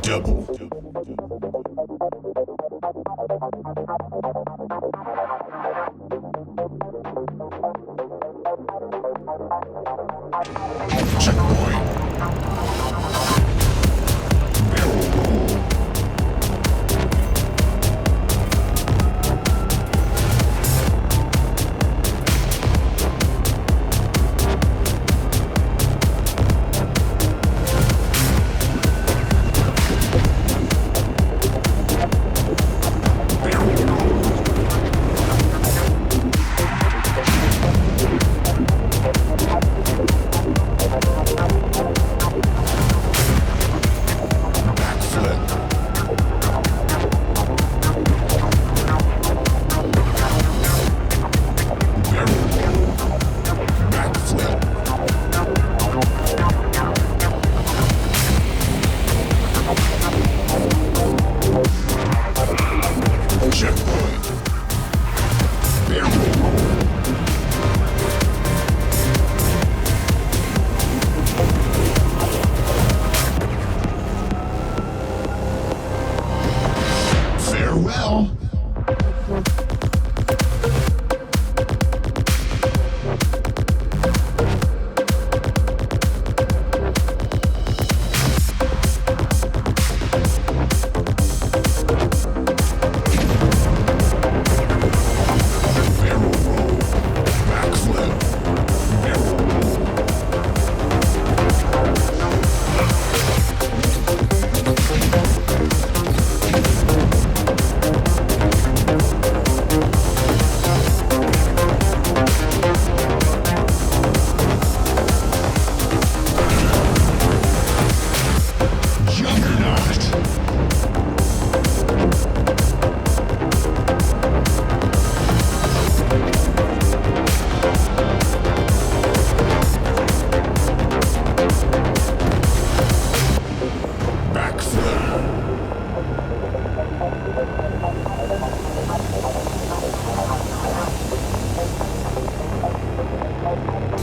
Double. Checkpoint. Barrel roll. Farewell.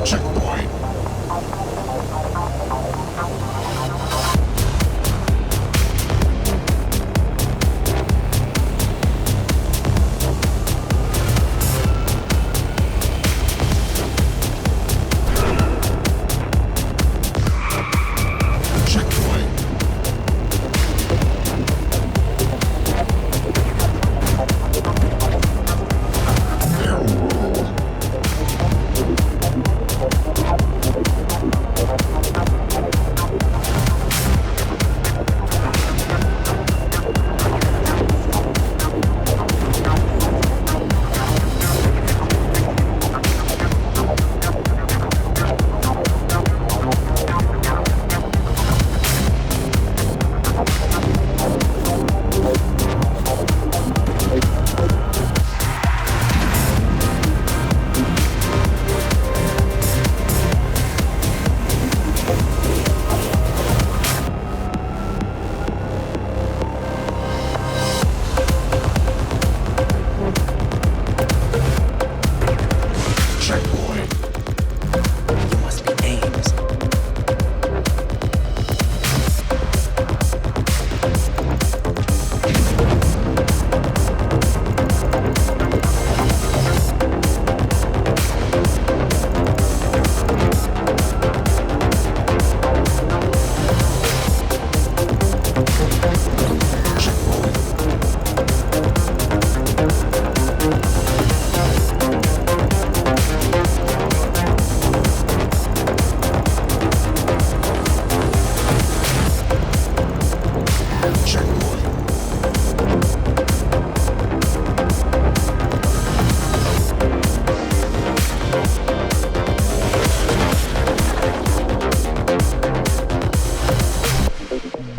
Checkpoint.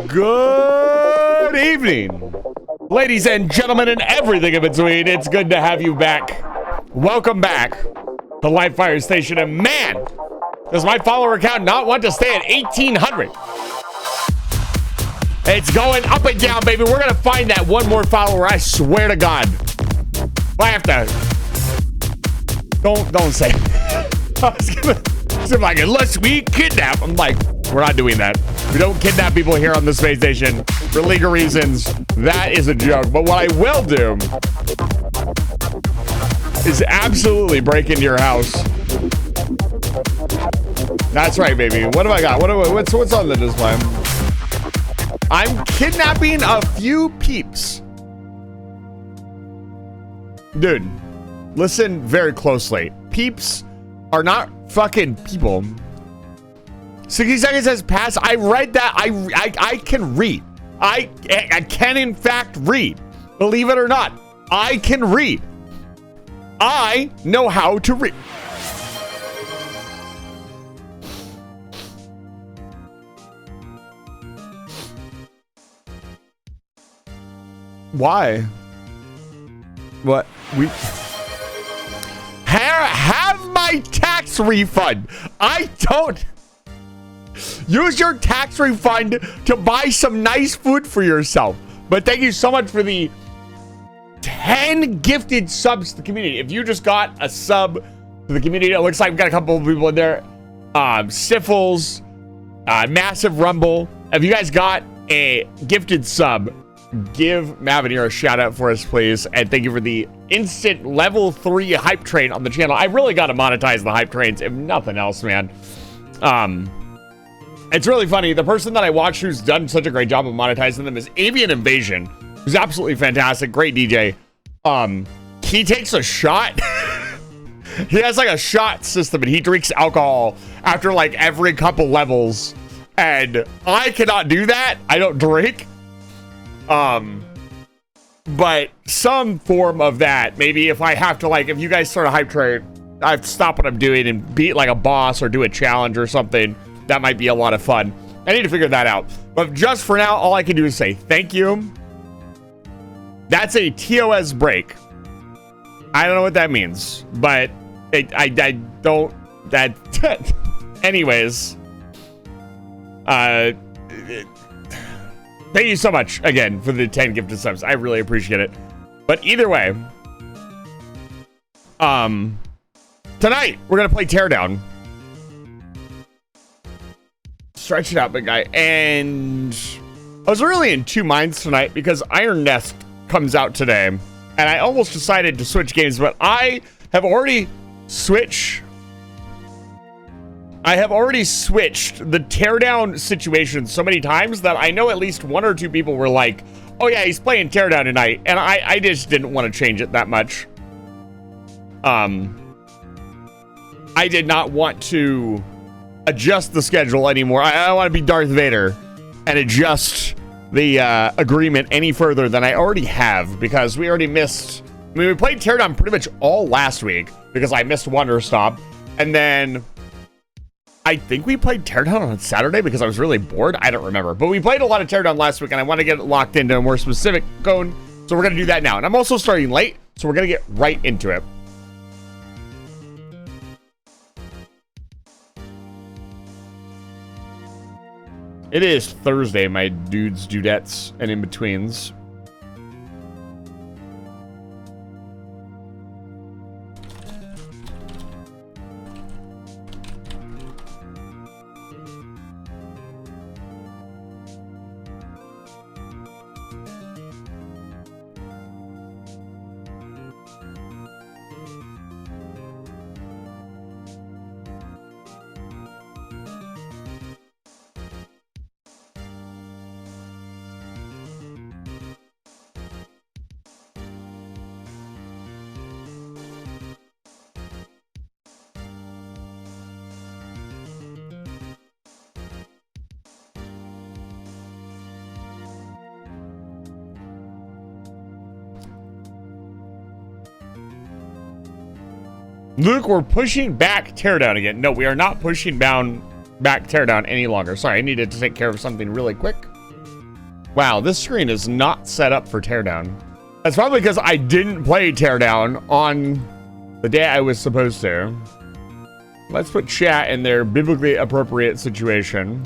Good evening, ladies and gentlemen, and everything in between. It's good to have you back. Welcome back to Live Fire Station. And man, does my follower count not want to stay at 1,800? It's going up and down, baby. We're gonna find that one more follower. I swear to God. I have to. Don't say. I was gonna say like, unless we kidnap. I'm like, we're not doing that. We don't kidnap people here on the space station for legal reasons. That is a joke. But what I will do is absolutely break into your house. That's right, baby. What have I got? What's on the display? I'm kidnapping a few peeps. Dude, listen very closely. Peeps are not fucking people. 60 seconds has passed. I read that. I can read. I can in fact read. Believe it or not, I can read. I know how to read. Why? What? We have my tax refund. I don't. Use your tax refund to buy some nice food for yourself. But thank you so much for the 10 gifted subs to the community. If you just got a sub to the community, it looks like we've got a couple of people in there. Siffles, Massive Rumble. If you guys got a gifted sub, give Mavenir a shout out for us, please. And thank you for the instant level 3 hype train on the channel. I really got to monetize the hype trains, if nothing else, man. It's really funny. The person that I watch who's done such a great job of monetizing them is Avian Invasion, who's absolutely fantastic. Great DJ. He takes a shot. He has like a shot system and he drinks alcohol after like every couple levels. And I cannot do that. I don't drink. But some form of that, maybe if I have to, like, if you guys start a hype train, I have to stop what I'm doing and beat like a boss or do a challenge or something. That might be a lot of fun. I need to figure that out. But just for now, all I can do is say thank you. That's a TOS break. I don't know what that means, but I don't, that, anyways. Thank you so much again for the 10 gifted subs. I really appreciate it. But either way, tonight we're gonna play Teardown. Stretch it out, big guy. And I was really in two minds tonight because Iron Nest comes out today, and I almost decided to switch games, but I have already switched. I have already switched the Teardown situation so many times that I know at least one or two people were like, oh yeah, he's playing Teardown tonight. And I just didn't want to change it that much. I did not want to adjust the schedule anymore. I don't want to be Darth Vader and adjust the agreement any further than I already have, because we already missed. I mean, we played Teardown pretty much all last week because I missed Wonder Stop. And then I think we played Teardown on Saturday because I was really bored. I don't remember. But we played a lot of Teardown last week, and I want to get it locked into a more specific code. So we're going to do that now. And I'm also starting late, so we're going to get right into it. It is Thursday, my dudes, dudettes, and in-betweens. Luke, we're pushing back Teardown again. No, we are not pushing back Teardown any longer. Sorry, I needed to take care of something really quick. Wow, this screen is not set up for Teardown. That's probably because I didn't play Teardown on the day I was supposed to. Let's put chat in their biblically appropriate situation.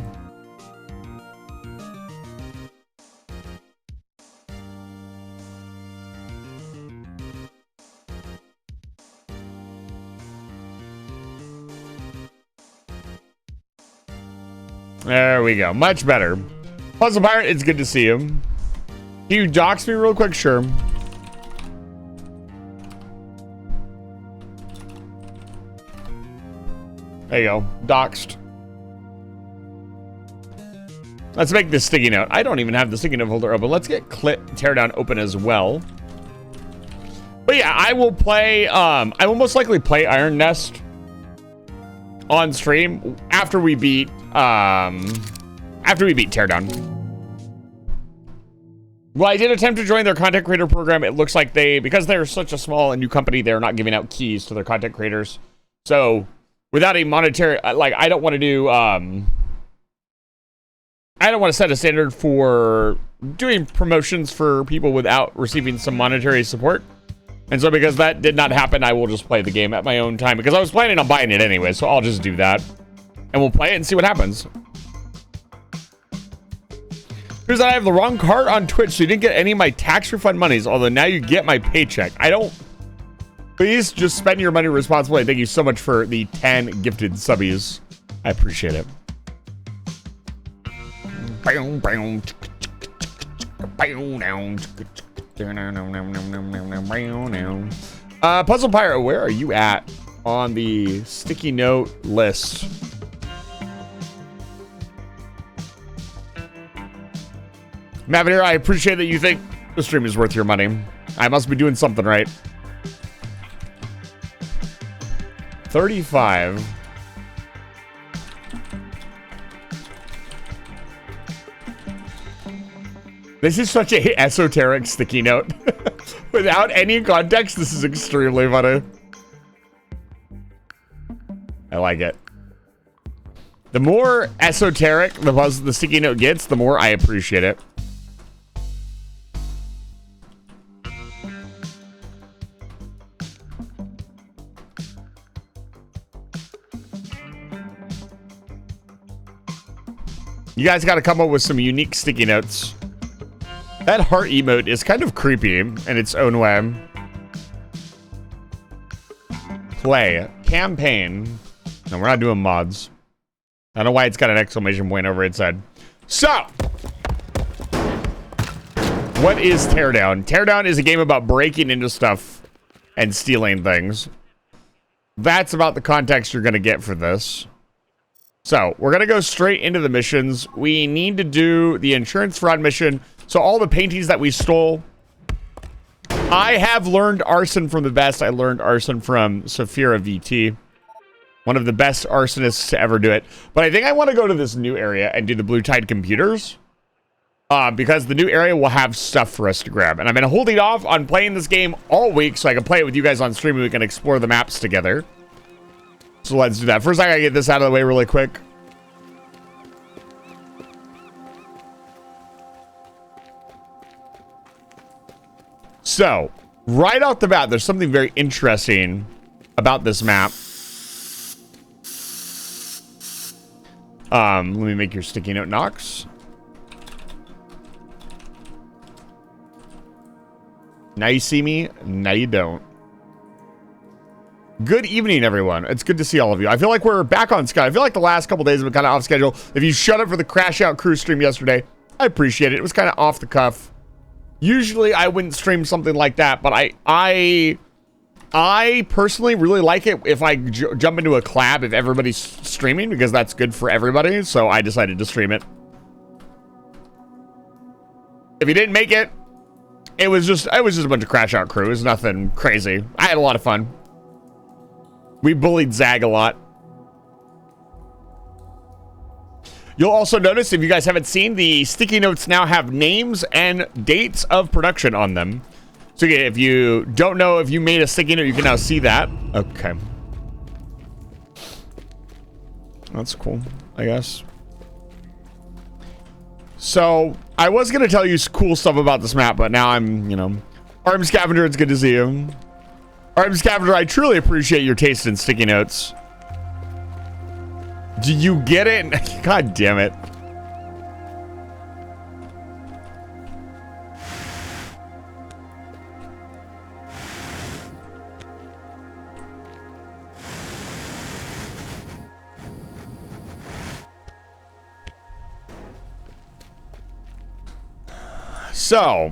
There we go. Much better. Puzzle Pirate, it's good to see you. Can you dox me real quick? Sure. There you go. Doxed. Let's make this sticky note. I don't even have the sticky note folder open. Let's get Teardown open as well. But yeah, I will play, I will most likely play Iron Nest on stream after we beat Teardown. Well, I did attempt to join their content creator program. It looks like because they're such a small and new company, they're not giving out keys to their content creators. So without a monetary, like, I don't want to do, I don't want to set a standard for doing promotions for people without receiving some monetary support. And so because that did not happen, I will just play the game at my own time because I was planning on buying it anyway. So I'll just do that and we'll play it and see what happens. Here's that I have the wrong card on Twitch, so you didn't get any of my tax refund monies, although now you get my paycheck. Please just spend your money responsibly. Thank you so much for the 10 gifted subbies. I appreciate it. Puzzle Pirate, where are you at on the sticky note list? Mavineer, I appreciate that you think the stream is worth your money. I must be doing something right. 35. This is such a esoteric sticky note. Without any context, this is extremely funny. I like it. The more esoteric the sticky note gets, the more I appreciate it. You guys got to come up with some unique sticky notes. That heart emote is kind of creepy in its own way. Play. Campaign. No, we're not doing mods. I don't know why it's got an exclamation point over its head. So, what is Teardown? Teardown is a game about breaking into stuff and stealing things. That's about the context you're going to get for this. So, we're going to go straight into the missions. We need to do the insurance fraud mission. So, all the paintings that we stole. I have learned arson from the best. I learned arson from Saphira VT. One of the best arsonists to ever do it. But I think I want to go to this new area and do the Blue Tide computers. Because the new area will have stuff for us to grab. And I've been holding off on playing this game all week so I can play it with you guys on stream and we can explore the maps together. So let's do that. First, I gotta get this out of the way really quick. So, right off the bat, there's something very interesting about this map. Let me make your sticky note Nox. Now you see me, now you don't. Good evening, everyone. It's good to see all of you. I feel like we're back on Sky. I feel like the last couple days have been kind of off schedule. If you shut up for the Crash Out Crew stream yesterday, I appreciate it. It was kind of off the cuff. Usually I wouldn't stream something like that, but I personally really like it if I jump into a collab if everybody's streaming because that's good for everybody. So I decided to stream it. If you didn't make it, it was just a bunch of Crash Out Crew. It was nothing crazy. I had a lot of fun. We bullied Zag a lot. You'll also notice, if you guys haven't seen, the sticky notes now have names and dates of production on them. So again, if you don't know if you made a sticky note, you can now see that. Okay. That's cool, I guess. So, I was going to tell you cool stuff about this map, but now I'm, you know. Arm Scavenger, it's good to see you. Arm Scavenger, I truly appreciate your taste in sticky notes. Do you get it? God damn it. So,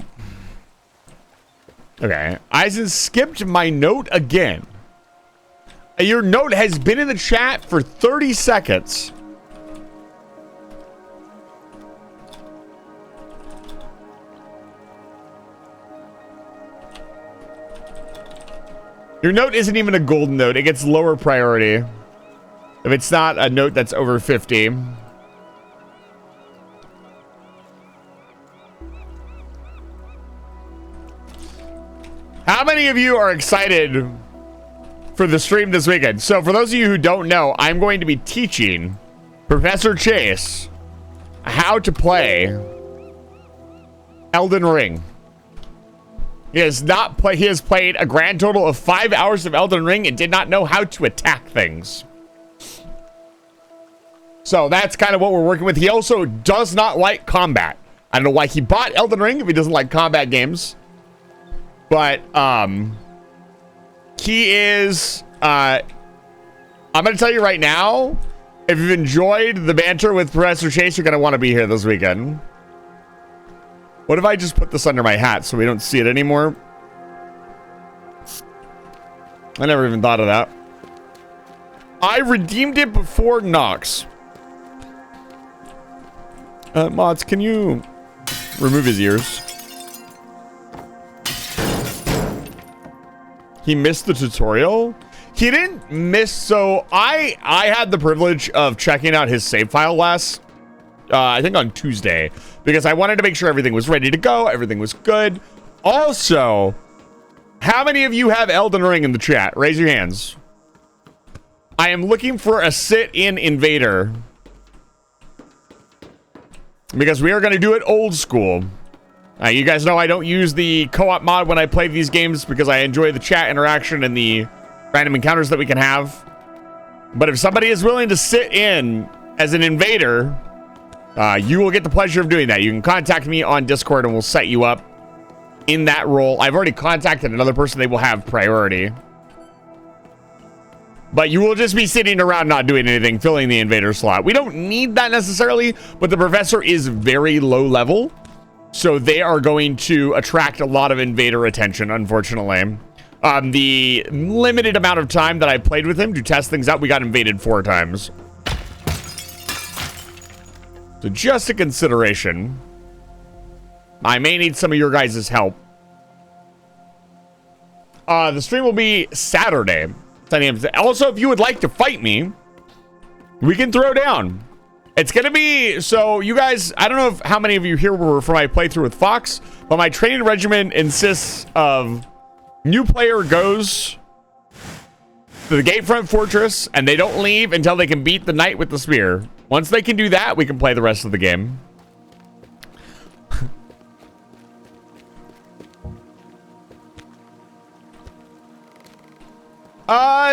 okay, Eisen skipped my note again. Your note has been in the chat for 30 seconds. Your note isn't even a golden note. It gets lower priority if it's not a note that's over 50. How many of you are excited for the stream this weekend? So for those of you who don't know, I'm going to be teaching Professor Chase how to play Elden Ring. He has played a grand total of 5 hours of Elden Ring and did not know how to attack things. So that's kind of what we're working with. He also does not like combat. I don't know why he bought Elden Ring if he doesn't like combat games. But he is I'm gonna tell you right now, if you've enjoyed the banter with Professor Chase, you're gonna want to be here this weekend. What if I just put this under my hat so we don't see it anymore? I never even thought of that. I redeemed it before Nox. Mods, can you remove his ears? He missed the tutorial? He didn't miss, so I had the privilege of checking out his save file last, I think on Tuesday, because I wanted to make sure everything was ready to go, everything was good. Also, how many of you have Elden Ring in the chat? Raise your hands. I am looking for a sit-in invader, because we are going to do it old school. You guys know I don't use the co-op mod when I play these games because I enjoy the chat interaction and the random encounters that we can have. But if somebody is willing to sit in as an invader, you will get the pleasure of doing that. You can contact me on Discord and we'll set you up in that role. I've already contacted another person. They will have priority. But you will just be sitting around not doing anything, filling the invader slot. We don't need that necessarily, but the professor is very low level. So they are going to attract a lot of invader attention, unfortunately. The limited amount of time that I played with him to test things out, we got invaded 4 times. So just a consideration. I may need some of your guys' help. The stream will be Saturday. 10 a.m. Also, if you would like to fight me, we can throw down. It's going to be, so you guys, I don't know how many of you here were from my playthrough with Fox, but my training regimen insists of new player goes to the Gatefront Fortress, and they don't leave until they can beat the knight with the spear. Once they can do that, we can play the rest of the game.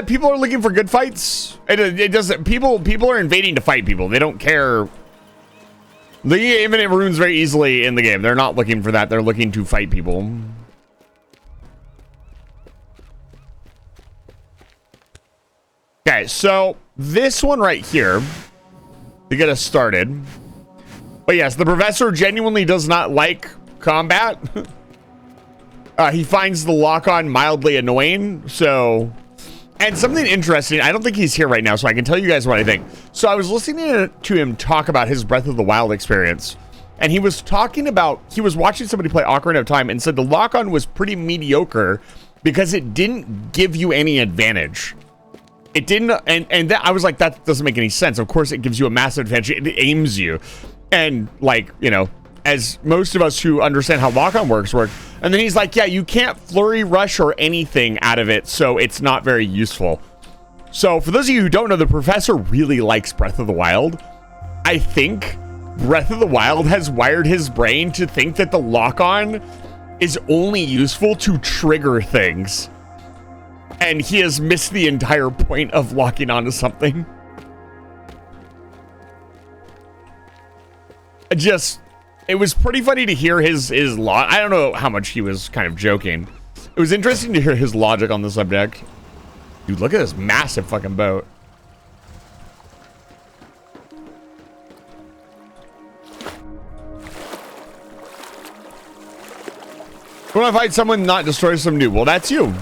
People are looking for good fights. It doesn't. People are invading to fight people. They don't care. The infinite runes very easily in the game. They're not looking for that. They're looking to fight people. Okay, so this one right here to get us started. But yes, the professor genuinely does not like combat. He finds the lock-on mildly annoying. So. And something interesting, I don't think he's here right now, so I can tell you guys what I think. So I was listening to him talk about his Breath of the Wild experience, and he was talking about, he was watching somebody play Ocarina of Time and said the lock-on was pretty mediocre because it didn't give you any advantage. It didn't, and that, I was like, that doesn't make any sense. Of course it gives you a massive advantage, it aims you. And like, you know, as most of us who understand how lock-on work. And then he's like, yeah, you can't flurry rush or anything out of it, so it's not very useful. So for those of you who don't know, the professor really likes Breath of the Wild. I think Breath of the Wild has wired his brain to think that the lock-on is only useful to trigger things. And he has missed the entire point of locking onto something. It was pretty funny to hear his I don't know how much he was kind of joking. It was interesting to hear his logic on the subject. Dude, look at this massive fucking boat. When I fight someone, not destroy some new. Well, that's you.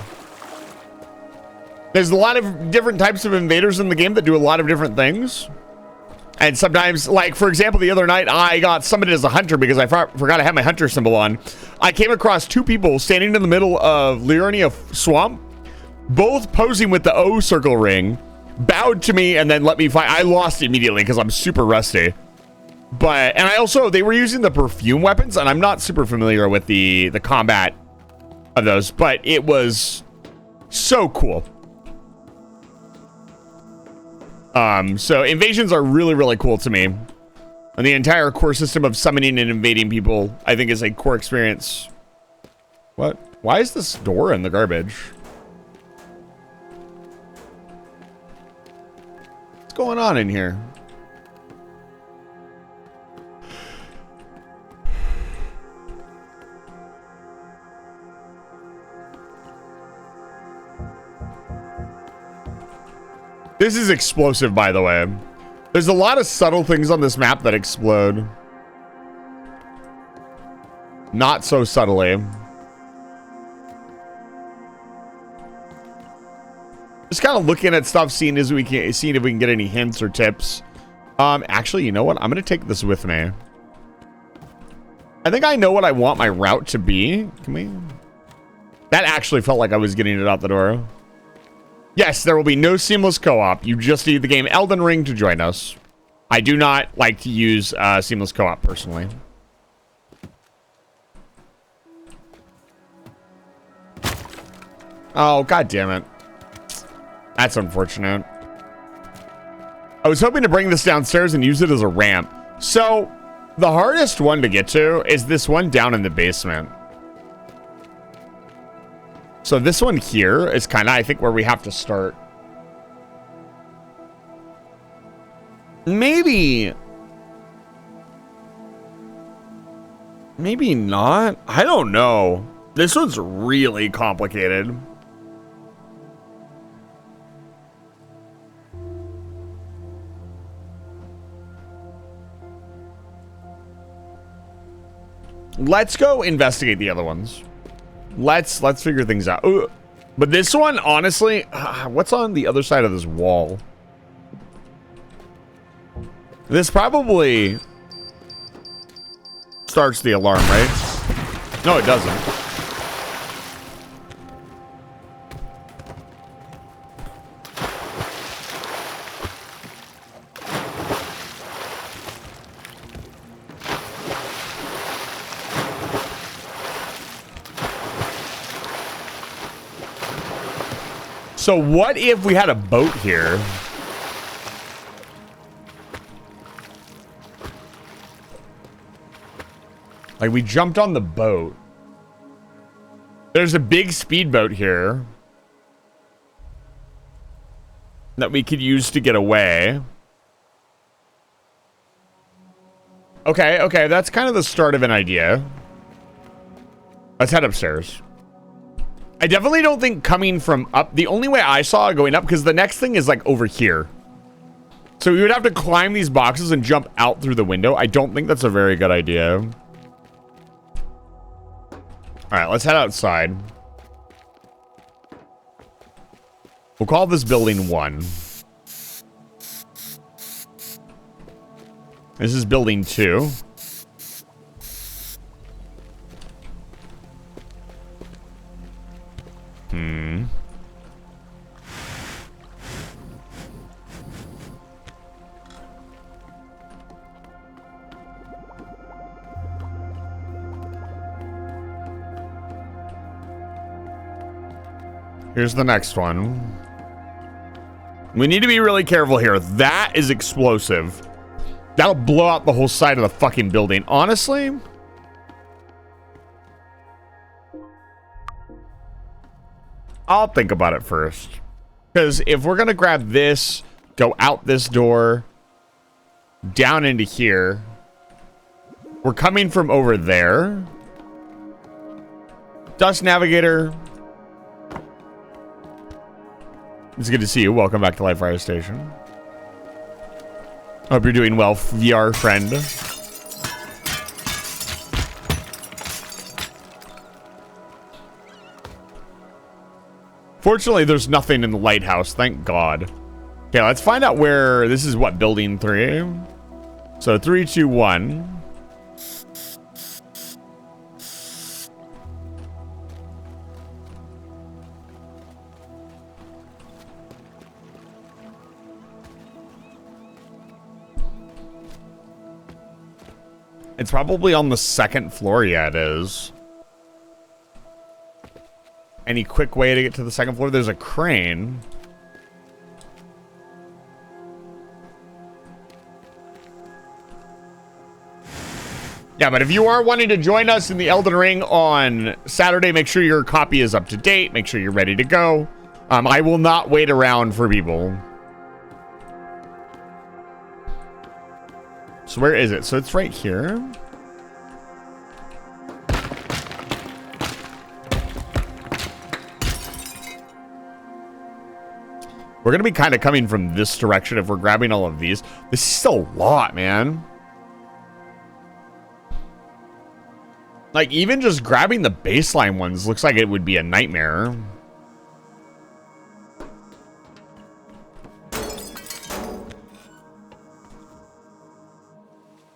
There's a lot of different types of invaders in the game that do a lot of different things. And sometimes, like, for example, the other night, I got summoned as a hunter because I forgot to have my hunter symbol on. I came across two people standing in the middle of Liurnia Swamp, both posing with the O circle ring, bowed to me, and then let me fight. I lost immediately because I'm super rusty. But, and I also, they were using the perfume weapons, and I'm not super familiar with the combat of those, but it was so cool. So invasions are really, really cool to me. And the entire core system of summoning and invading people, I think, is a core experience. What? Why is this door in the garbage? What's going on in here? This is explosive, by the way. There's a lot of subtle things on this map that explode. Not so subtly. Just kind of looking at stuff, seeing if we can get any hints or tips. Actually, you know what? I'm gonna take this with me. I think I know what I want my route to be. Can we? That actually felt like I was getting it out the door. Yes, there will be no seamless co-op. You just need the game Elden Ring to join us. I do not like to use seamless co-op personally. Oh, god damn it. That's unfortunate. I was hoping to bring this downstairs and use it as a ramp. So, the hardest one to get to is this one down in the basement. So this one here is kind of, I think, where we have to start. Maybe not. I don't know. This one's really complicated. Let's go investigate the other ones. Let's figure things out. Ooh, but this one, honestly, what's on the other side of this wall? This probably starts the alarm, right? No, it doesn't. So what if we had a boat here? Like we jumped on the boat. There's a big speedboat here that we could use to get away. Okay, that's kind of the start of an idea. Let's head upstairs. I definitely don't think coming from up, the only way I saw going up, because the next thing is like over here. So we would have to climb these boxes and jump out through the window. I don't think that's a very good idea. All right, let's head outside. We'll call this building 1. This is building 2. Here's the next one. We need to be really careful here. That is explosive. That'll blow out the whole side of the fucking building. Honestly, I'll think about it first. Because if we're going to grab this, go out this door, down into here, we're coming from over there. Dust Navigator. It's good to see you. Welcome back to Live Fire Station. Hope you're doing well, VR friend. Fortunately, there's nothing in the lighthouse. Thank God. Okay, let's find out where... This is what, building 3? So 3, 2, 1. It's probably on the 2nd floor. Yeah, it is. Any quick way to get to the 2nd floor? There's a crane. Yeah, but if you are wanting to join us in the Elden Ring on Saturday, make sure your copy is up to date. Make sure you're ready to go. I will not wait around for people. So where is it? So it's right here. We're going to be kind of coming from this direction if we're grabbing all of these. This is still a lot, man. Like, even just grabbing the baseline ones looks like it would be a nightmare.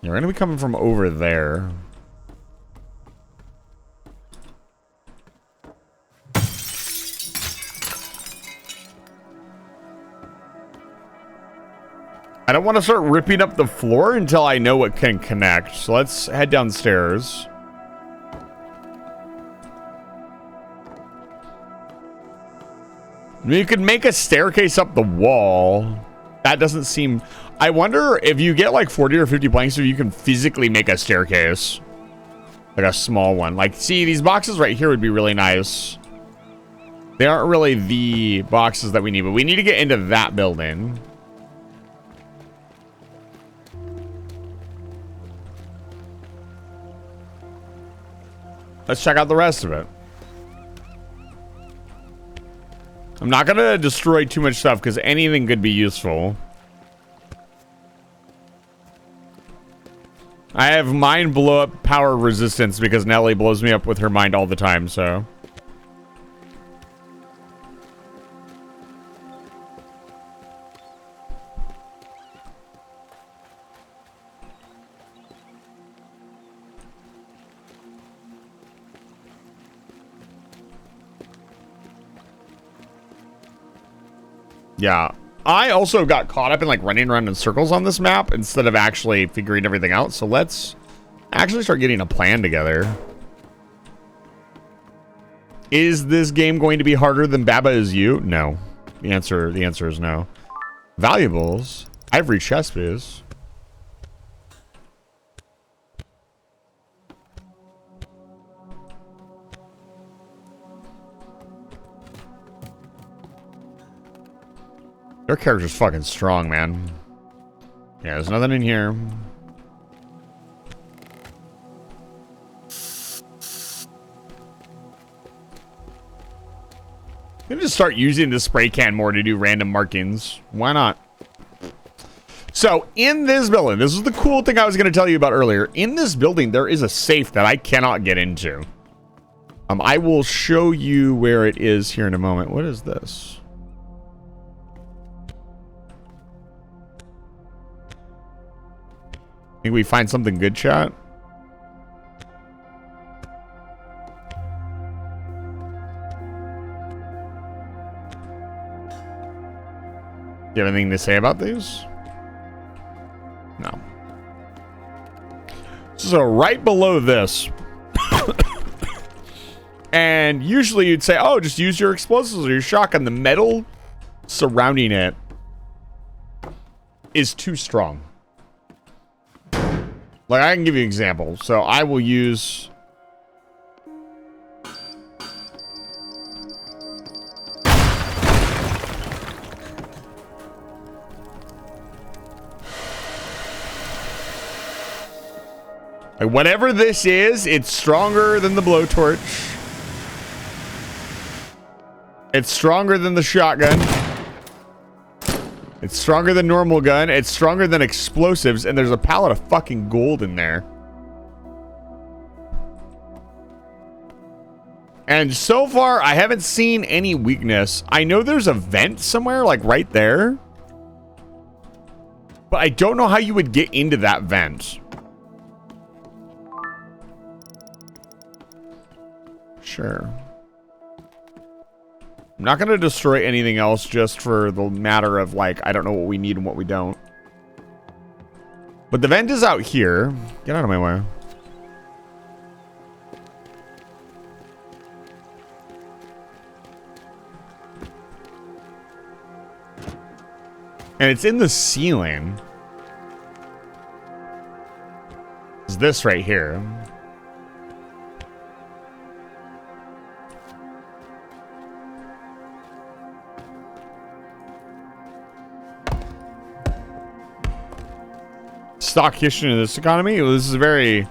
Yeah, we're going to be coming from over there. I don't want to start ripping up the floor until I know what can connect. So let's head downstairs. You could make a staircase up the wall. That doesn't seem... I wonder if you get like 40 or 50 planks, if you can physically make a staircase. Like a small one. Like, see, these boxes right here would be really nice. They aren't really the boxes that we need, but we need to get into that building. Let's check out the rest of it. I'm not going to destroy too much stuff because anything could be useful. I have mind blow up power resistance because Nelly blows me up with her mind all the time, so. Yeah, I also got caught up in like running around in circles on this map instead of actually figuring everything out. So let's actually start getting a plan together. Is this game going to be harder than Baba Is You? No. The answer is no. Valuables. Ivory chest piece. Their character's fucking strong, man. Yeah, there's nothing in here. I'm gonna just start using the spray can more to do random markings. Why not? So, in this building, this is the cool thing I was gonna tell you about earlier. In this building, there is a safe that I cannot get into. I will show you where it is here in a moment. What is this? Think we find something good, chat? Do you have anything to say about these? No. So right below this, and usually you'd say, oh, just use your explosives or your shotgun. The metal surrounding it is too strong. Like, I can give you an example. So I will use... like, whatever this is, it's stronger than the blowtorch. It's stronger than the shotgun. It's stronger than normal gun. It's stronger than explosives. And there's a pallet of fucking gold in there. And so far, I haven't seen any weakness. I know there's a vent somewhere, like right there. But I don't know how you would get into that vent. Sure. I'm not going to destroy anything else just for the matter of, like, I don't know what we need and what we don't. But the vent is out here. Get out of my way. And it's in the ceiling. It's this right here. Stock kitchen in this economy? Well, this is a very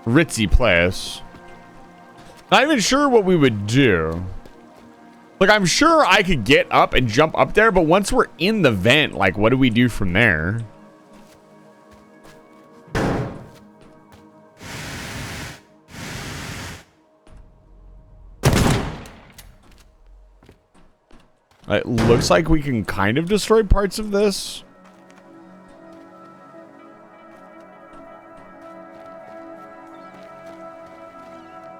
ritzy place. Not even sure what we would do. Like, I'm sure I could get up and jump up there, but once we're in the vent, like, what do we do from there? It looks like we can kind of destroy parts of this.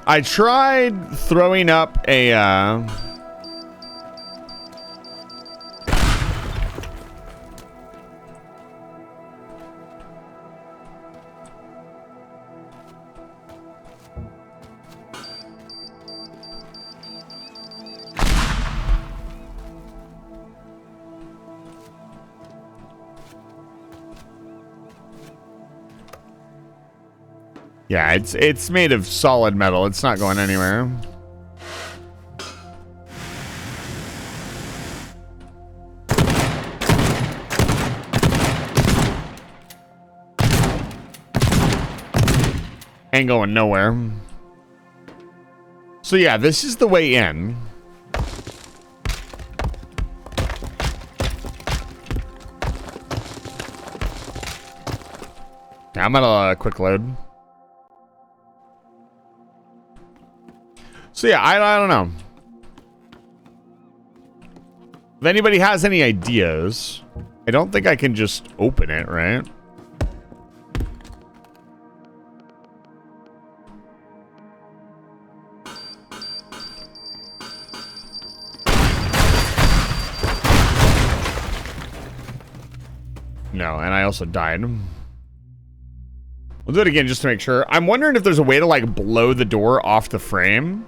I tried throwing up a, yeah, it's made of solid metal. It's not going anywhere. Ain't going nowhere. So yeah, this is the way in. Yeah, I'm gonna quick load. So yeah, I don't know. If anybody has any ideas, I don't think I can just open it, right? No, and I also died. We'll do it again just to make sure. I'm wondering if there's a way to, like, blow the door off the frame.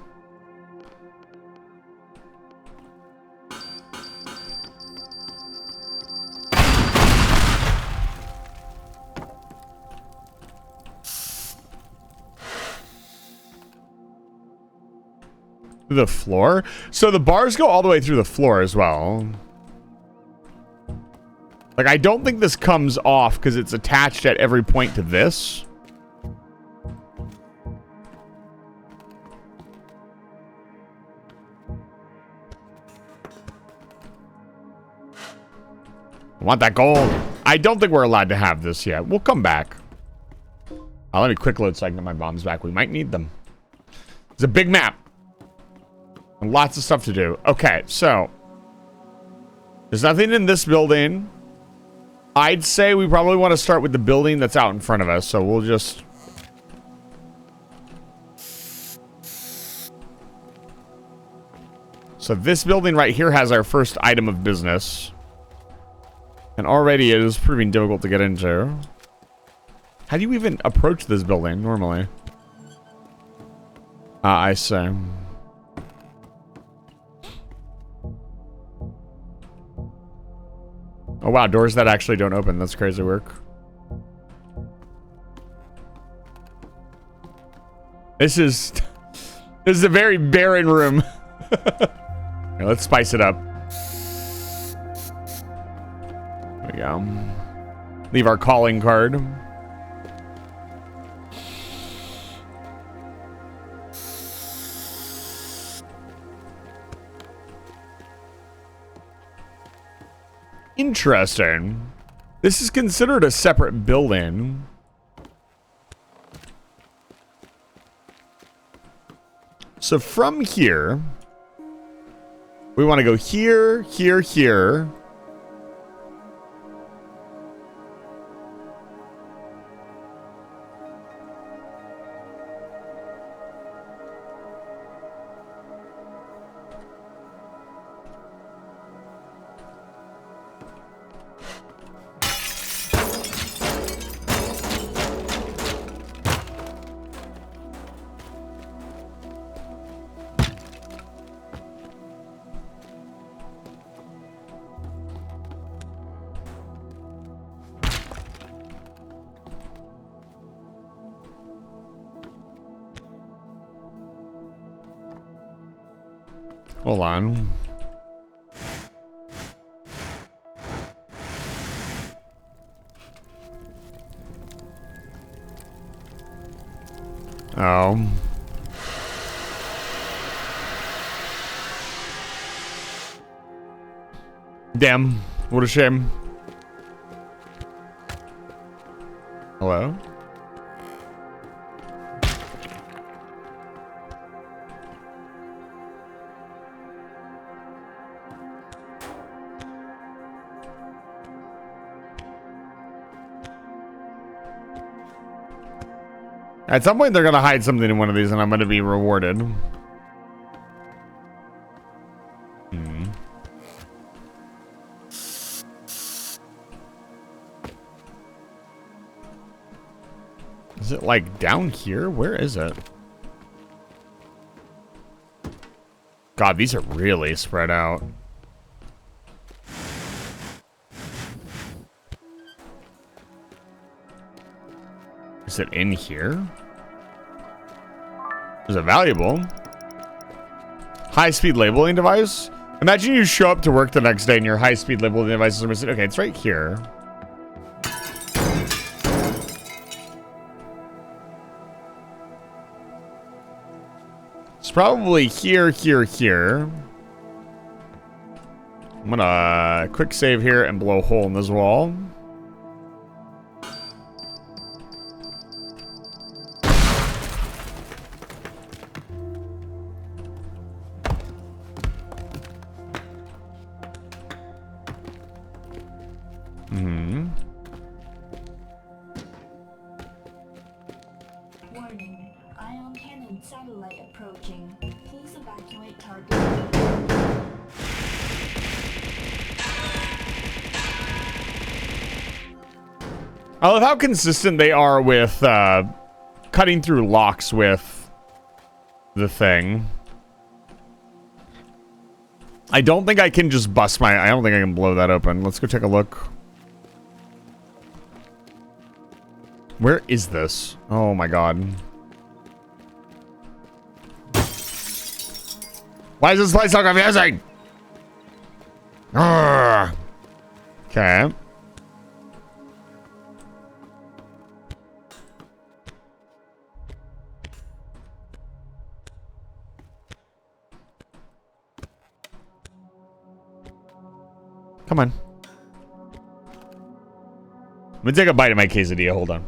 The floor? So the bars go all the way through the floor as well. Like, I don't think this comes off because it's attached at every point to this. I want that gold. I don't think we're allowed to have this yet. We'll come back. Let me quick load so I can get my bombs back. We might need them. It's a big map. And lots of stuff to do. Okay, so. There's nothing in this building. I'd say we probably want to start with the building that's out in front of us. So we'll just... So this building right here has our first item of business. And already it is proving difficult to get into. How do you even approach this building normally? I see. Oh wow, doors that actually don't open. That's crazy work. This is a very barren room. Here, let's spice it up. There we go. Leave our calling card. Interesting. This is considered a separate building. So So from here, we want to go here, here, here. Hold on. Oh. Damn. What a shame. Hello? At some point, they're going to hide something in one of these, and I'm going to be rewarded. Hmm. Is it, like, down here? Where is it? God, these are really spread out. Is it in here? Is it valuable? High-speed labeling device? Imagine you show up to work the next day and your high-speed labeling device is missing. Okay, it's right here. It's probably here, here, here. I'm gonna quick save here and blow a hole in this wall. Warning, ion cannon satellite approaching. Please evacuate target. I love how consistent they are with cutting through locks with the thing. I don't think I can just bust my... I don't think I can blow that open. Let's go take a look. Where is this? Oh my god. Why is this place so confusing? Urgh. Okay. Come on. I'm gonna take a bite of my quesadilla. Hold on.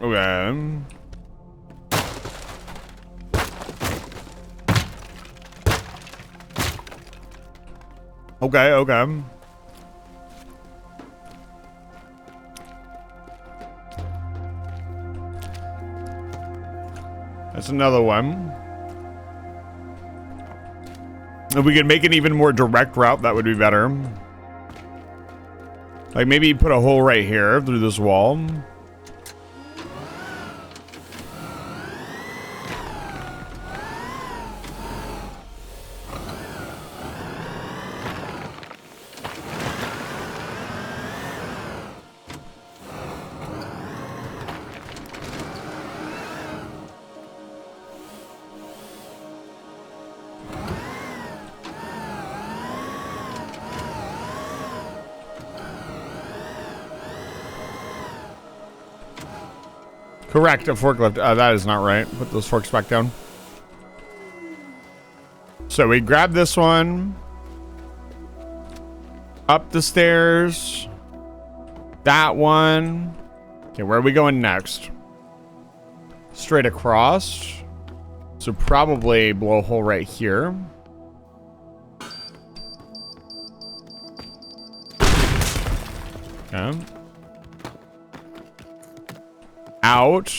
Okay. Okay, okay. That's another one. If we could make an even more direct route, that would be better. Like maybe put a hole right here through this wall. Correct, a forklift. That is not right. Put those forks back down. So we grab this one. Up the stairs. That one. Okay, where are we going next? Straight across. So probably blow a hole right here. Okay. Out.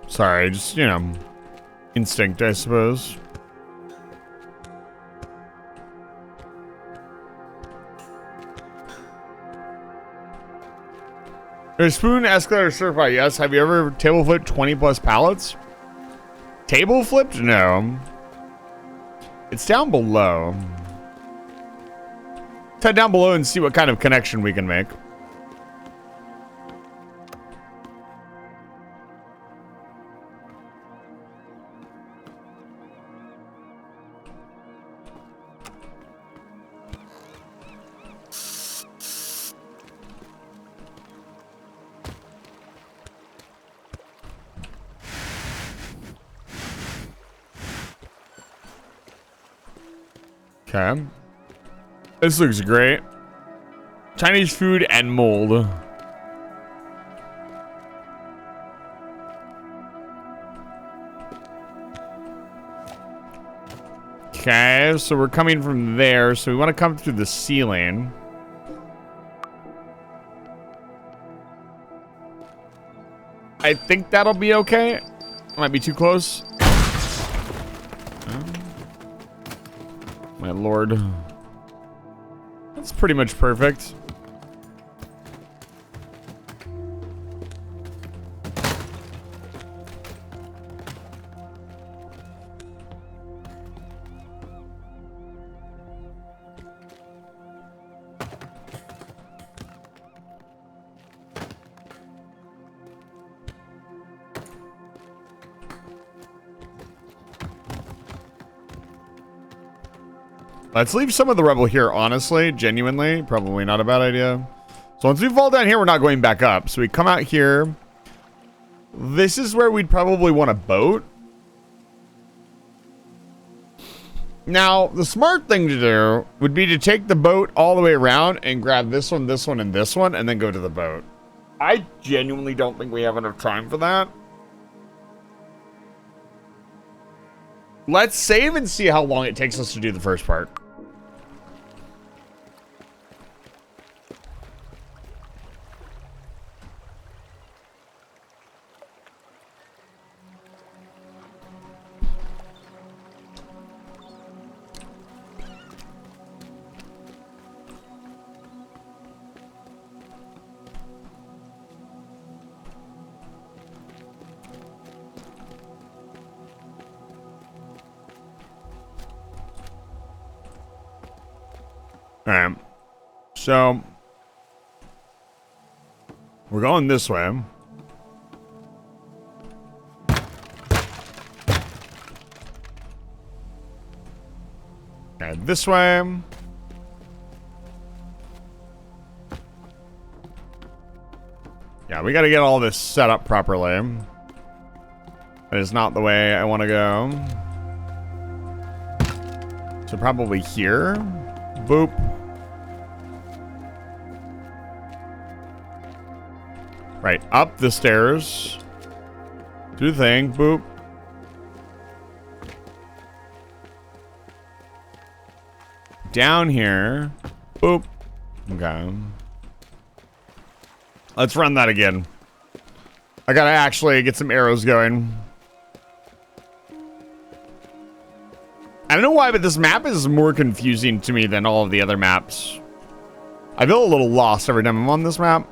Sorry, just, you know, instinct, I suppose. There's spoon escalator certified, yes. Have you ever table flipped 20 plus pallets? Table flipped? No. It's down below. Let's head down below and see what kind of connection we can make. Okay. This looks great. Chinese food and mold. Okay, so we're coming from there, so we want to come through the ceiling. I think that'll be okay. Might be too close. My lord. That's pretty much perfect. Let's leave some of the rubble here, honestly, genuinely. Probably not a bad idea. So once we fall down here, we're not going back up. So we come out here. This is where we'd probably want a boat. Now, the smart thing to do would be to take the boat all the way around and grab this one, and this one, and then go to the boat. I genuinely don't think we have enough time for that. Let's save and see how long it takes us to do the first part. Alright, so we're going this way. Okay, this way. Yeah, we gotta get all this set up properly. That is not the way I want to go. So probably here. Boop. Right, up the stairs. Do the thing. Boop. Down here. Boop. Okay. Let's run that again. I gotta actually get some arrows going. I don't know why, but this map is more confusing to me than all of the other maps. I feel a little lost every time I'm on this map.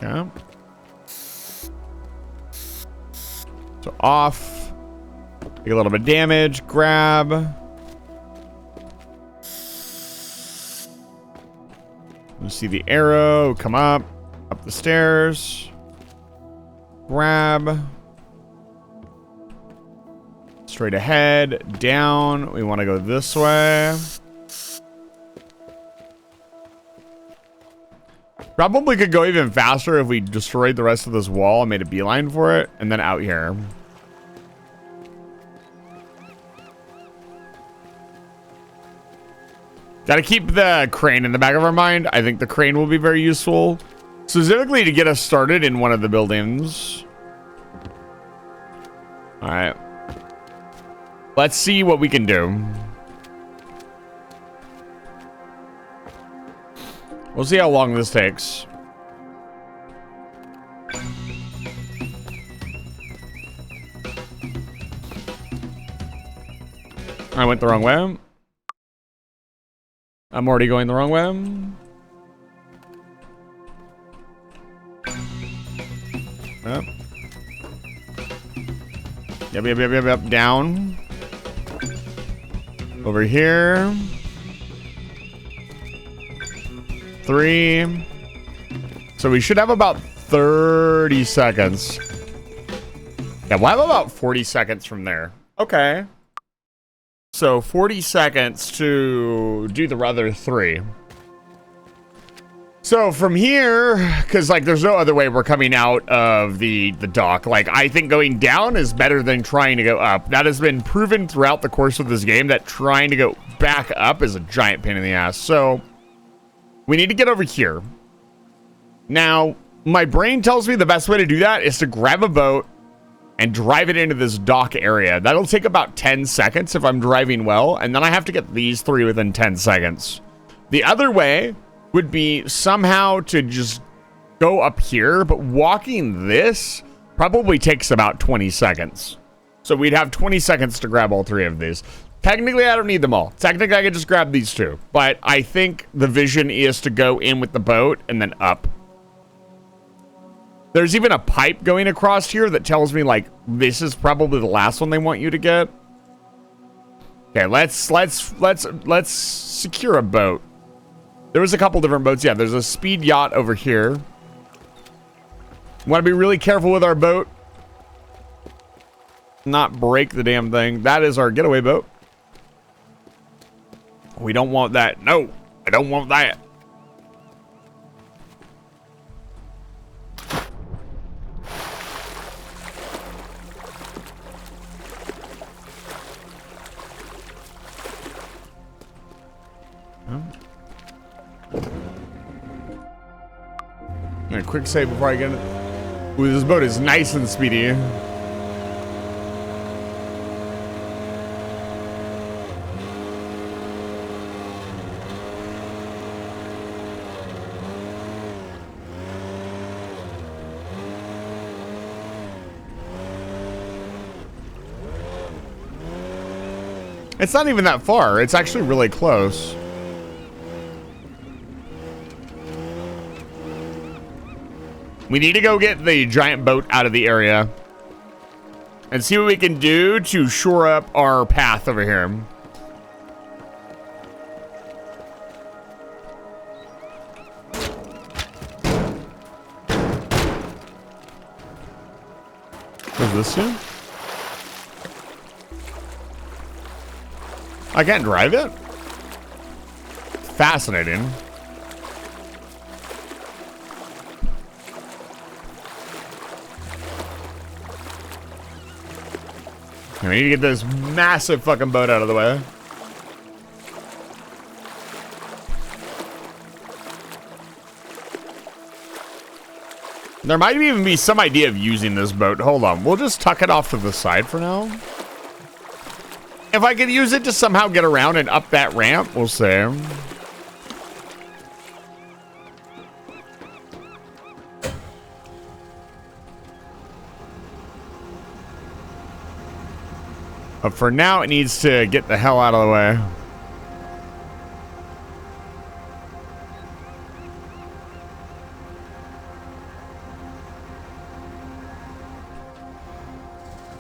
Yeah. So off. Take a little bit of damage. Grab. You see the arrow come up the stairs. Grab. Straight ahead, down. We want to go this way. Probably could go even faster if we destroyed the rest of this wall and made a beeline for it, and then out here. Gotta keep the crane in the back of our mind. I think the crane will be very useful, specifically to get us started in one of the buildings. All right. Let's see what we can do. We'll see how long this takes. I went the wrong way. I'm already going the wrong way. Yep. Down. Over here. 3. So we should have about 30 seconds. Yeah, we'll have about 40 seconds from there. Okay. So 40 seconds to do the other 3. So from here, because like there's no other way we're coming out of the dock. Like I think going down is better than trying to go up. That has been proven throughout the course of this game that trying to go back up is a giant pain in the ass. So we need to get over here. Now, my brain tells me the best way to do that is to grab a boat and drive it into this dock area. That'll take about 10 seconds if I'm driving well, and then I have to get these 3 within 10 seconds. The other way would be somehow to just go up here, but walking this probably takes about 20 seconds. So we'd have 20 seconds to grab all 3 of these. Technically, I don't need them all. Technically, I could just grab these 2. But I think the vision is to go in with the boat and then up. There's even a pipe going across here that tells me, like, this is probably the last one they want you to get. Okay, let's secure a boat. There was a couple different boats. Yeah, there's a speed yacht over here. Want to be really careful with our boat. Not break the damn thing. That is our getaway boat. We don't want that. No, I don't want that. A quick save before I get it. Ooh, this boat is nice and speedy. It's not even that far. It's actually really close. We need to go get the giant boat out of the area and see what we can do to shore up our path over here. What's this do? I can't drive it? Fascinating. We need to get this massive fucking boat out of the way. There might even be some idea of using this boat. Hold on. We'll just tuck it off to the side for now. If I could use it to somehow get around and up that ramp, we'll see. But for now, it needs to get the hell out of the way.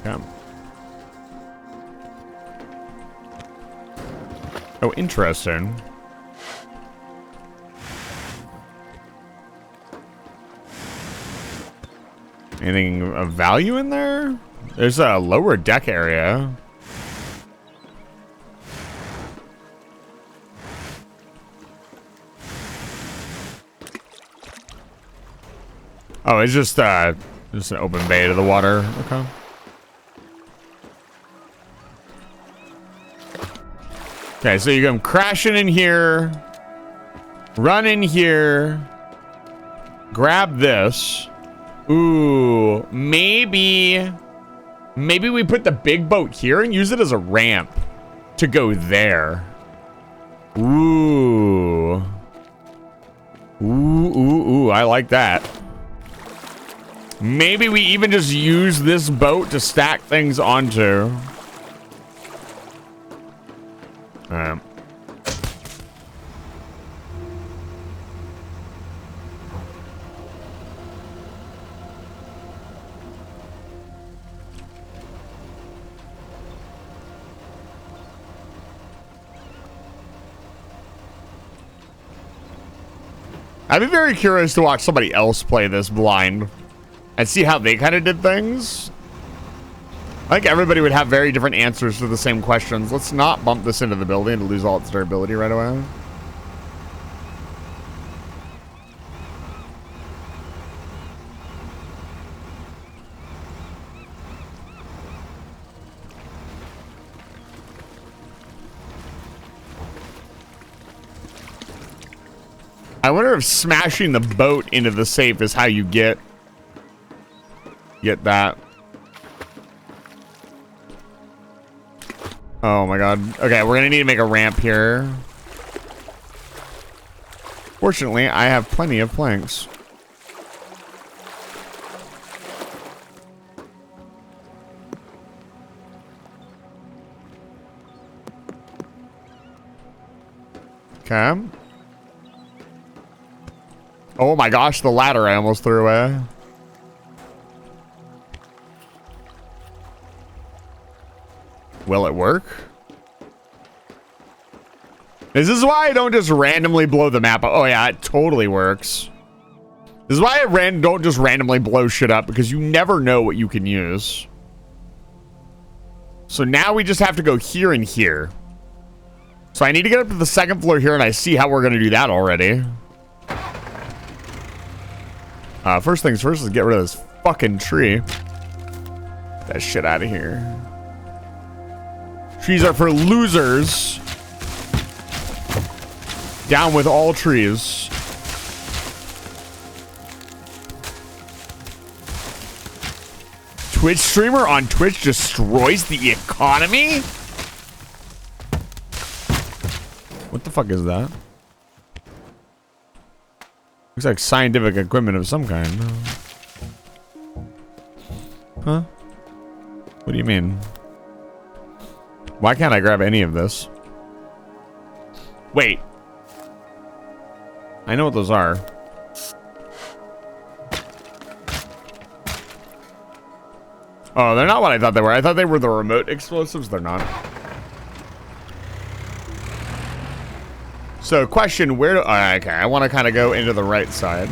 Okay. Oh, interesting. Anything of value in there? There's a lower deck area. Oh, it's just an open bay to the water. Okay. Okay, so you come crashing in here, run in here, grab this. Ooh, maybe we put the big boat here and use it as a ramp to go there. Ooh. Ooh, I like that. Maybe we even just use this boat to stack things onto. I'd be very curious to watch somebody else play this blind and see how they kind of did things. I think everybody would have very different answers to the same questions. Let's not bump this into the building to lose all its durability right away. I wonder if smashing the boat into the safe is how you get that. Oh my god. Okay, we're gonna need to make a ramp here. Fortunately, I have plenty of planks. Okay. Oh my gosh, the ladder I almost threw away. Will it work? This is why I don't just randomly blow the map up. Oh yeah, it totally works. This is why I don't just randomly blow shit up, because you never know what you can use. So now we just have to go here and here. So I need to get up to the second floor here, and I see how we're going to do that already. First things first is get rid of this fucking tree. Get that shit out of here. Trees are for losers. Down with all trees. Twitch streamer on Twitch destroys the economy? What the fuck is that? Looks like scientific equipment of some kind. Huh? What do you mean? Why can't I grab any of this? Wait. I know what those are. Oh, they're not what I thought they were. I thought they were the remote explosives. They're not. So, question, where do... okay, I want to kind of go into the right side.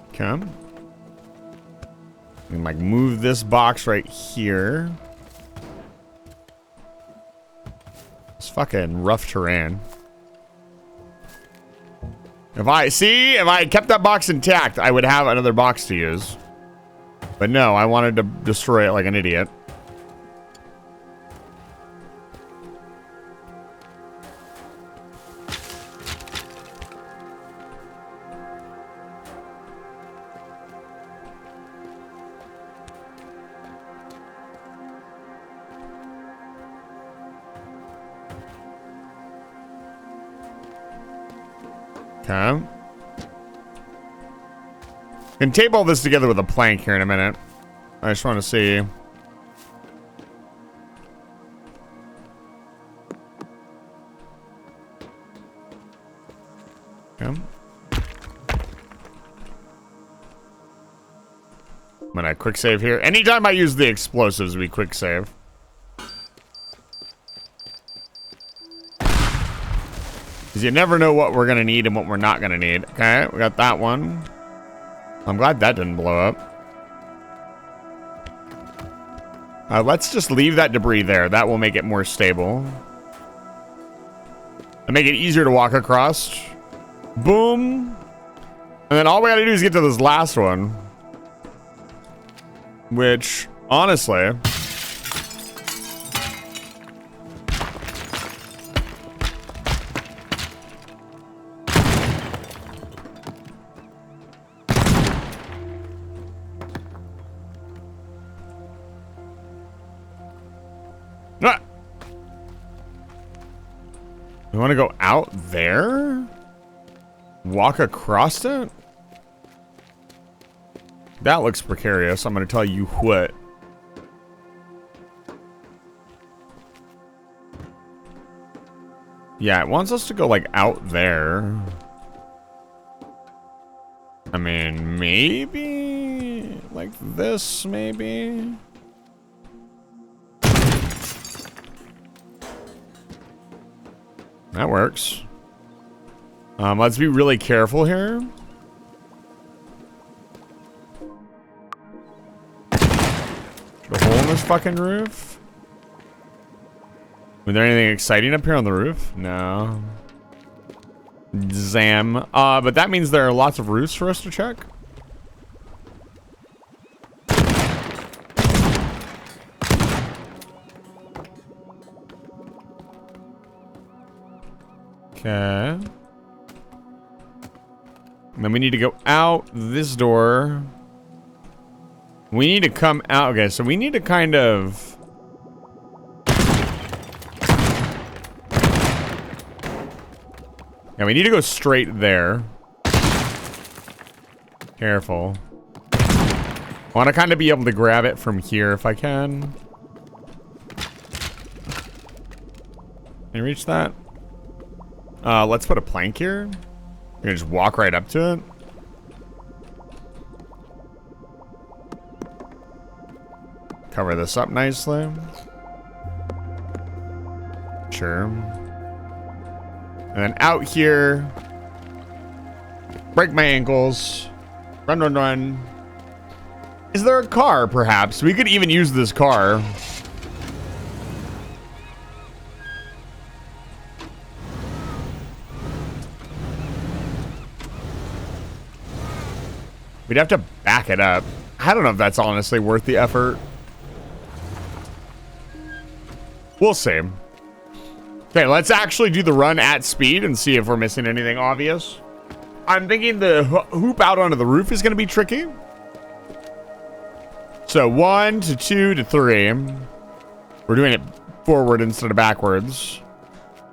Okay. And like move this box right here. It's fucking rough terrain. If I kept that box intact, I would have another box to use. But no, I wanted to destroy it like an idiot. Okay. Can tape all this together with a plank here in a minute. I just want to see. Okay. gonna quick save here. Anytime I use the explosives, we quick save. Because you never know what we're gonna need and what we're not gonna need. Okay, we got that one. I'm glad that didn't blow up. Let's just leave that debris there. That will make it more stable. And make it easier to walk across. Boom. And then all we gotta do is get to this last one. Which, honestly... Ah! We want to go out there? Walk across it? That looks precarious. I'm going to tell you what. Yeah, it wants us to go, like, out there. I mean, maybe? Like this, maybe? That works. Let's be really careful here. The hole in this fucking roof. Was there anything exciting up here on the roof? No. Zam. But that means there are lots of roofs for us to check. Okay. And then we need to go out this door. We need to come out. Okay, so we need to kind of... Yeah, we need to go straight there. Careful. I want to kind of be able to grab it from here if I can. Can you reach that? Let's put a plank here. You can just walk right up to it. Cover this up nicely. Sure. And then out here. Break my ankles. Run, run, run. Is there a car, perhaps? We could even use this car. We'd have to back it up. I don't know if that's honestly worth the effort. We'll see. Okay, let's actually do the run at speed and see if we're missing anything obvious. I'm thinking the hoop out onto the roof is going to be tricky. So 1 to 2 to 3. We're doing it forward instead of backwards.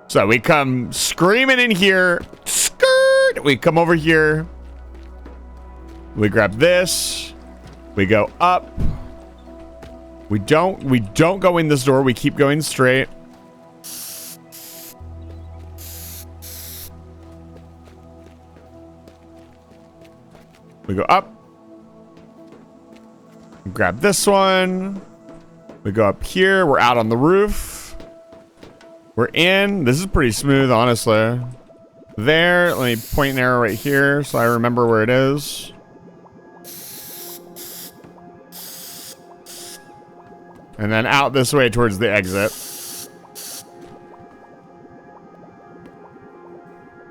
So we come screaming in here. Skirt! We come over here. We grab this. We go up. We don't go in this door. We keep going straight. We go up. Grab this one. We go up here. We're out on the roof. We're in. This is pretty smooth, honestly. There. Let me point an arrow right here so I remember where it is. And then out this way towards the exit.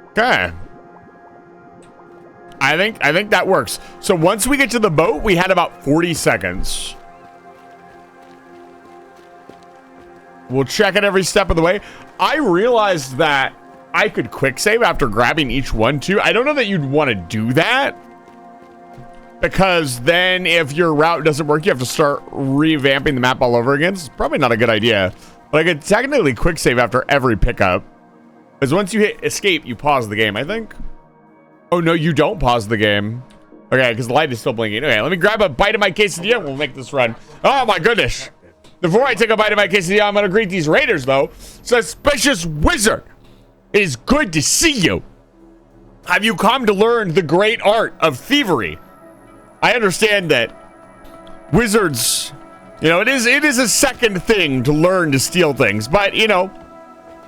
Okay. I think that works. So once we get to the boat, we had about 40 seconds. We'll check it every step of the way. I realized that I could quick save after grabbing each one too. I don't know that you'd want to do that. Because then if your route doesn't work, you have to start revamping the map all over again. It's probably not a good idea. But I could technically quick save after every pickup. Because once you hit escape, you pause the game, I think. Oh, no, you don't pause the game. Okay, because the light is still blinking. Okay, let me grab a bite of my quesadilla and we'll make this run. Oh, my goodness. Before I take a bite of my quesadilla, I'm going to greet these raiders, though. Suspicious Wizard, it is good to see you. Have you come to learn the great art of thievery? I understand that Wizards, you know, it is a second thing to learn to steal things, but you know,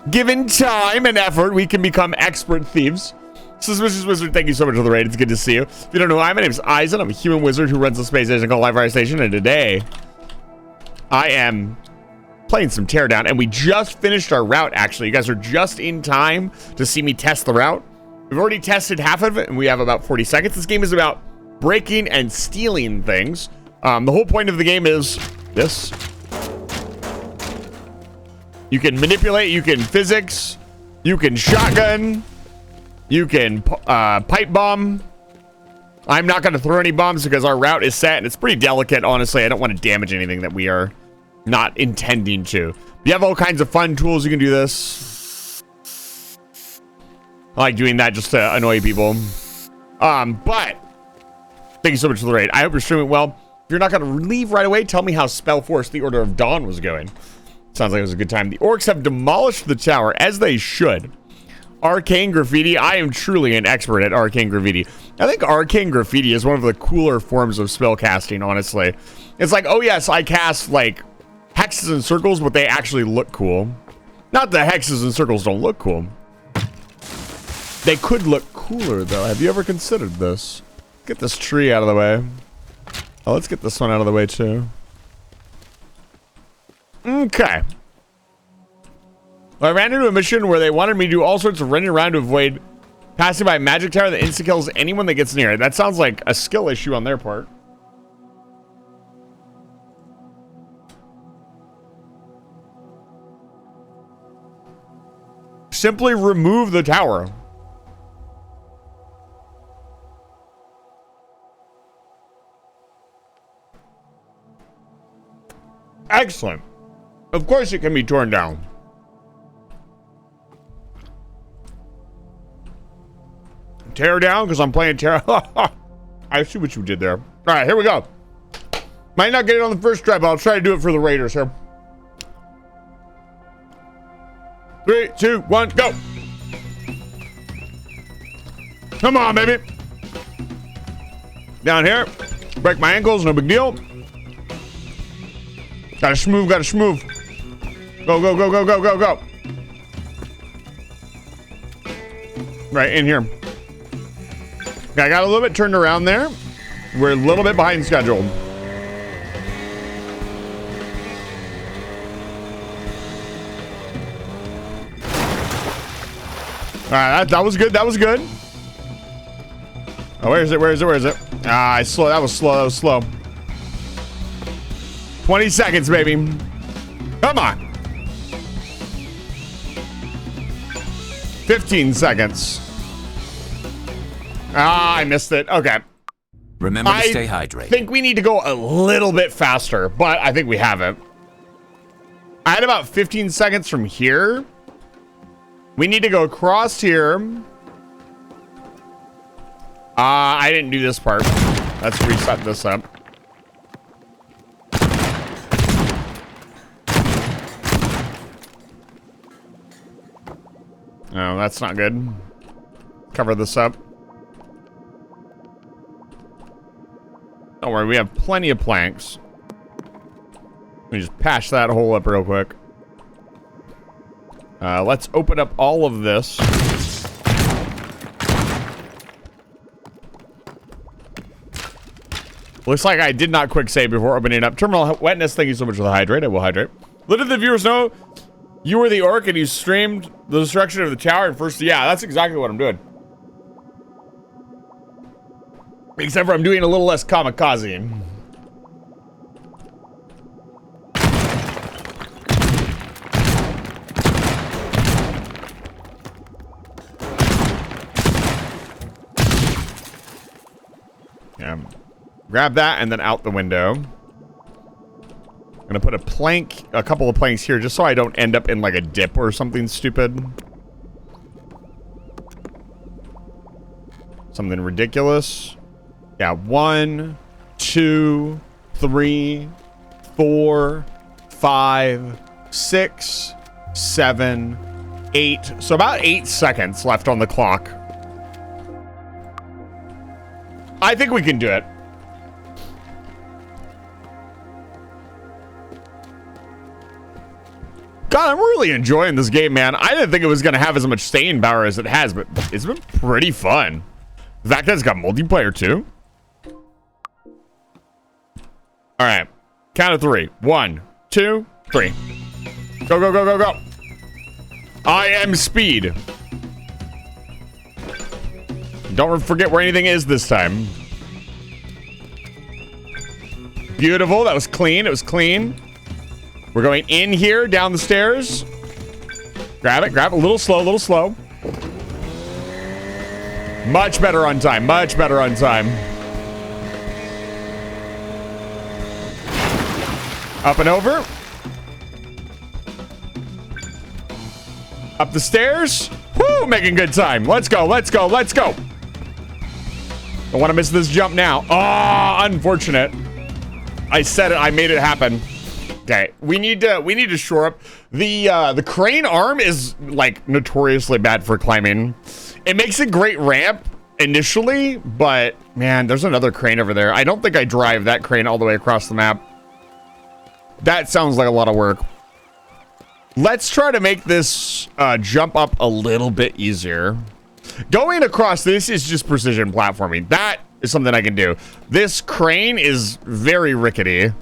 given time and effort, we can become expert thieves. Suspicious Wizard, thank you so much for the raid. It's good to see you. If you don't know who I am, my name is Eisen. I'm a human wizard who runs a space station called Live Fire Station, and today I am playing some Teardown, and we just finished our route, actually. You guys are just in time to see me test the route. We've already tested half of it, and we have about 40 seconds. This game is about breaking and stealing things. The whole point of the game is this. You can manipulate, you can physics, you can shotgun, you can pipe bomb. I'm not going to throw any bombs because our route is set, and it's pretty delicate, honestly. I don't want to damage anything that we are not intending to. You have all kinds of fun tools you can do this. I like doing that just to annoy people. But thank you so much for the raid. I hope you're streaming well. If you're not going to leave right away, tell me how Spellforce The Order of Dawn was going. Sounds like it was a good time. The orcs have demolished the tower, as they should. Arcane Graffiti. I am truly an expert at Arcane Graffiti. I think Arcane Graffiti is one of the cooler forms of spell casting, honestly. It's like, oh yes, I cast like hexes and circles, but they actually look cool. Not that hexes and circles don't look cool. They could look cooler, though. Have you ever considered this? Get this tree out of the way. Oh, let's get this one out of the way, too. Okay. Well, I ran into a mission where they wanted me to do all sorts of running around to avoid passing by a magic tower that insta-kills anyone that gets near it. That sounds like a skill issue on their part. Simply remove the tower. Excellent. Of course it can be torn down. Tear down because I'm playing tear. I see what you did there. All right, here we go. Might not get it on the first try, but I'll try to do it for the Raiders here. 3, 2, 1, go. Come on, baby. Down here. Break my ankles, no big deal. Gotta schmoove, gotta schmoove. Go, go, go, go, go, go, go. Right in here. I got a little bit turned around there. We're a little bit behind schedule. All right, that was good. That was good. Oh, where is it? Where is it? Where is it? Ah, I slow. That was slow. That was slow. 20 seconds, baby. Come on. 15 seconds. Ah, I missed it. Okay. Remember to stay hydrated. I think we need to go a little bit faster, but I think we have it. I had about 15 seconds from here. We need to go across here. I didn't do this part. Let's reset this up. No, that's not good. Cover this up. Don't worry, we have plenty of planks. Let me just patch that hole up real quick. Let's open up all of this. Looks like I did not quick save before opening it up. Terminal wetness, thank you so much for the hydrate. I will hydrate. Let the viewers know you were the orc and you streamed the destruction of the tower and first. Yeah, that's exactly what I'm doing. Except for I'm doing a little less kamikaze. Yeah. Grab that and then out the window. I'm gonna put a couple of planks here just so I don't end up in like a dip or something stupid. Something ridiculous. Yeah, 1, 2, 3, 4, 5, 6, 7, 8. So about 8 seconds left on the clock. I think we can do it. God, I'm really enjoying this game, man. I didn't think it was going to have as much staying power as it has, but it's been pretty fun. The fact that it's got multiplayer, too. All right. Count of 3. 1, 2, 3. Go, go, go, go, go. I am speed. Don't forget where anything is this time. Beautiful. That was clean. It was clean. We're going in here, down the stairs. Grab it, grab it. A little slow, a little slow. Much better on time. Much better on time. Up and over. Up the stairs. Woo, making good time. Let's go, let's go, let's go. Don't want to miss this jump now. Ah, unfortunate. I said it, I made it happen. Okay, we need to shore up. The crane arm is like notoriously bad for climbing. It makes a great ramp initially, but man, there's another crane over there. I don't think I drive that crane all the way across the map. That sounds like a lot of work. Let's try to make this jump up a little bit easier. Going across this is just precision platforming. That is something I can do. This crane is very rickety.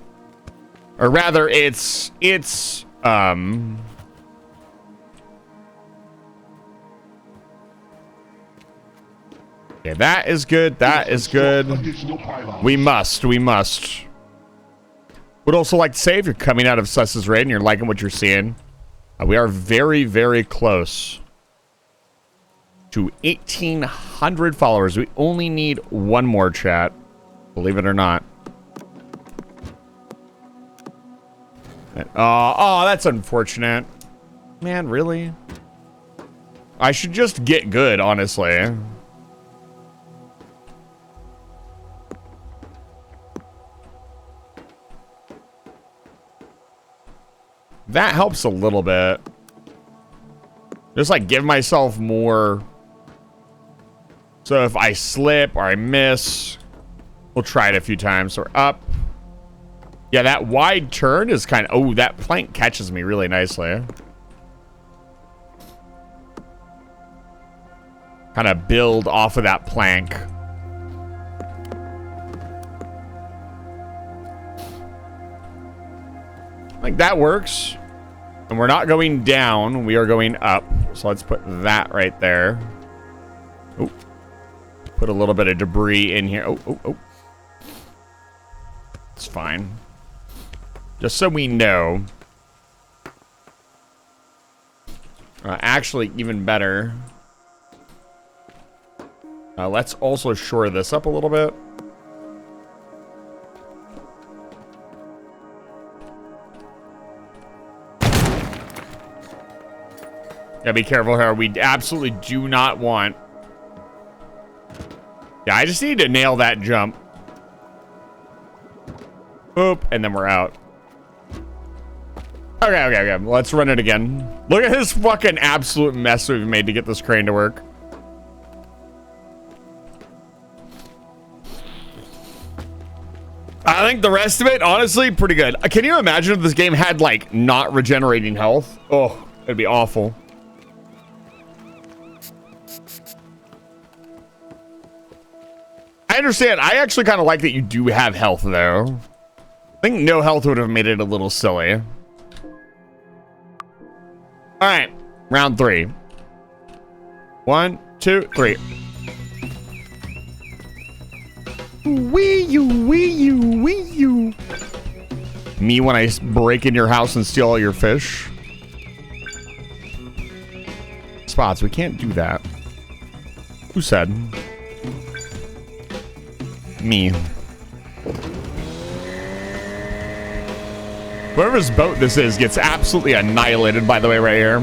Or rather, it's yeah, that is good. That is good. We must. Would also like to say, if you're coming out of Suss's raid and you're liking what you're seeing, we are very, very close to 1,800 followers. We only need one more, chat. Believe it or not. Oh, that's unfortunate. Man, really? I should just get good, honestly. That helps a little bit. Just like give myself more. So if I slip or I miss, we'll try it a few times. So we're up. Yeah, that wide turn is kind of... Oh, that plank catches me really nicely. Kind of build off of that plank. I think that works. And we're not going down. We are going up. So let's put that right there. Oh. Put a little bit of debris in here. Oh. It's fine. Just so we know. Actually, even better. Let's also shore this up a little bit. Gotta be careful here. We absolutely do not want... Yeah, I just need to nail that jump. Boop, and then we're out. Okay. Let's run it again. Look at this fucking absolute mess we've made to get this crane to work. I think the rest of it, honestly, pretty good. Can you imagine if this game had, like, not regenerating health? Oh, it'd be awful. I understand. I actually kind of like that you do have health, though. I think no health would have made it a little silly. All right, round 3. 1, 2, 3. Wee you. Me when I break in your house and steal all your fish. Spots, we can't do that. Who said? Me. Whoever's boat this is gets absolutely annihilated, by the way, right here.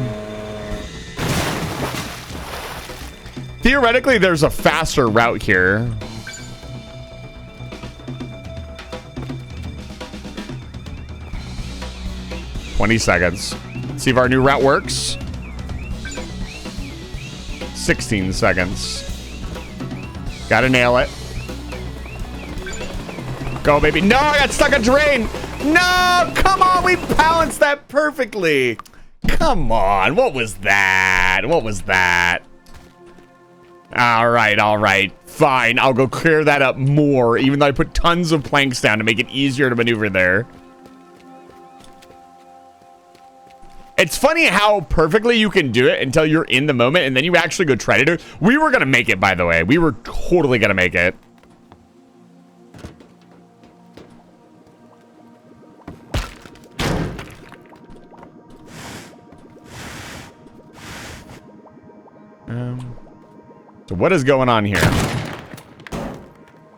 Theoretically, there's a faster route here. $20 seconds. See if our new route works. 16 seconds. Gotta nail it. Go, baby. No, I got stuck on drain. No, come on. We balanced that perfectly. Come on, what was that? What was that? All right. Fine, I'll go clear that up more, even though I put tons of planks down to make it easier to maneuver there. It's funny how perfectly you can do it until you're in the moment, and then you actually go try to do it. We were gonna make it, by the way. We were totally gonna make it. So what is going on here?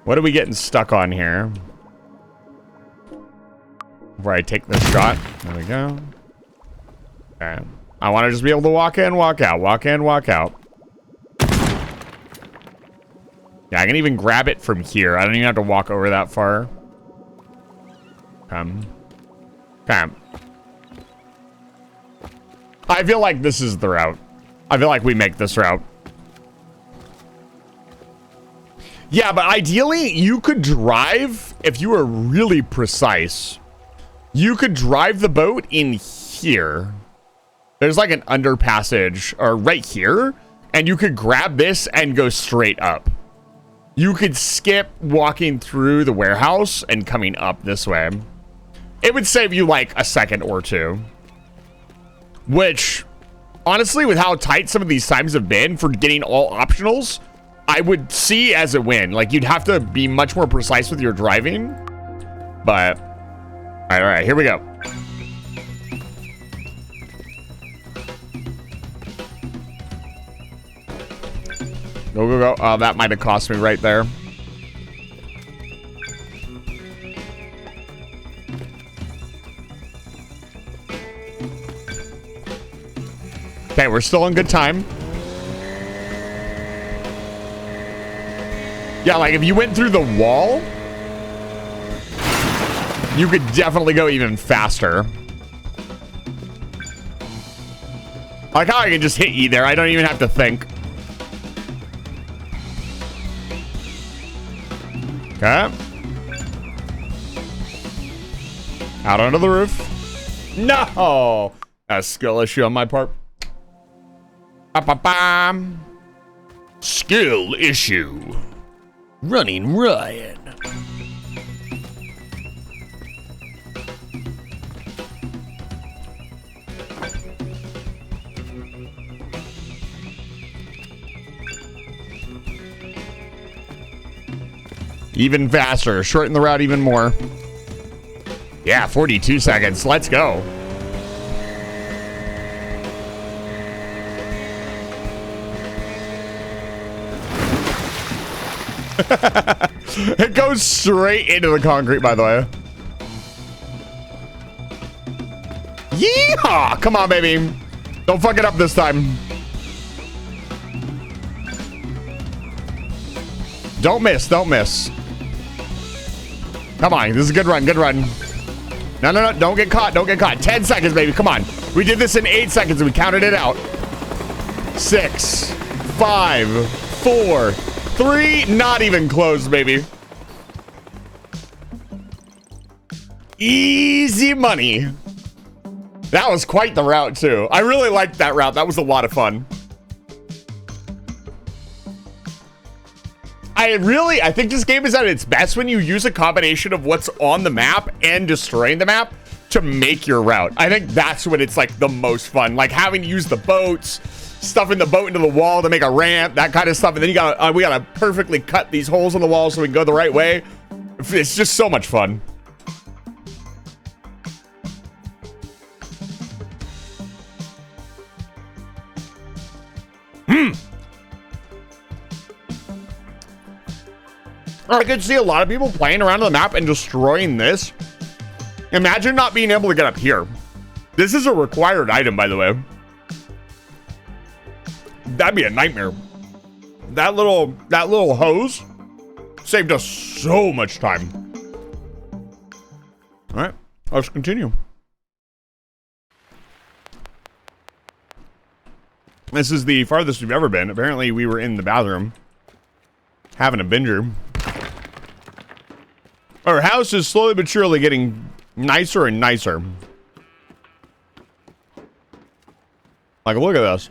What are we getting stuck on here? Before I take this shot. There we go. Okay. I want to just be able to walk in, walk out. Walk in, walk out. Yeah, I can even grab it from here. I don't even have to walk over that far. Come. I feel like this is the route. I feel like we make this route. Yeah, but ideally, you could drive, if you were really precise, you could drive the boat in here. There's like an underpassage, or right here, and you could grab this and go straight up. You could skip walking through the warehouse and coming up this way. It would save you like a second or two. Which, honestly, with how tight some of these times have been for getting all optionals, I would see as a win. Like, you'd have to be much more precise with your driving. But, all right, here we go. Go. Oh, that might have cost me right there. Okay, we're still in good time. Yeah, like if you went through the wall, you could definitely go even faster. I like how I can just hit E there. I don't even have to think. Okay. Out onto the roof. No! A skill issue on my part. Ba-ba-bam. Skill issue. Running Ryan. Even faster. Shorten the route even more. Yeah, 42 seconds. Let's go. It goes straight into the concrete, by the way. Yeehaw! Come on, baby. Don't fuck it up this time. Don't miss. Don't miss. Come on. This is a good run. Good run. No. Don't get caught. Don't get caught. 10 seconds, baby. Come on. We did this in 8 seconds and we counted it out. 6, 5, 4, 3. Not even close, baby. Easy money. That was quite the route, too. I really liked that route. That was a lot of fun. I think this game is at its best when you use a combination of what's on the map and destroying the map to make your route. I think that's when it's like the most fun. Like having to use the boats, stuffing the boat into the wall to make a ramp, that kind of stuff. And then we gotta perfectly cut these holes in the wall so we can go the right way. It's just so much fun. I could see a lot of people playing around the map and destroying this. Imagine not being able to get up here. This is a required item, by the way. That'd be a nightmare. That little hose saved us so much time. All right, let's continue. This is the farthest we've ever been. Apparently, we were in the bathroom having a binger. Our house is slowly but surely getting nicer and nicer. Like, look at this.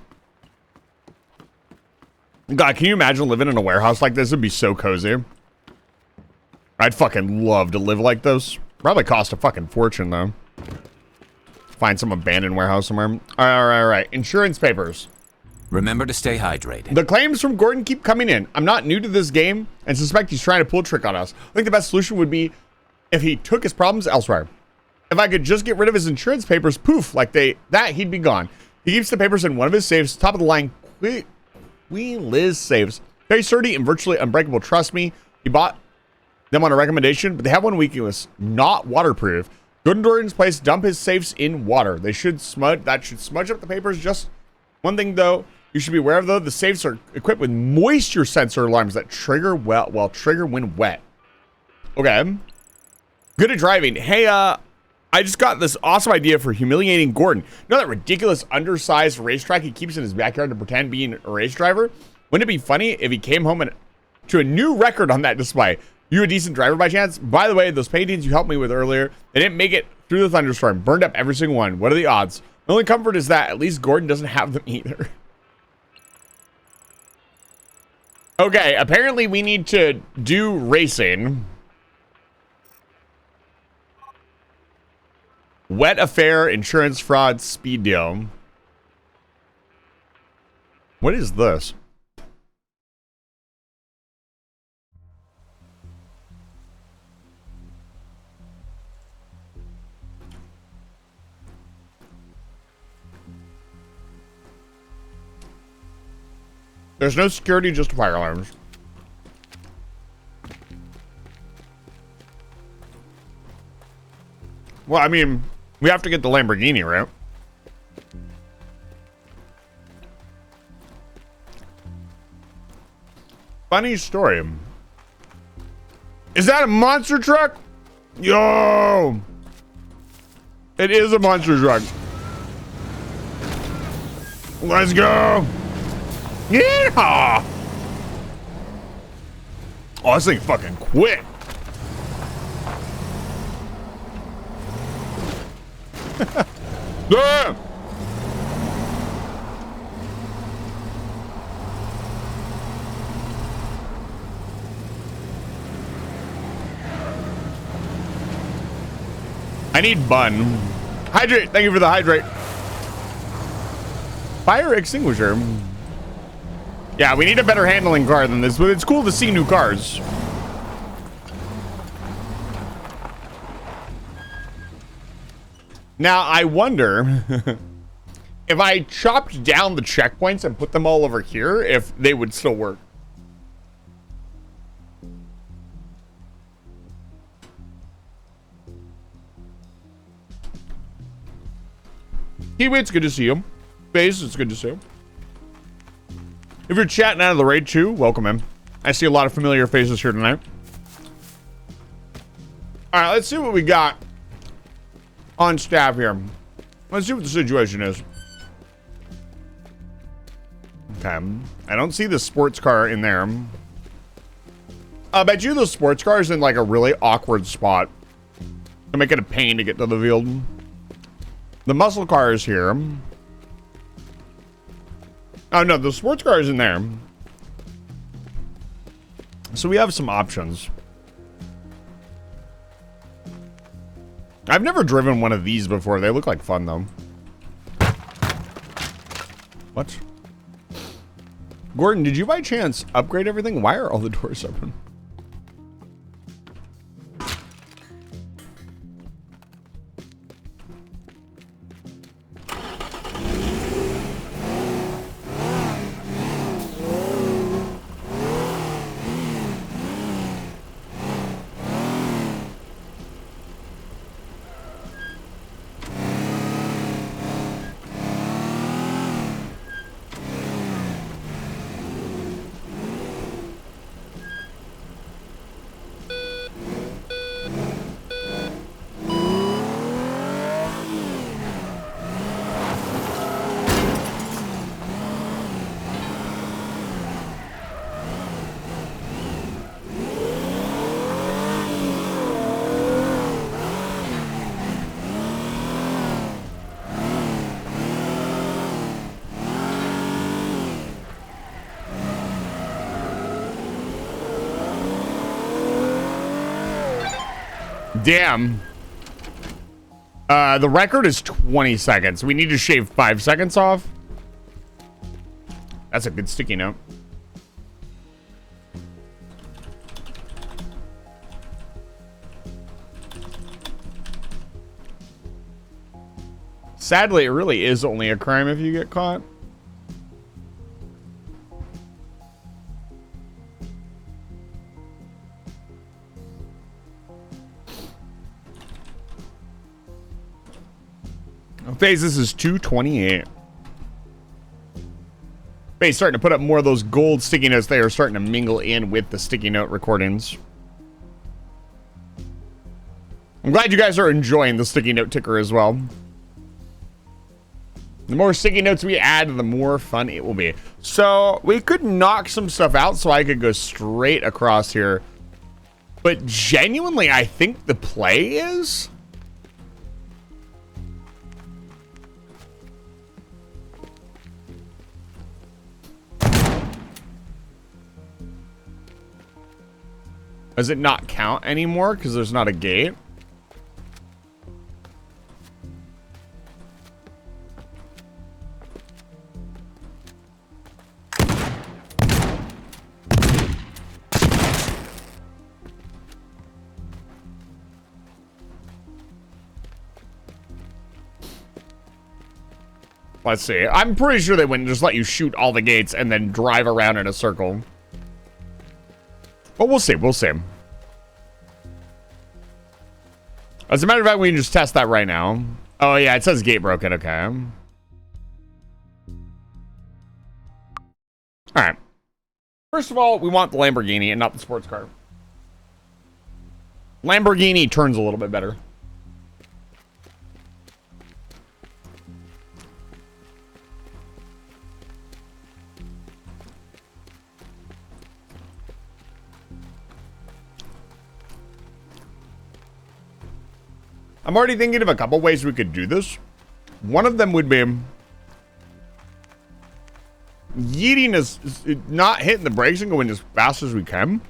God, can you imagine living in a warehouse like this? It'd be so cozy. I'd fucking love to live like this. Probably cost a fucking fortune, though. Find some abandoned warehouse somewhere. All right. Insurance papers. Remember to stay hydrated. The claims from Gordon keep coming in. I'm not new to this game and suspect he's trying to pull a trick on us. I think the best solution would be if he took his problems elsewhere. If I could just get rid of his insurance papers, poof, like that, he'd be gone. He keeps the papers in one of his safes, top of the line, Queen Liz safes. Very sturdy and virtually unbreakable, trust me. He bought them on a recommendation, but they have one weakness, not waterproof. Go to Gordon's place, dump his safes in water. That should smudge up the papers. Just one thing though, you should be aware of though, the safes are equipped with moisture sensor alarms that trigger trigger when wet. Okay. Good at driving. Hey, I just got this awesome idea for humiliating Gordon. You know that ridiculous undersized racetrack he keeps in his backyard to pretend being a race driver? Wouldn't it be funny if he came home to a new record on that display? You a decent driver by chance? By the way, those paintings you helped me with earlier, they didn't make it through the thunderstorm. Burned up every single one. What are the odds? The only comfort is that at least Gordon doesn't have them either. Okay, apparently we need to do racing. Wet affair, insurance fraud, speed deal. What is this? There's no security, just fire alarms. Well, I mean, we have to get the Lamborghini, right? Funny story. Is that a monster truck? Yo! It is a monster truck. Let's go! Yeah! Oh, this thing fucking quick. Damn! I need bun. Hydrate. Thank you for the hydrate. Fire extinguisher. Yeah, we need a better handling car than this, but it's cool to see new cars. Now, I wonder if I chopped down the checkpoints and put them all over here, if they would still work. Kiwi, it's good to see you. Base, it's good to see you. If you're chatting out of the raid too, welcome in. I see a lot of familiar faces here tonight. All right, let's see what we got on staff here. Let's see what the situation is. Okay, I don't see the sports car in there. I bet you the sports car is in like a really awkward spot to make it a pain to get to the field. The muscle car is here. Oh no, the sports car is in there. So we have some options. I've never driven one of these before. They look like fun though. What? Gordon, did you by chance upgrade everything? Why are all the doors open? Damn. The record is 20 seconds. We need to shave 5 seconds off. That's a good sticky note. Sadly, it really is only a crime if you get caught. Phase, this is 228. Phase starting to put up more of those gold sticky notes. They are starting to mingle in with the sticky note recordings. I'm glad you guys are enjoying the sticky note ticker as well. The more sticky notes we add, the more fun it will be. So we could knock some stuff out so I could go straight across here. But genuinely, I think the play is... Does it not count anymore because there's not a gate? Let's see. I'm pretty sure they wouldn't just let you shoot all the gates and then drive around in a circle. But we'll see. We'll see. As a matter of fact, we can just test that right now. Oh, yeah. It says gate broken. Okay. All right. First of all, we want the Lamborghini and not the sports car. Lamborghini turns a little bit better. I'm already thinking of a couple ways we could do this. One of them would be yeeting us, not hitting the brakes and going as fast as we can.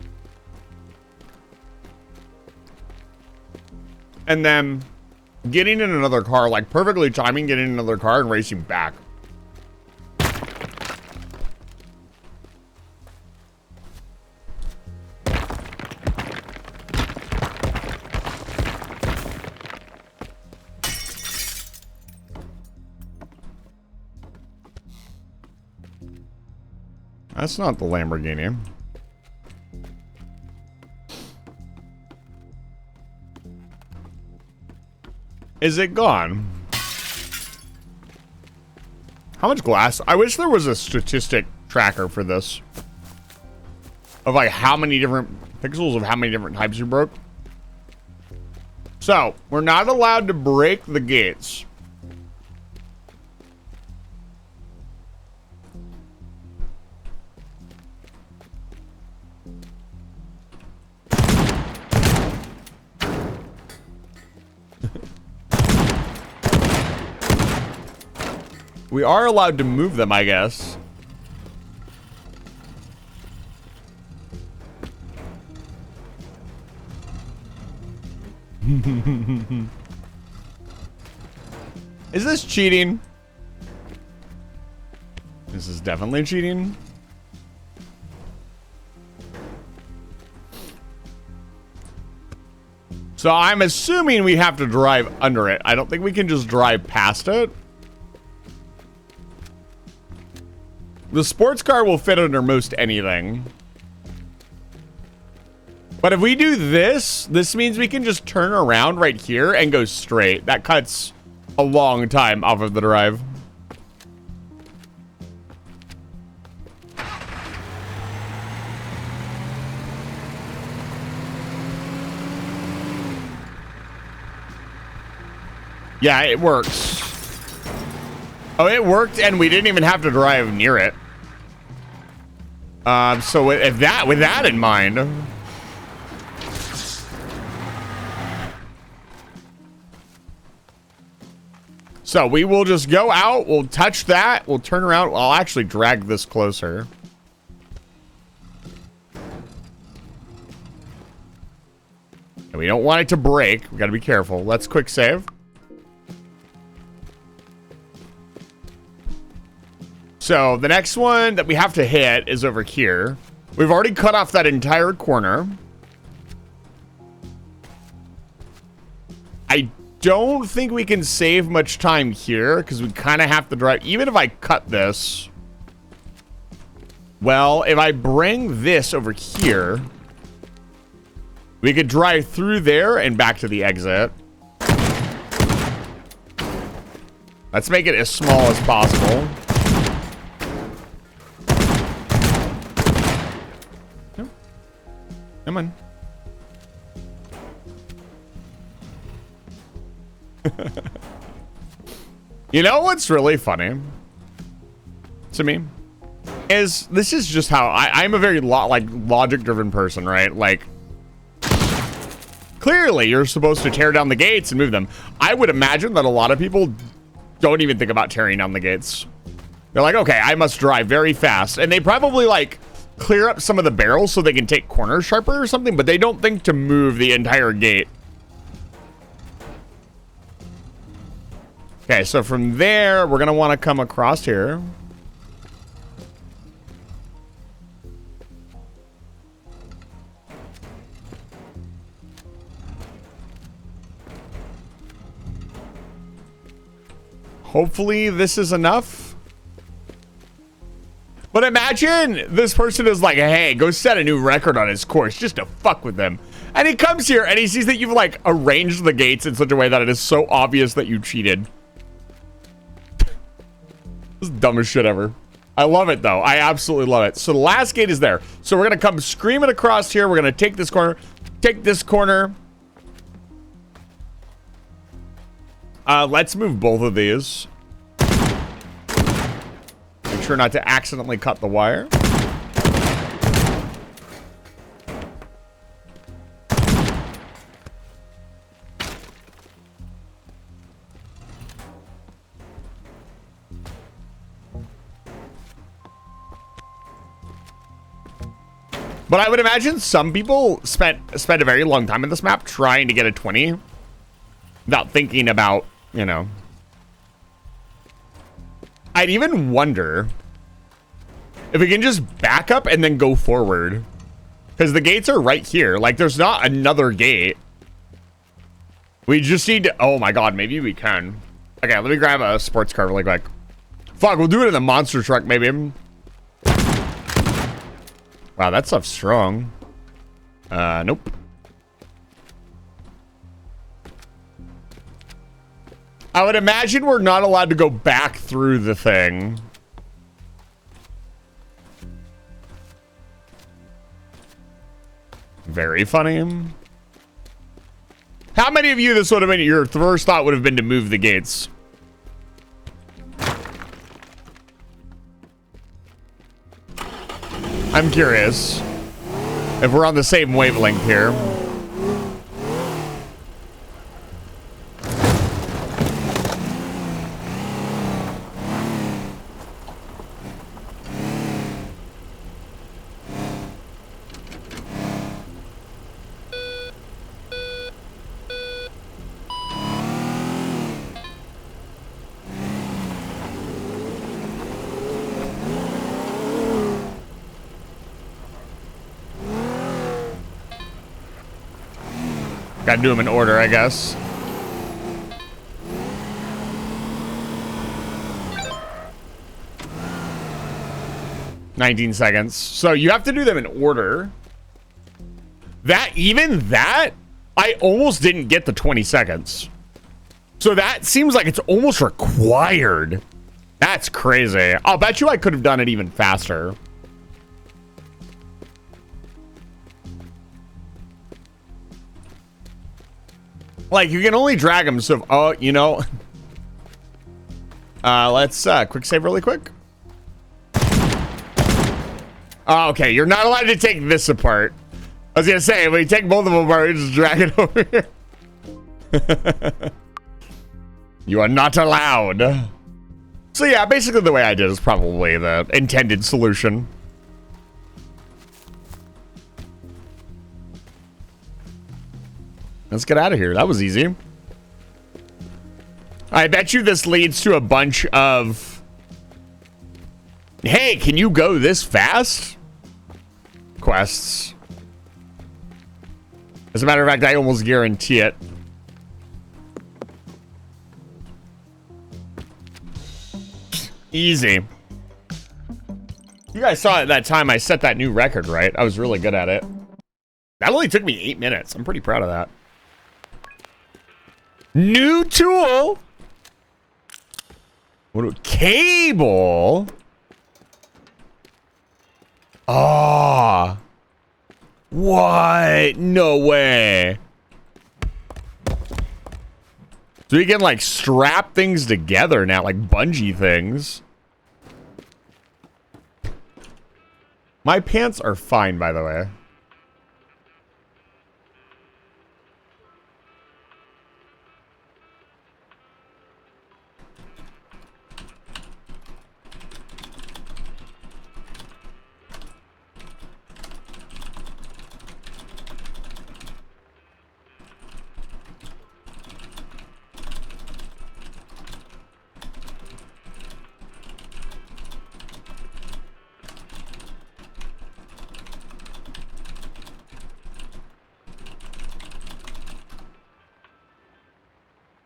And then getting in another car, like perfectly timing, getting in another car and racing back. That's not the Lamborghini. Is it gone? How much glass? I wish there was a statistic tracker for this. Of like how many different pixels of how many different types you broke. So, we're not allowed to break the gates. We are allowed to move them, I guess. Is this cheating? This is definitely cheating. So I'm assuming we have to drive under it. I don't think we can just drive past it. The sports car will fit under most anything. But if we do this, this means we can just turn around right here and go straight. That cuts a long time off of the drive. Yeah, it works. Oh, it worked, and we didn't even have to drive near it. So with that in mind, so we will just go out. We'll touch that. We'll turn around. I'll actually drag this closer. And we don't want it to break. We gotta be careful. Let's quick save. So the next one that we have to hit is over here. We've already cut off that entire corner. I don't think we can save much time here because we kind of have to drive. Even if I cut this. Well, if I bring this over here, we could drive through there and back to the exit. Let's make it as small as possible. No. Come on. You know what's really funny to me is this is just how I'm a very logic driven person, right? Like, clearly you're supposed to tear down the gates and move them. I would imagine that a lot of people don't even think about tearing down the gates. They're like, okay, I must drive very fast, and they probably like clear up some of the barrels so they can take corners sharper or something, but they don't think to move the entire gate. Okay, so from there, we're gonna want to come across here. Hopefully this is enough. But imagine this person is like, hey, go set a new record on his course just to fuck with them. And he comes here and he sees that you've like arranged the gates in such a way that it is so obvious that you cheated. This is the dumbest shit ever. I love it though. I absolutely love it. So the last gate is there. So we're gonna come screaming across here. We're gonna take this corner. Take this corner. Let's move both of these. Make sure not to accidentally cut the wire. But I would imagine some people spent a very long time in this map trying to get a 20 without thinking about, you know. I'd even wonder if we can just back up and then go forward. Because the gates are right here. Like, there's not another gate. We just need to... Oh, my God. Maybe we can. Okay, let me grab a sports car really quick. Fuck, we'll do it in the monster truck, maybe. Wow, that stuff's strong. Nope. I would imagine we're not allowed to go back through the thing. Very funny. How many of you this would have been your first thought would have been to move the gates? I'm curious if we're on the same wavelength here. Gotta do them in order, I guess. $19 So you have to do them in order. That, I almost didn't get the 20 seconds. So that seems like it's almost required. That's crazy. I'll bet you I could have done it even faster. Like, you can only drag them, so... Oh, you know... let's, quick save really quick. Oh, okay, you're not allowed to take this apart. I was gonna say, when you take both of them apart, you just drag it over here. You are not allowed. So yeah, basically the way I did is probably the intended solution. Let's get out of here. That was easy. I bet you this leads to a bunch of... Hey, can you go this fast? Quests. As a matter of fact, I almost guarantee it. Easy. You guys saw it that time I set that new record, right? I was really good at it. That only took me 8 minutes. I'm pretty proud of that. New tool. What? Cable. Ah. Oh. What? No way. So we can like strap things together now, like bungee things. My pants are fine, by the way.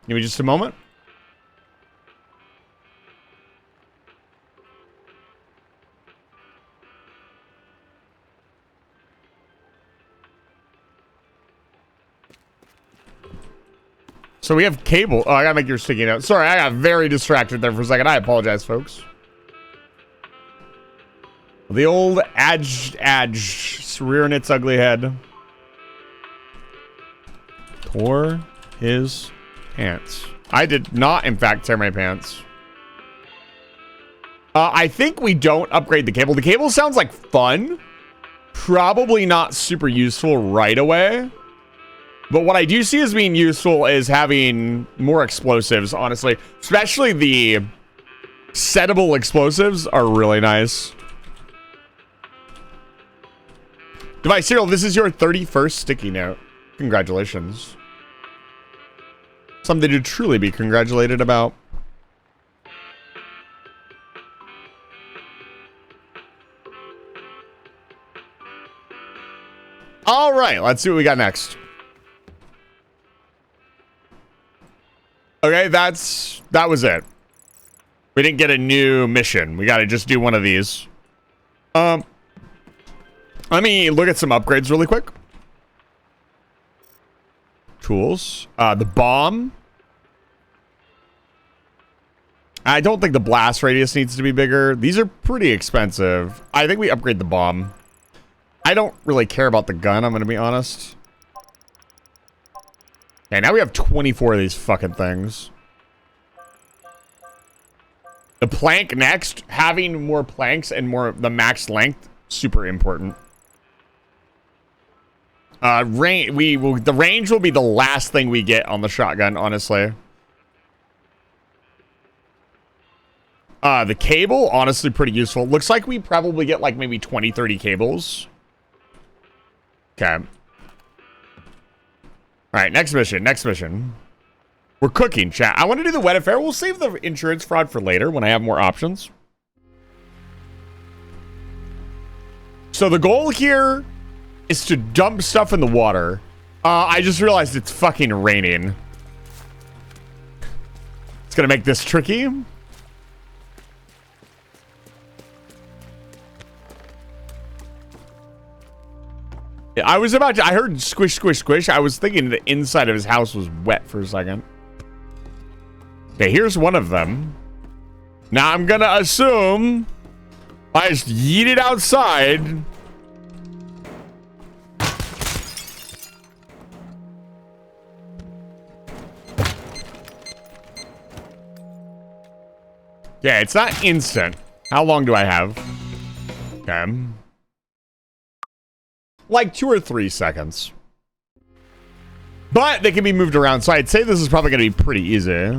Give me just a moment. So we have cable. Oh, I gotta make your sticky note. Sorry, I got very distracted there for a second. I apologize, folks. The old Adge rearing its ugly head. Tore his pants. I did not, in fact, tear my pants. I think we don't upgrade the cable. The cable sounds like fun. Probably not super useful right away. But what I do see as being useful is having more explosives, honestly. Especially the settable explosives are really nice. Device Serial, this is your 31st sticky note. Congratulations. Something to truly be congratulated about. All right, let's see what we got next. Okay, that was it. We didn't get a new mission. We got to just do one of these. Let me look at some upgrades really quick. Tools. The bomb. I don't think the blast radius needs to be bigger. These are pretty expensive. I think we upgrade the bomb. I don't really care about the gun, I'm going to be honest. Okay, now we have 24 of these fucking things. The plank next. Having more planks and more the max length, super important. The range will be the last thing we get on the shotgun, honestly. The cable, honestly, pretty useful. Looks like we probably get like maybe 20, 30 cables. Okay. All right, next mission. We're cooking, chat. I want to do the wet affair. We'll save the insurance fraud for later when I have more options. So the goal here is to dump stuff in the water. I just realized it's fucking raining. It's gonna make this tricky. I heard squish, squish, squish. I was thinking the inside of his house was wet for a second. Okay, here's one of them. Now I'm gonna assume I just yeet it outside. Yeah, it's not instant. How long do I have? Okay. Like 2 or 3 seconds. But they can be moved around, so I'd say this is probably going to be pretty easy.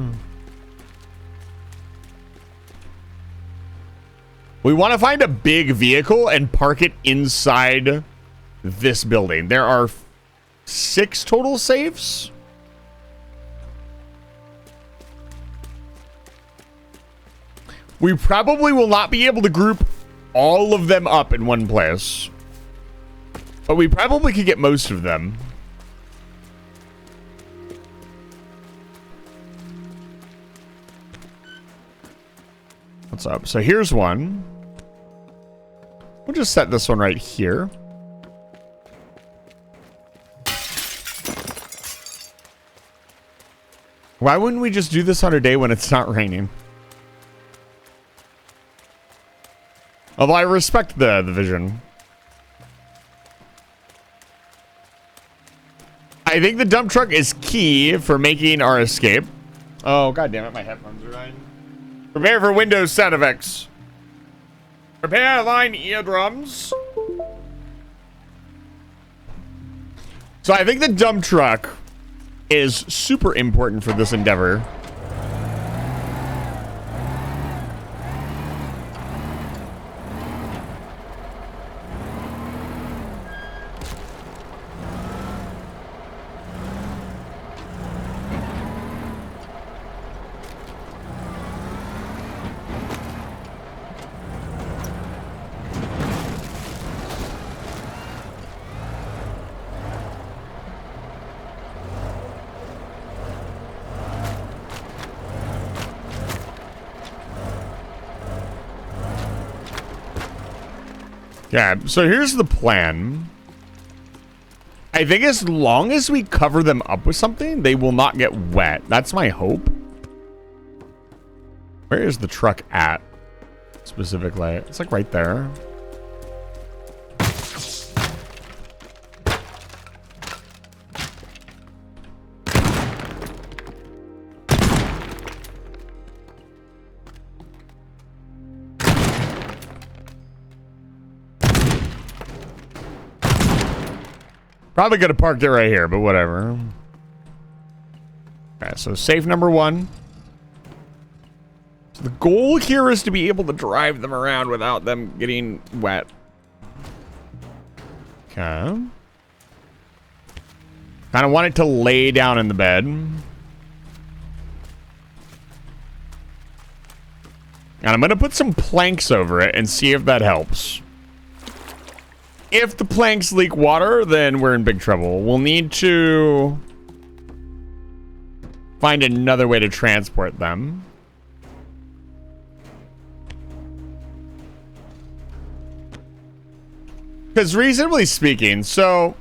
We want to find a big vehicle and park it inside this building. There are 6 total safes. We probably will not be able to group all of them up in one place, but we probably could get most of them. What's up? So here's one. We'll just set this one right here. Why wouldn't we just do this on a day when it's not raining? Although I respect the vision. I think the dump truck is key for making our escape. Oh, god damn it, my headphones are dying. Prepare for Windows sound effects. Prepare line eardrums. So I think the dump truck is super important for this endeavor. Yeah, so here's the plan. I think as long as we cover them up with something, they will not get wet. That's my hope. Where is the truck at? Specifically. It's like right there. Probably could have parked it right here, but whatever. Okay, so safe number 1. So the goal here is to be able to drive them around without them getting wet. Okay. Kind of want it to lay down in the bed. And I'm going to put some planks over it and see if that helps. If the planks leak water, then we're in big trouble. We'll need to find another way to transport them. Because reasonably speaking, so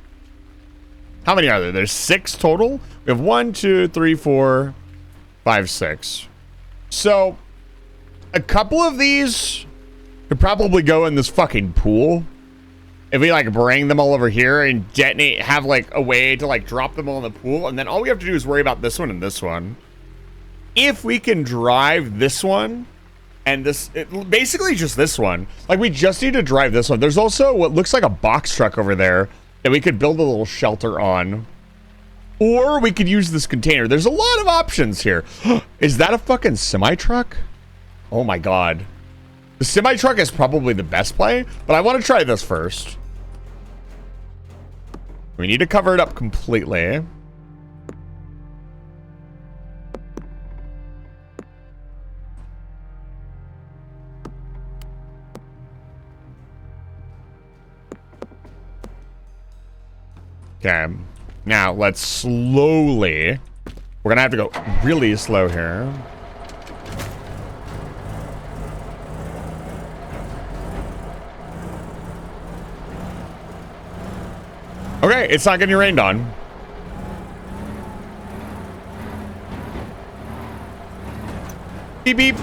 how many are there? There's 6 total. We have 1, 2, 3, 4, 5, 6. So a couple of these could probably go in this fucking pool. If we like bring them all over here and detonate, have like a way to like drop them all in the pool, and then all we have to do is worry about this one and this one. If we can drive this one and this, basically just this one, like we just need to drive this one. There's also what looks like a box truck over there that we could build a little shelter on, or we could use this container. There's a lot of options here. Is that a fucking semi truck? Oh my god. The semi truck is probably the best play, but I want to try this first. We need to cover it up completely. Okay. Now, let's slowly... We're gonna have to go really slow here. Okay, it's not getting rained on. Beep, beep.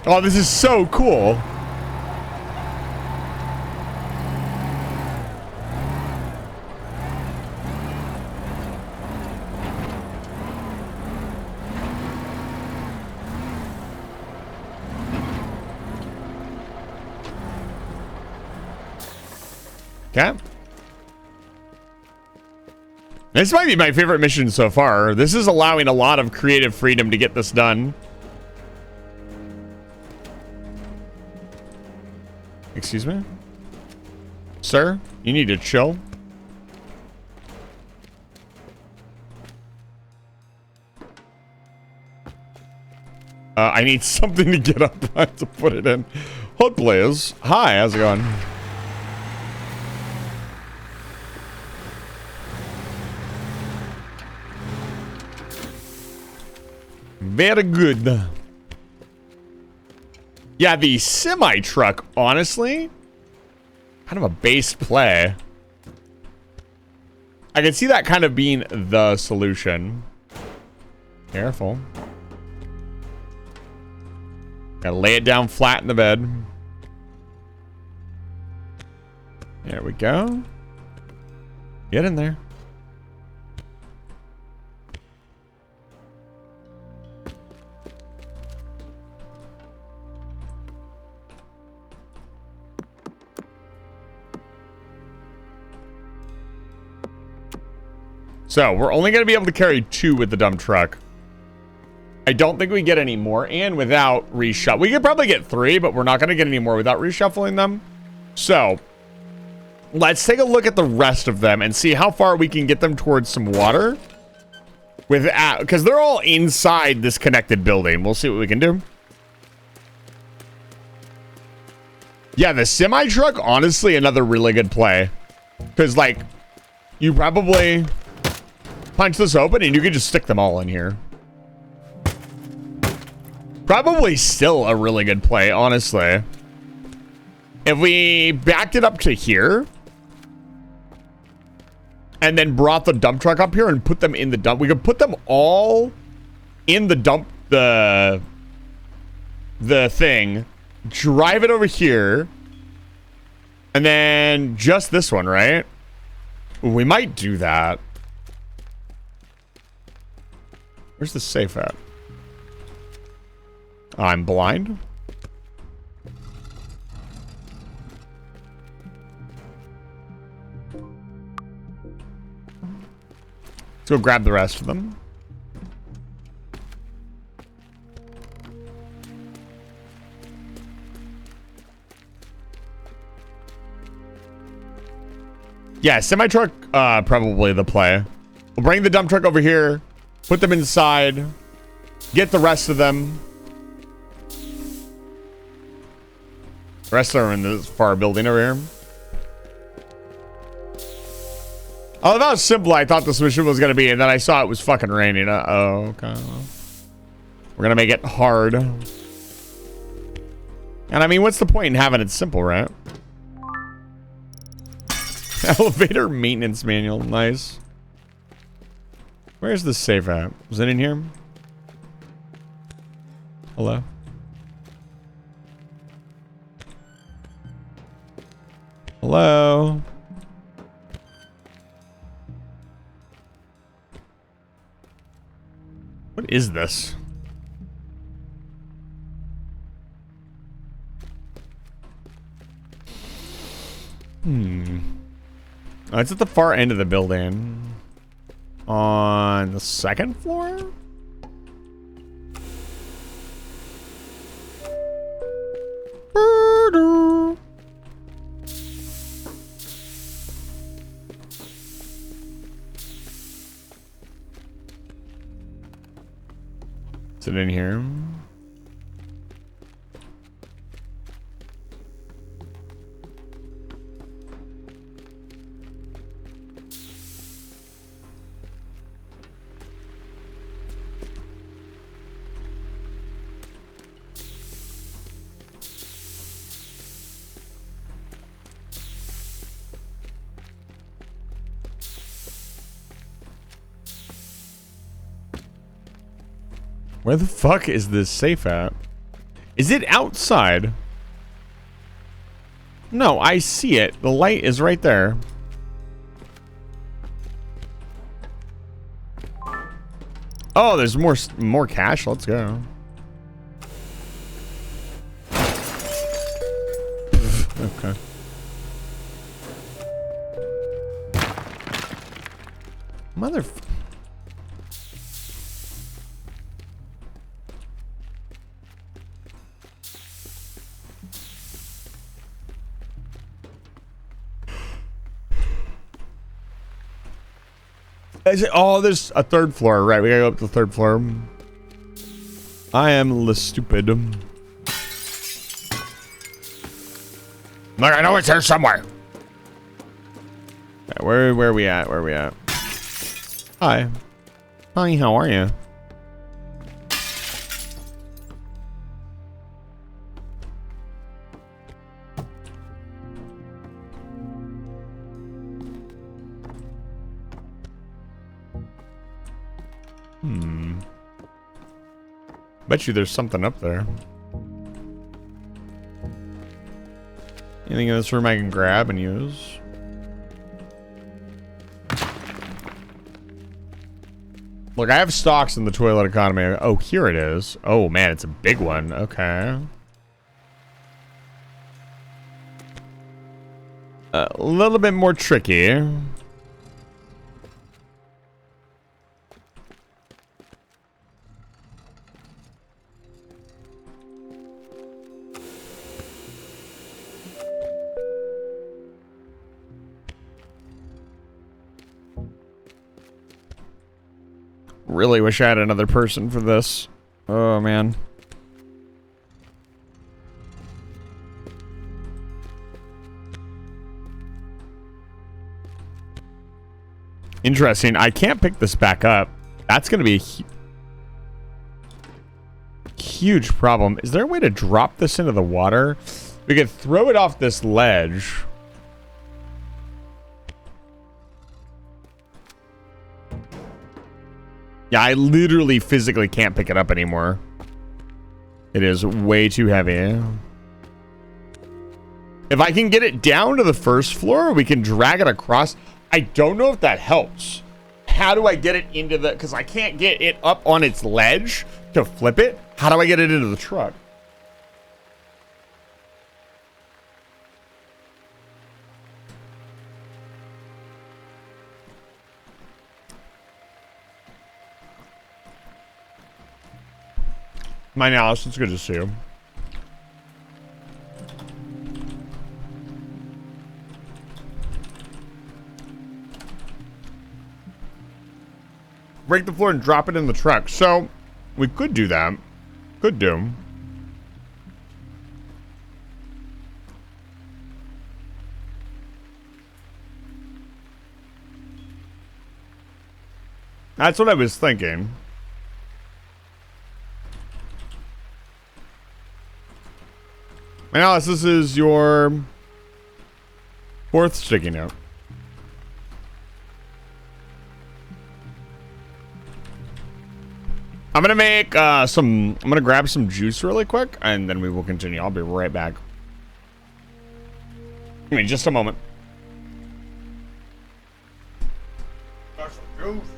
Oh, this is so cool. Okay. This might be my favorite mission so far. This is allowing a lot of creative freedom to get this done. Excuse me? Sir, you need to chill. I need something to get up to put it in. Hood Blaze. Hi, how's it going? Very good. Yeah, the semi-truck, honestly, kind of a base play. I can see that kind of being the solution. Careful. Gotta lay it down flat in the bed. There we go. Get in there. So, we're only going to be able to carry 2 with the dump truck. I don't think we get any more, and without reshuffle. We could probably get 3, but we're not going to get any more without reshuffling them. So, let's take a look at the rest of them and see how far we can get them towards some water. Because they're all inside this connected building. We'll see what we can do. Yeah, the semi-truck, honestly, another really good play. Because, like, you probably punch this open and you can just stick them all in here. Probably still a really good play, honestly. If we backed it up to here and then brought the dump truck up here and put them in the dump, we could put them all in the dump, the thing, drive it over here, and then just this one, right? We might do that. Where's the safe at? I'm blind. Let's go grab the rest of them. Yeah, semi-truck, probably the play. We'll bring the dump truck over here, put them inside, get the rest of them. The rest are in this far building over here. I love how simple I thought this mission was going to be, and then I saw it was fucking raining. Uh-oh, okay. We're going to make it hard. And I mean, what's the point in having it simple, right? Elevator maintenance manual. Nice. Where's the safe at? Was it in here? Hello? Hello? What is this? Oh, it's at the far end of the building. On the second floor? Is it in here? Where the fuck is this safe at? Is it outside? No, I see it. The light is right there. Oh, there's more cash. Let's go. Okay. Motherfucker. Oh, there's a third floor, right? We gotta go up to the third floor. I am the stupid. Look, I know it's here somewhere. Okay, where are we at? Where are we at? Hi. Hi, how are you? Bet you there's something up there. Anything in this room I can grab and use? Look, I have stocks in the toilet economy. Oh, here it is. Oh, man, it's a big one. Okay. A little bit more tricky. Really wish I had another person for this. Oh, man. Interesting. I can't pick this back up. That's going to be a huge problem. Is there a way to drop this into the water? We could throw it off this ledge. Yeah, I literally physically can't pick it up anymore. It is way too heavy. If I can get it down to the first floor, we can drag it across. I don't know if that helps. How do I get it into the... Because I can't get it up on its ledge to flip it. How do I get it into the truck? My Alice, it's good to see you. Break the floor and drop it in the truck. So, we could do that. Could do. That's what I was thinking. Alice, this is your fourth sticky note. I'm gonna make I'm gonna grab some juice really quick, and then we will continue. I'll be right back. Give me just a moment. Got some juice.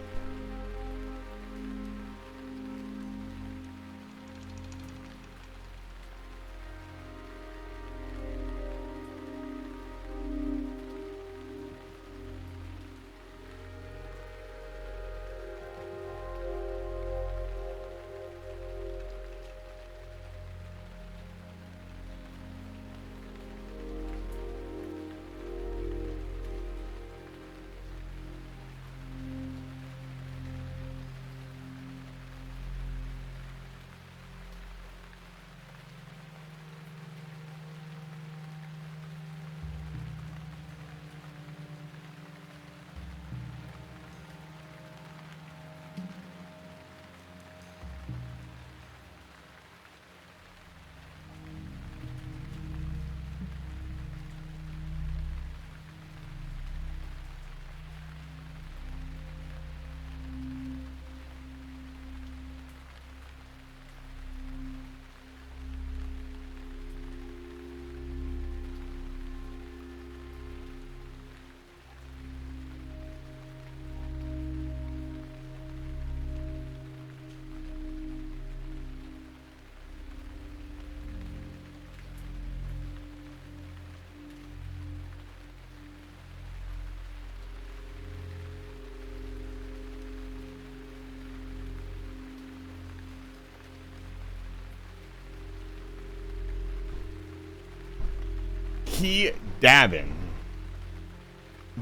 Key Davin.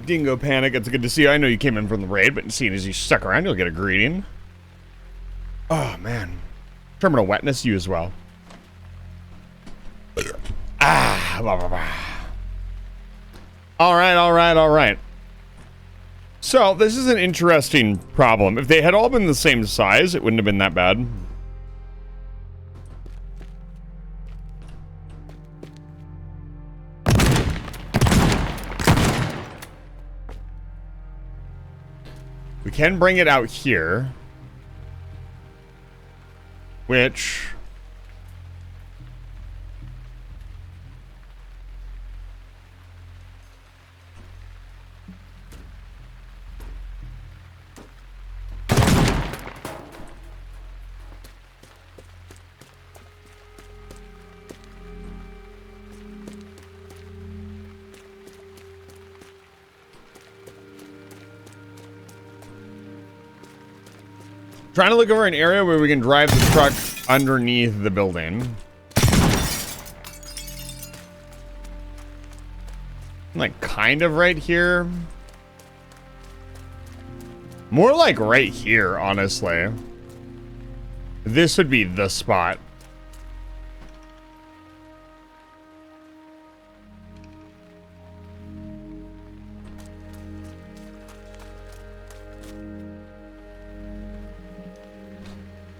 Dingo Panic, it's good to see you. I know you came in from the raid, but seeing as you stuck around, you'll get a greeting. Oh, man. Terminal wetness, you as well. Ah, blah, blah, blah. All right, all right, all right. So this is an interesting problem. If they had all been the same size, it wouldn't have been that bad. We can bring it out here, which trying to look over an area where we can drive the truck underneath the building. Like kind of right here. More like right here, honestly. This would be the spot.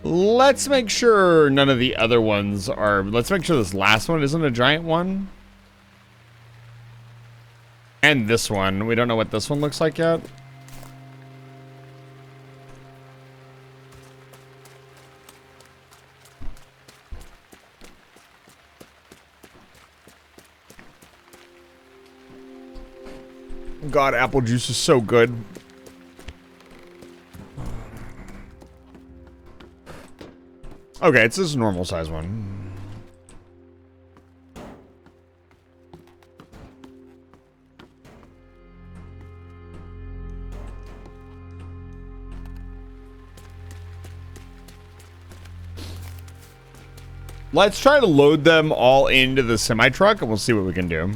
Let's make sure none of the other ones are... Let's make sure this last one isn't a giant one. And this one. We don't know what this one looks like yet. God, apple juice is so good. Okay, it's this normal size one. Let's try to load them all into the semi-truck and we'll see what we can do.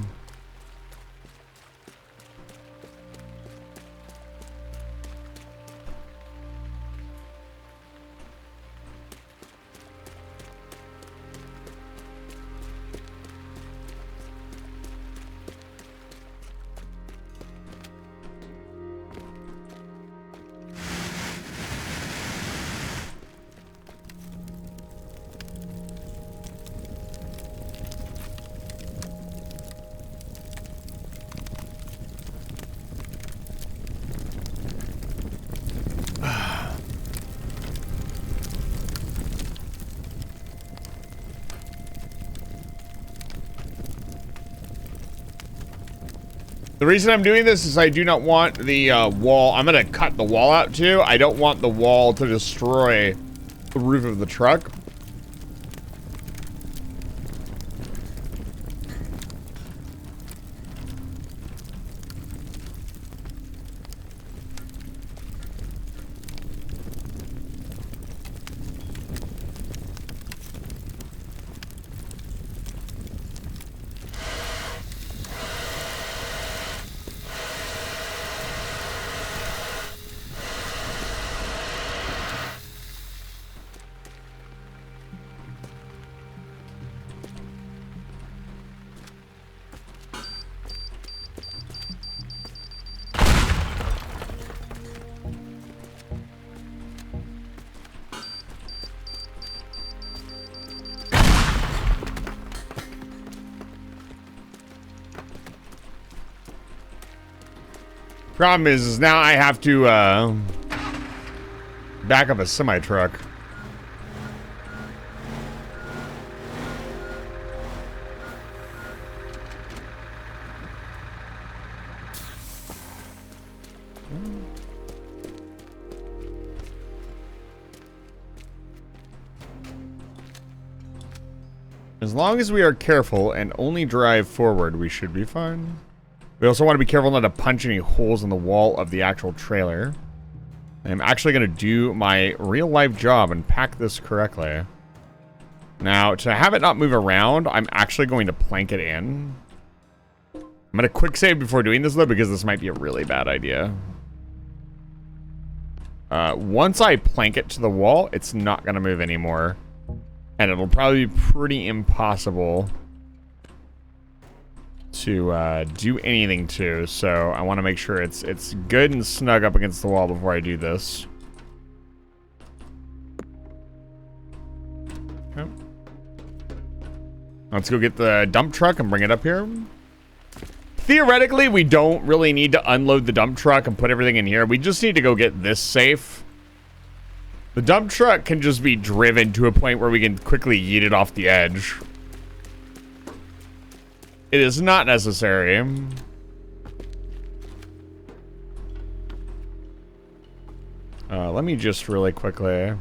The reason I'm doing this is I do not want the wall. I'm going to cut the wall out too. I don't want the wall to destroy the roof of the truck. Problem is now I have to back up a semi-truck. As long as we are careful and only drive forward, we should be fine. We also want to be careful not to punch any holes in the wall of the actual trailer. I'm actually going to do my real-life job and pack this correctly. Now, to have it not move around, I'm actually going to plank it in. I'm going to quick save before doing this, though, because this might be a really bad idea. Once I plank it to the wall, it's not going to move anymore. And it'll probably be pretty impossible to do anything to. So I want to make sure it's good and snug up against the wall before I do this. Okay. Let's go get the dump truck and bring it up here. Theoretically, we don't really need to unload the dump truck and put everything in here. We just need to go get this safe. The dump truck can just be driven to a point where we can quickly yeet it off the edge. It is not necessary. Let me just really quickly,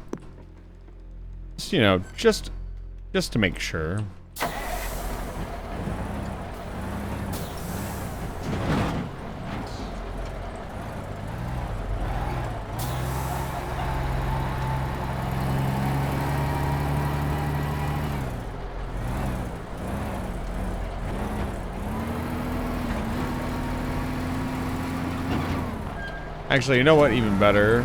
you know, just to make sure. Actually, you know what? Even better.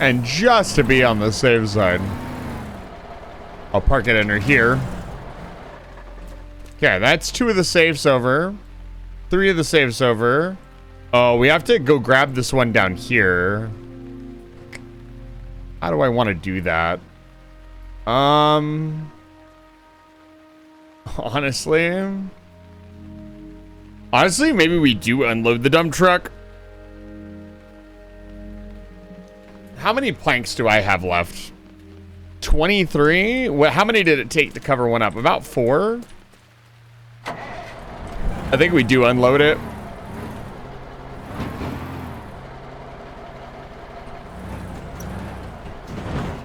And just to be on the safe side, I'll park it under here. Okay, that's 2 of the safes over. 3 of the safes over. Oh, we have to go grab this one down here. How do I want to do that? Honestly, maybe we do unload the dump truck. How many planks do I have left? 23? How many did it take to cover one up? About 4? I think we do unload it.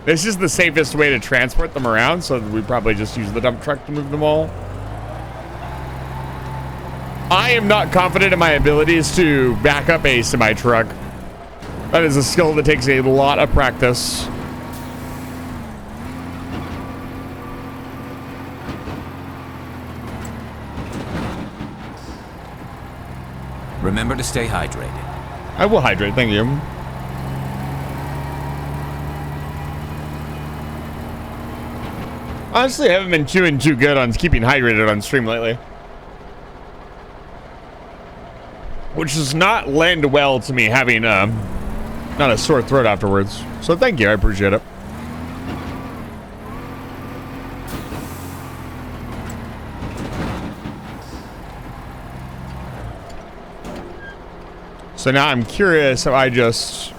This is the safest way to transport them around, so we probably just use the dump truck to move them all. I am not confident in my abilities to back up a semi-truck. That is a skill that takes a lot of practice. Remember to stay hydrated. I will hydrate, thank you. Honestly, I haven't been doing too good on keeping hydrated on stream lately. Which does not lend well to me having not a sore throat afterwards. So thank you, I appreciate it. So now I'm curious if I just...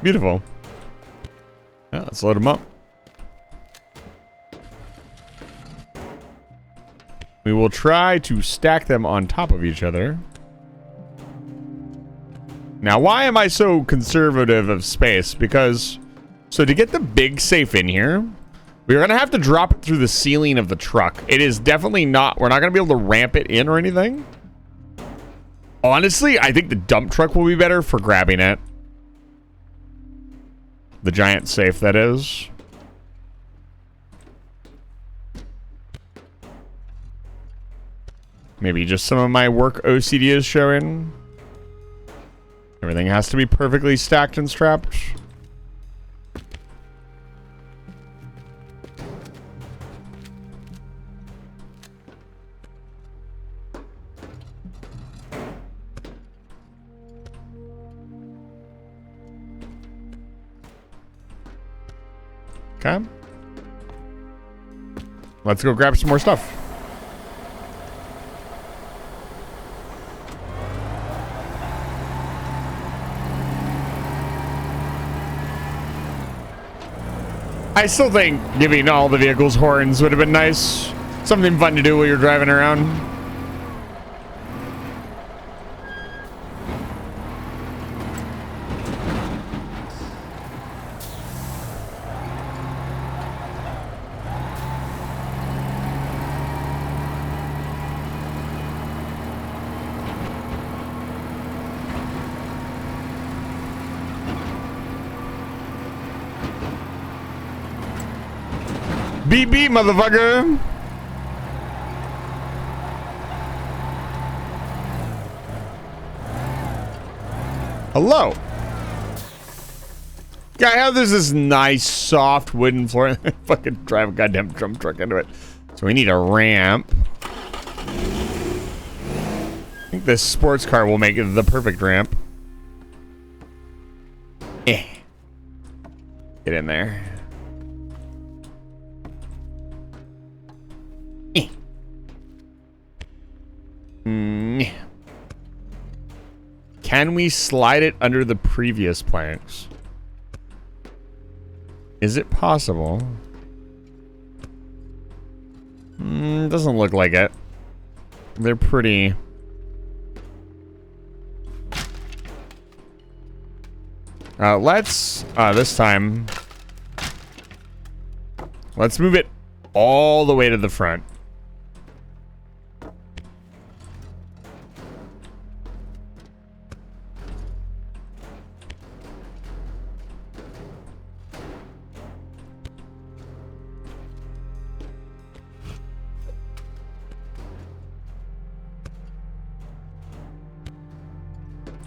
Beautiful. Yeah, let's load them up. We will try to stack them on top of each other. Now, why am I so conservative of space? Because, so to get the big safe in here, we're going to have to drop it through the ceiling of the truck. It is definitely not, we're not going to be able to ramp it in or anything. Honestly, I think the dump truck will be better for grabbing it. The giant safe, that is. Maybe just some of my work OCD is showing. Everything has to be perfectly stacked and strapped. Okay. Let's go grab some more stuff. I still think giving all the vehicles horns would have been nice. Something fun to do while you're driving around. Beep beep, motherfucker. Hello. Yeah, I have this nice soft wooden floor. Fucking drive a goddamn dump truck into it. So we need a ramp. I think this sports car will make it the perfect ramp. Get in there. Can we slide it under the previous planks? Is it possible? Doesn't look like it. They're pretty... let's, this time... Let's move it all the way to the front.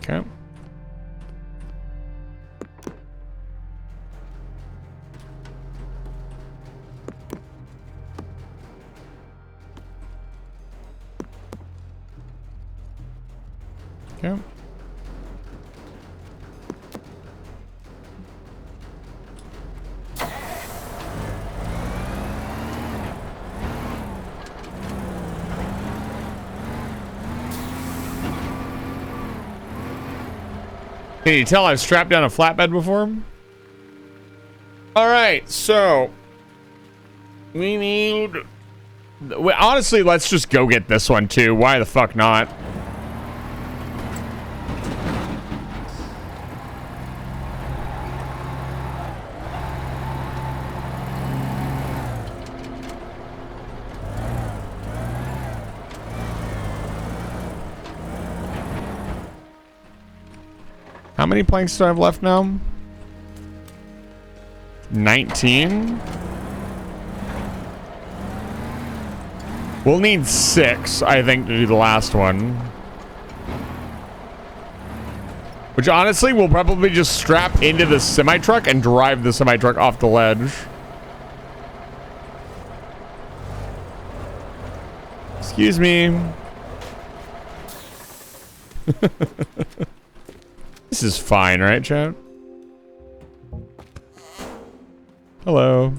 Okay. Okay. Can you tell I've strapped down a flatbed before? All right, so we need... Honestly, let's just go get this one too. Why the fuck not? How many planks do I have left now? 19? We'll need 6, I think, to do the last one. Which, honestly, we'll probably just strap into the semi-truck and drive the semi-truck off the ledge. Excuse me. This is fine, right, chat? Hello.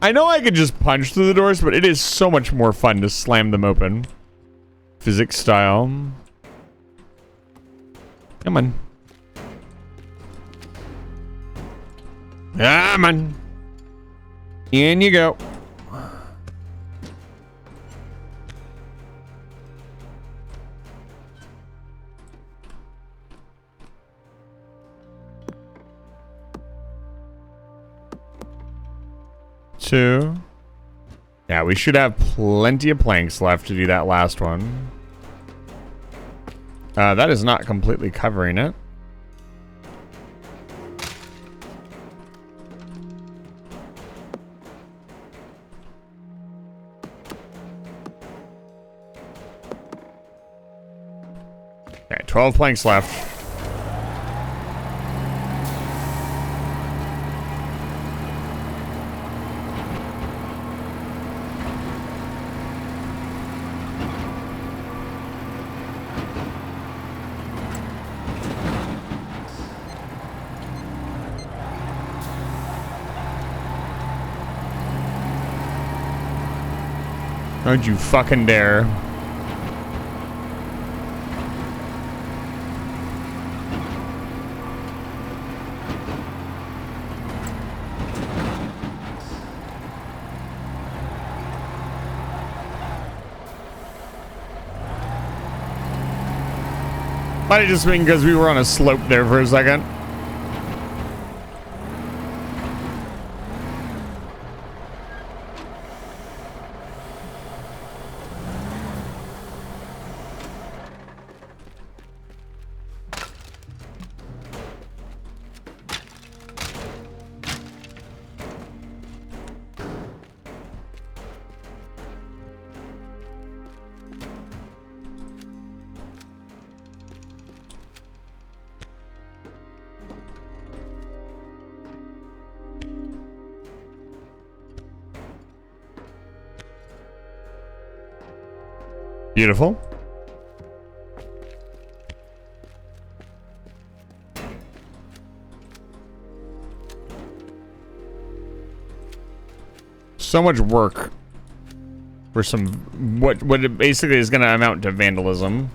I know I could just punch through the doors, but it is so much more fun to slam them open. Physics style. Come on. Come on. In you go. Two. Yeah, we should have plenty of planks left to do that last one. That is not completely covering it. Okay, 12 planks left. Don't you fucking dare. Might have just been because we were on a slope there for a second. Beautiful. So much work for some what it basically is going to amount to vandalism.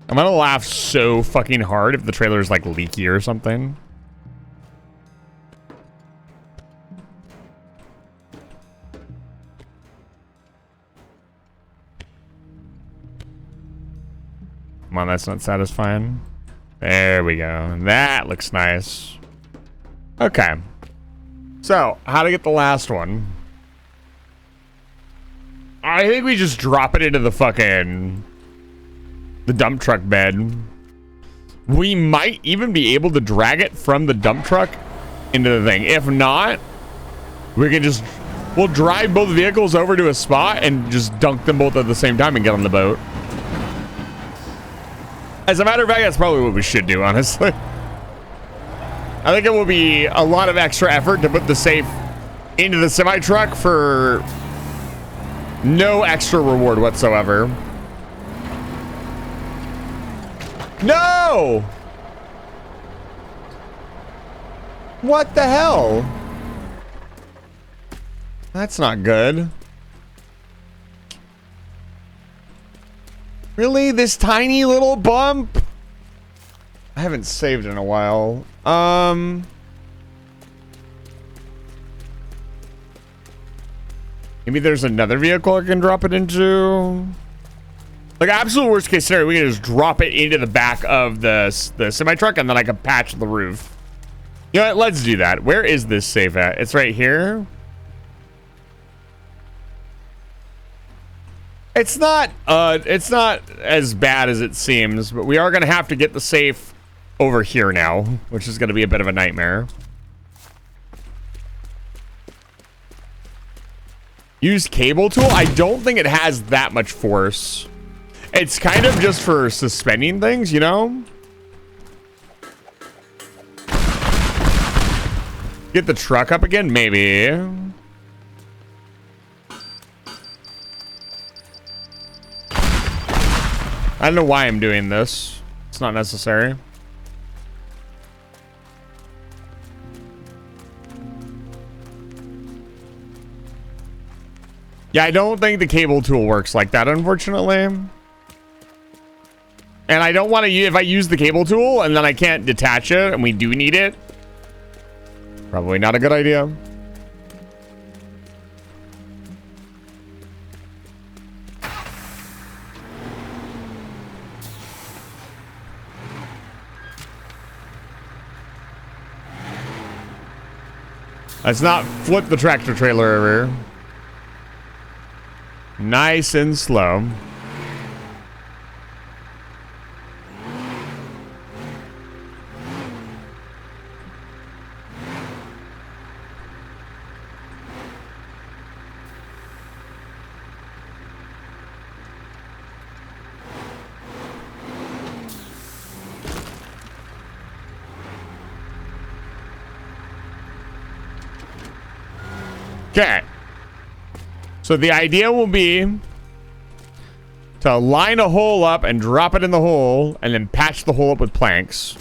I'm gonna laugh so fucking hard if the trailer is like leaky or something. Come on, that's not satisfying. There we go. That looks nice. Okay. So, how to get the last one? I think we just drop it into the fucking... the dump truck bed. We might even be able to drag it from the dump truck into the thing. If not, we can just... we'll drive both vehicles over to a spot and just dunk them both at the same time and get on the boat. As a matter of fact, that's probably what we should do, honestly. I think it will be a lot of extra effort to put the safe into the semi-truck for no extra reward whatsoever. No! What the hell? That's not good. Really? This tiny little bump? I haven't saved in a while. Maybe there's another vehicle I can drop it into. Like, absolute worst case scenario, we can just drop it into the back of the semi-truck and then I can patch the roof. You know what? Let's do that. Where is this safe at? It's right here. It's not as bad as it seems, but we are going to have to get the safe over here now, which is going to be a bit of a nightmare. Use cable tool? I don't think it has that much force. It's kind of just for suspending things, you know? Get the truck up again? Maybe. I don't know why I'm doing this. It's not necessary. Yeah, I don't think the cable tool works like that, unfortunately. And I don't want to use, if I use the cable tool and then I can't detach it and we do need it, probably not a good idea. Let's not flip the tractor trailer over. Nice and slow. Okay. So the idea will be to line a hole up and drop it in the hole and then patch the hole up with planks.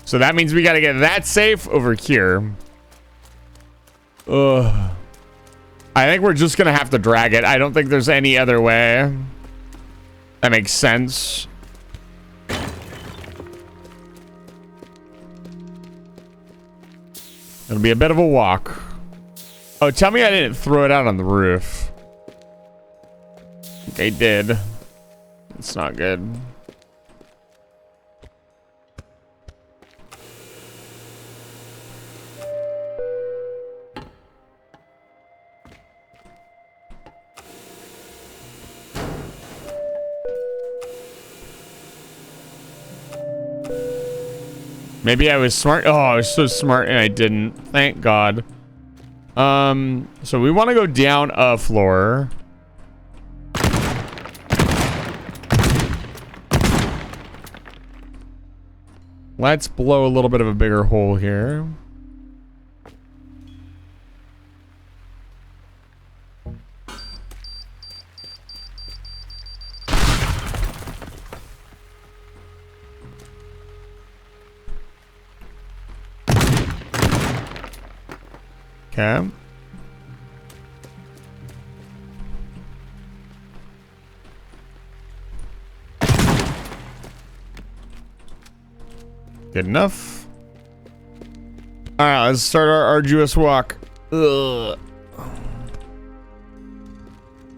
So that means we got to get that safe over here. Ugh. I think we're just going to have to drag it. I don't think there's any other way. That makes sense. It'll be a bit of a walk. Oh, tell me I didn't throw it out on the roof. They did. It's not good. Maybe I was smart. Oh, I was so smart and I didn't. Thank God. So we want to go down a floor. Let's blow a little bit of a bigger hole here. Okay. Good enough. All right, let's start our arduous walk. Ugh.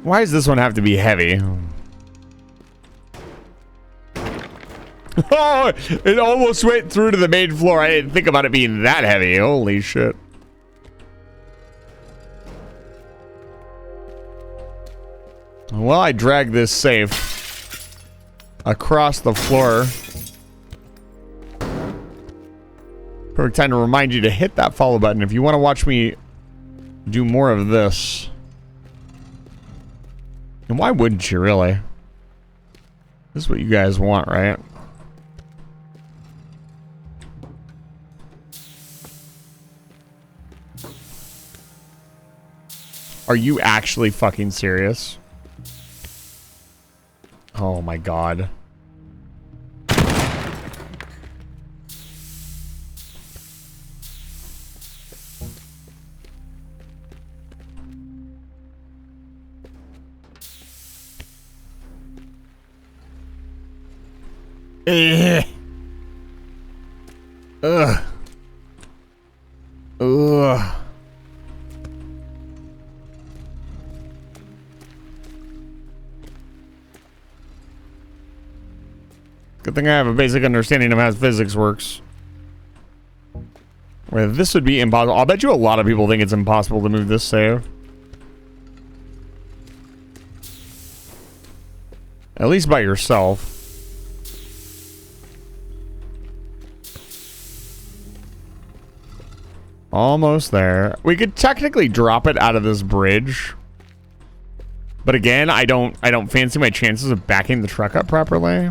Why does this one have to be heavy? Oh, it almost went through to the main floor. I didn't think about it being that heavy. Holy shit. Well, I dragged this safe across the floor. Perfect time to remind you to hit that follow button if you want to watch me do more of this. And why wouldn't you, really? This is what you guys want, right? Are you actually fucking serious? Oh my God. Ugh. Ugh. Ugh. Good thing I have a basic understanding of how physics works. Where this would be impossible. I'll bet you a lot of people think it's impossible to move this save. At least by yourself. Almost there. We could technically drop it out of this bridge. But again, I don't fancy my chances of backing the truck up properly.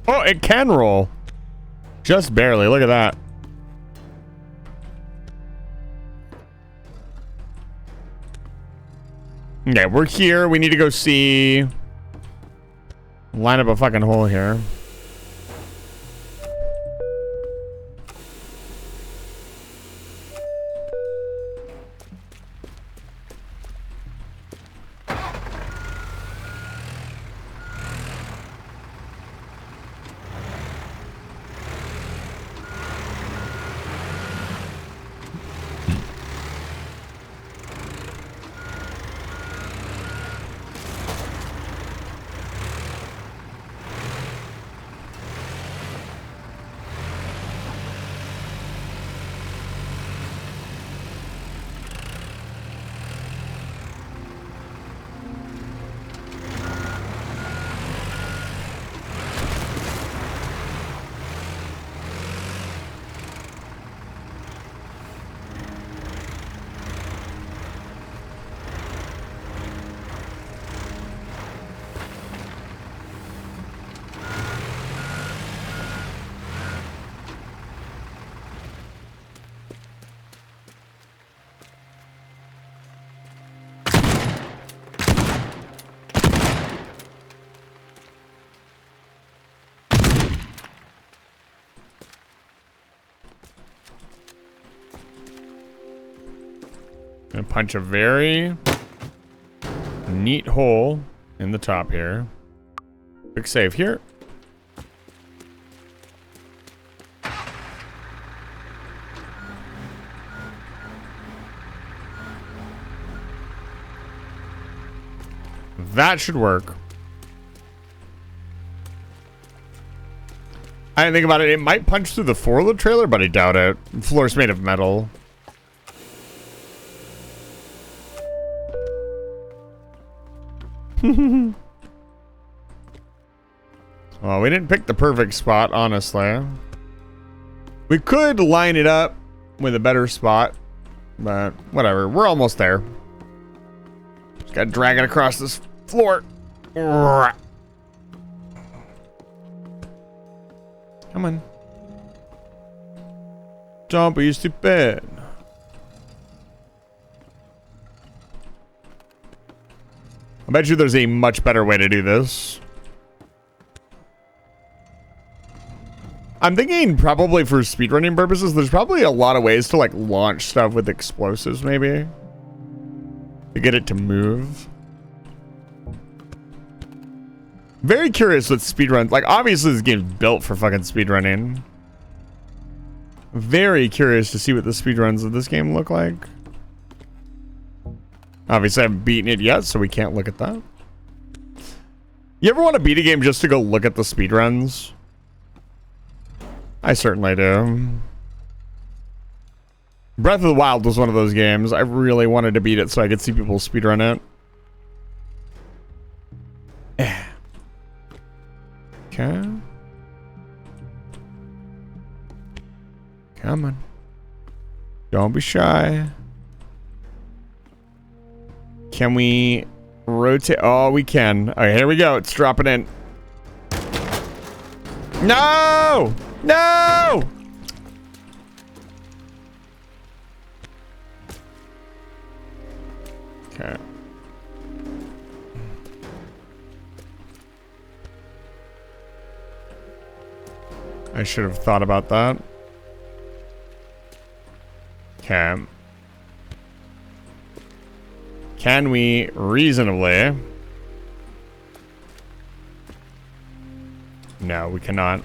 Oh, it can roll. Just barely. Look at that. Okay, we're here. We need to go see. Line up a fucking hole here. Gonna punch a very neat hole in the top here. Quick save here. That should work. I didn't think about it. It might punch through the floor of the trailer, but I doubt it. The floor's made of metal. Well, we didn't pick the perfect spot, honestly. We could line it up with a better spot, but whatever. We're almost there. Just gotta drag it across this floor. Come on. Don't be stupid. I bet you there's a much better way to do this. I'm thinking probably for speedrunning purposes, there's probably a lot of ways to like launch stuff with explosives maybe. To get it to move. Very curious what speedruns, like obviously this game's built for fucking speedrunning. Very curious to see what the speedruns of this game look like. Obviously I haven't beaten it yet, so we can't look at that. You ever want to beat a game just to go look at the speedruns? I certainly do. Breath of the Wild was one of those games. I really wanted to beat it so I could see people speedrun it. Okay. Come on. Don't be shy. Can we rotate? Oh, we can. All right, here we go. It's dropping in. No! No! Okay. I should have thought about that. Okay. Can we reasonably? No, we cannot.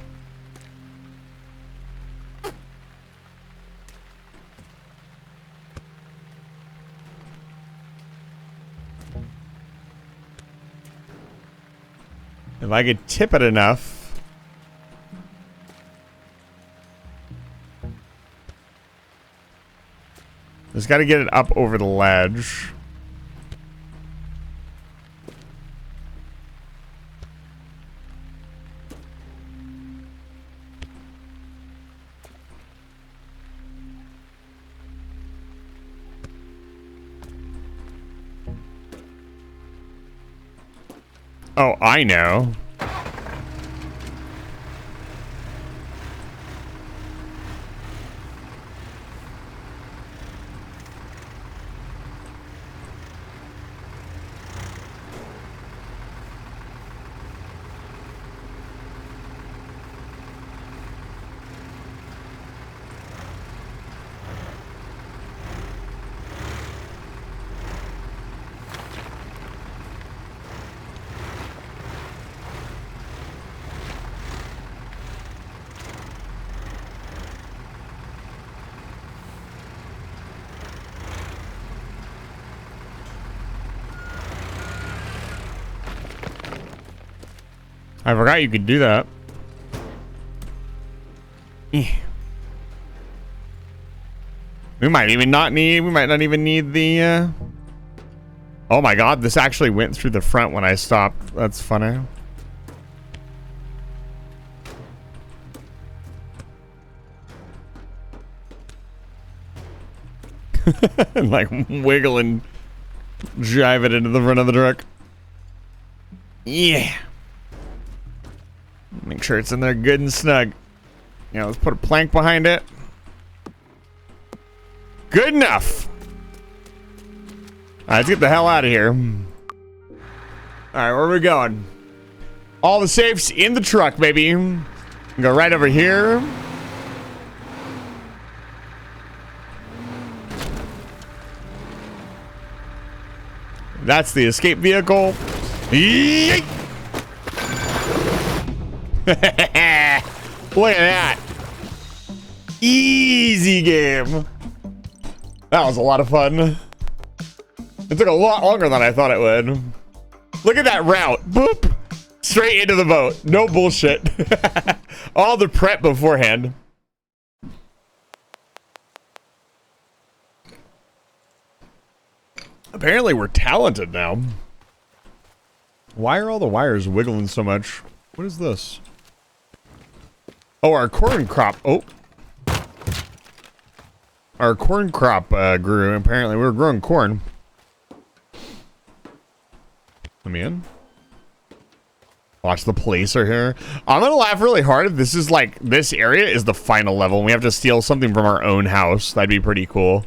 If I could tip it enough. Just got to get it up over the ledge. Oh, I know. I forgot you could do that. We might not even need the Oh my god, this actually went through the front when I stopped. That's funny. Like wiggle and drive it into the front of the truck. Yeah. Make sure it's in there good and snug. Yeah, let's put a plank behind it. Good enough. Alright, let's get the hell out of here. Alright, where are we going? All the safes in the truck, baby. Go right over here. That's the escape vehicle. Yeet! Look at that. Easy game. That was a lot of fun. It took a lot longer than I thought it would. Look at that route. Boop. Straight into the boat. No bullshit. All the prep beforehand. Apparently we're talented now. Why are all the wires wiggling so much? What is this? Oh, our corn crop. Oh. Our corn crop grew. Apparently we were growing corn. Let me in. Watch, the police are here. I'm gonna laugh really hard if this is like, this area is the final level and we have to steal something from our own house. That'd be pretty cool.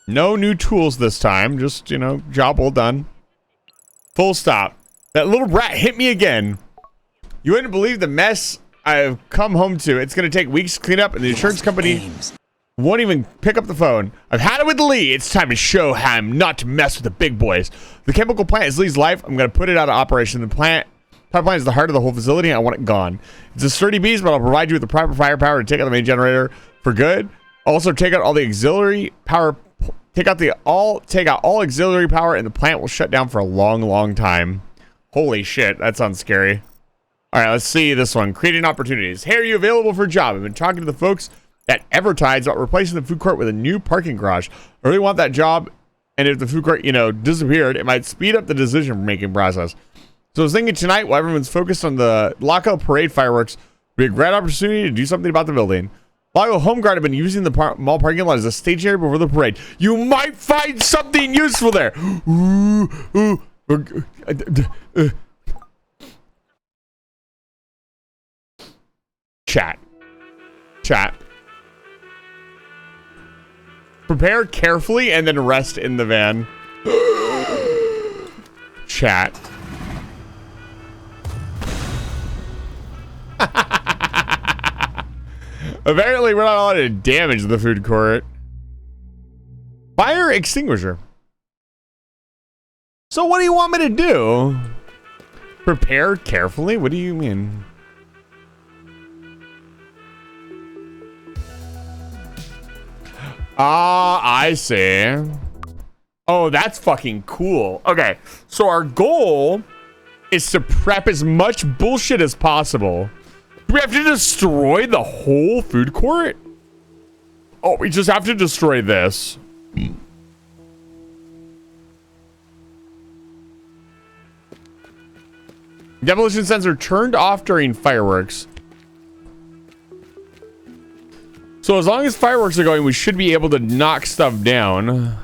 No new tools this time. Just, you know, job well done. Full stop. That little rat hit me again. You wouldn't believe the mess I've come home to. It's gonna take weeks to clean up and the insurance company won't even pick up the phone. I've had it with Lee. It's time to show him not to mess with the big boys. The chemical plant is Lee's life. I'm going to put it out of operation. The pipeline is the heart of the whole facility, and I want it gone. It's a sturdy beast, but I'll provide you with the proper firepower to take out the main generator for good. Also, take out all the auxiliary power. Take out all auxiliary power, and the plant will shut down for a long, long time. Holy shit, that sounds scary. All right, let's see this one. Creating opportunities. Hey, are you available for a job? I've been talking to the folks at Evertides about replacing the food court with a new parking garage. I really want that job, and if the food court, you know, disappeared, it might speed up the decision-making process. So I was thinking tonight, while everyone's focused on the Lago Parade fireworks, would be a great opportunity to do something about the building. Lago Home Guard have been using the mall parking lot as a stage area before the parade. You might find something useful there. Chat. Prepare carefully and then rest in the van. Chat. Apparently we're not allowed to damage the food court. Fire extinguisher. So what do you want me to do? Prepare carefully? What do you mean? Ah, I see. Oh, that's fucking cool. Okay, so our goal is to prep as much bullshit as possible. Do we have to destroy the whole food court? Oh, we just have to destroy this. Demolition sensor turned off during fireworks. So as long as fireworks are going, we should be able to knock stuff down.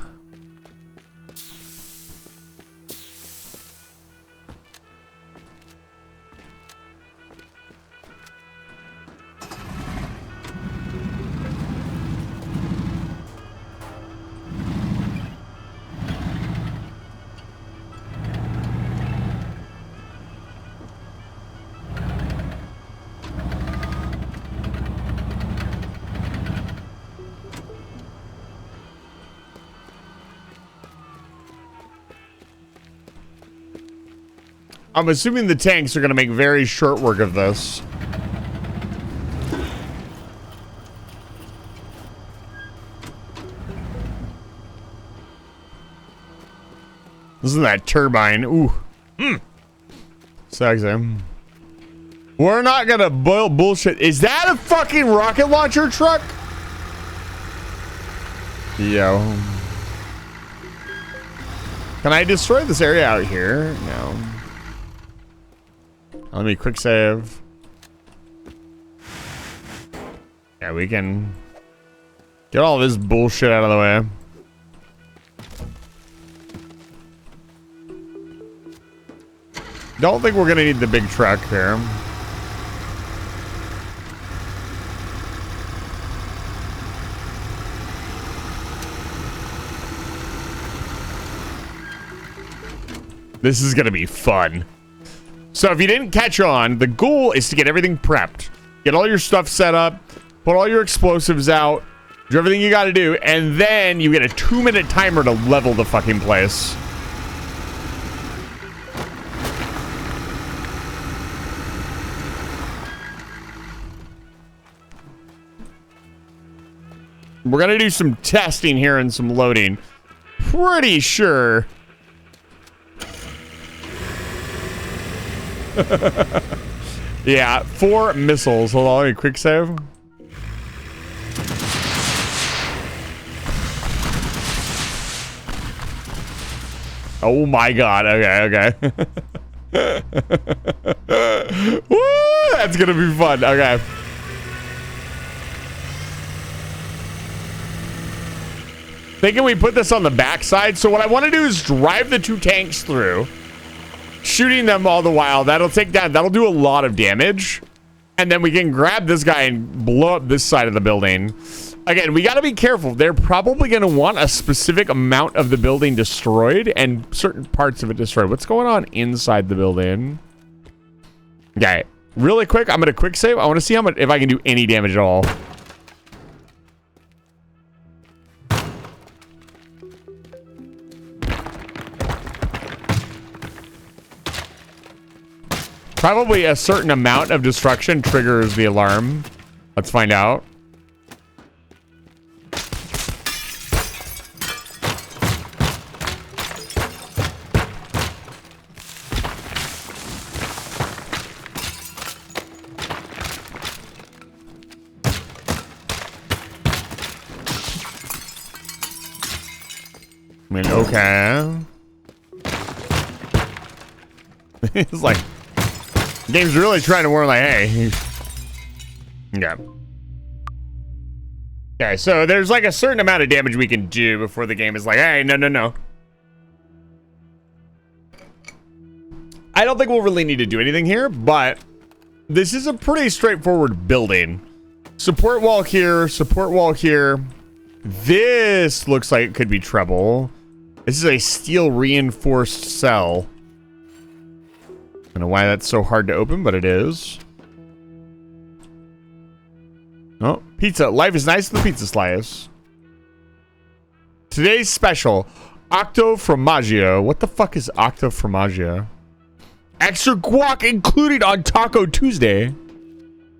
I'm assuming the tanks are going to make very short work of this. Listen to that turbine. Ooh. Sexy. We're not going to boil bullshit. Is that a fucking rocket launcher truck? Yo. Can I destroy this area out here? No. Let me quick save. Yeah, we can get all this bullshit out of the way. Don't think we're gonna need the big truck here. This is gonna be fun. So if you didn't catch on, the goal is to get everything prepped. Get all your stuff set up, put all your explosives out, Do everything you got to do, and then you get a 2-minute timer to level the fucking place. We're gonna do some testing here and some loading. Pretty sure. Yeah, 4 missiles. Hold on, let me quick save. Oh my god, okay. Woo, that's gonna be fun, okay. Thinking we put this on the backside. So what I want to do is drive the 2 tanks through, shooting them all the while. That'll do a lot of damage. And then we can grab this guy and blow up this side of the building. Again, we got to be careful. They're probably going to want a specific amount of the building destroyed and certain parts of it destroyed. What's going on inside the building? Okay, really quick. I'm going to quick save. I want to see if I can do any damage at all. Probably a certain amount of destruction triggers the alarm. Let's find out. I mean, okay. It's like... Game's really trying to warn, like, hey. Yeah. Okay, so there's like a certain amount of damage we can do before the game is like, hey, no. I don't think we'll really need to do anything here, but this is a pretty straightforward building. Support wall here, support wall here. This looks like it could be trouble. This is a steel reinforced cell. I don't know why that's so hard to open, but it is. Oh, pizza. Life is nice in the pizza slice. Today's special, Octo Formaggio. What the fuck is Octo Formaggio? Extra guac included on Taco Tuesday.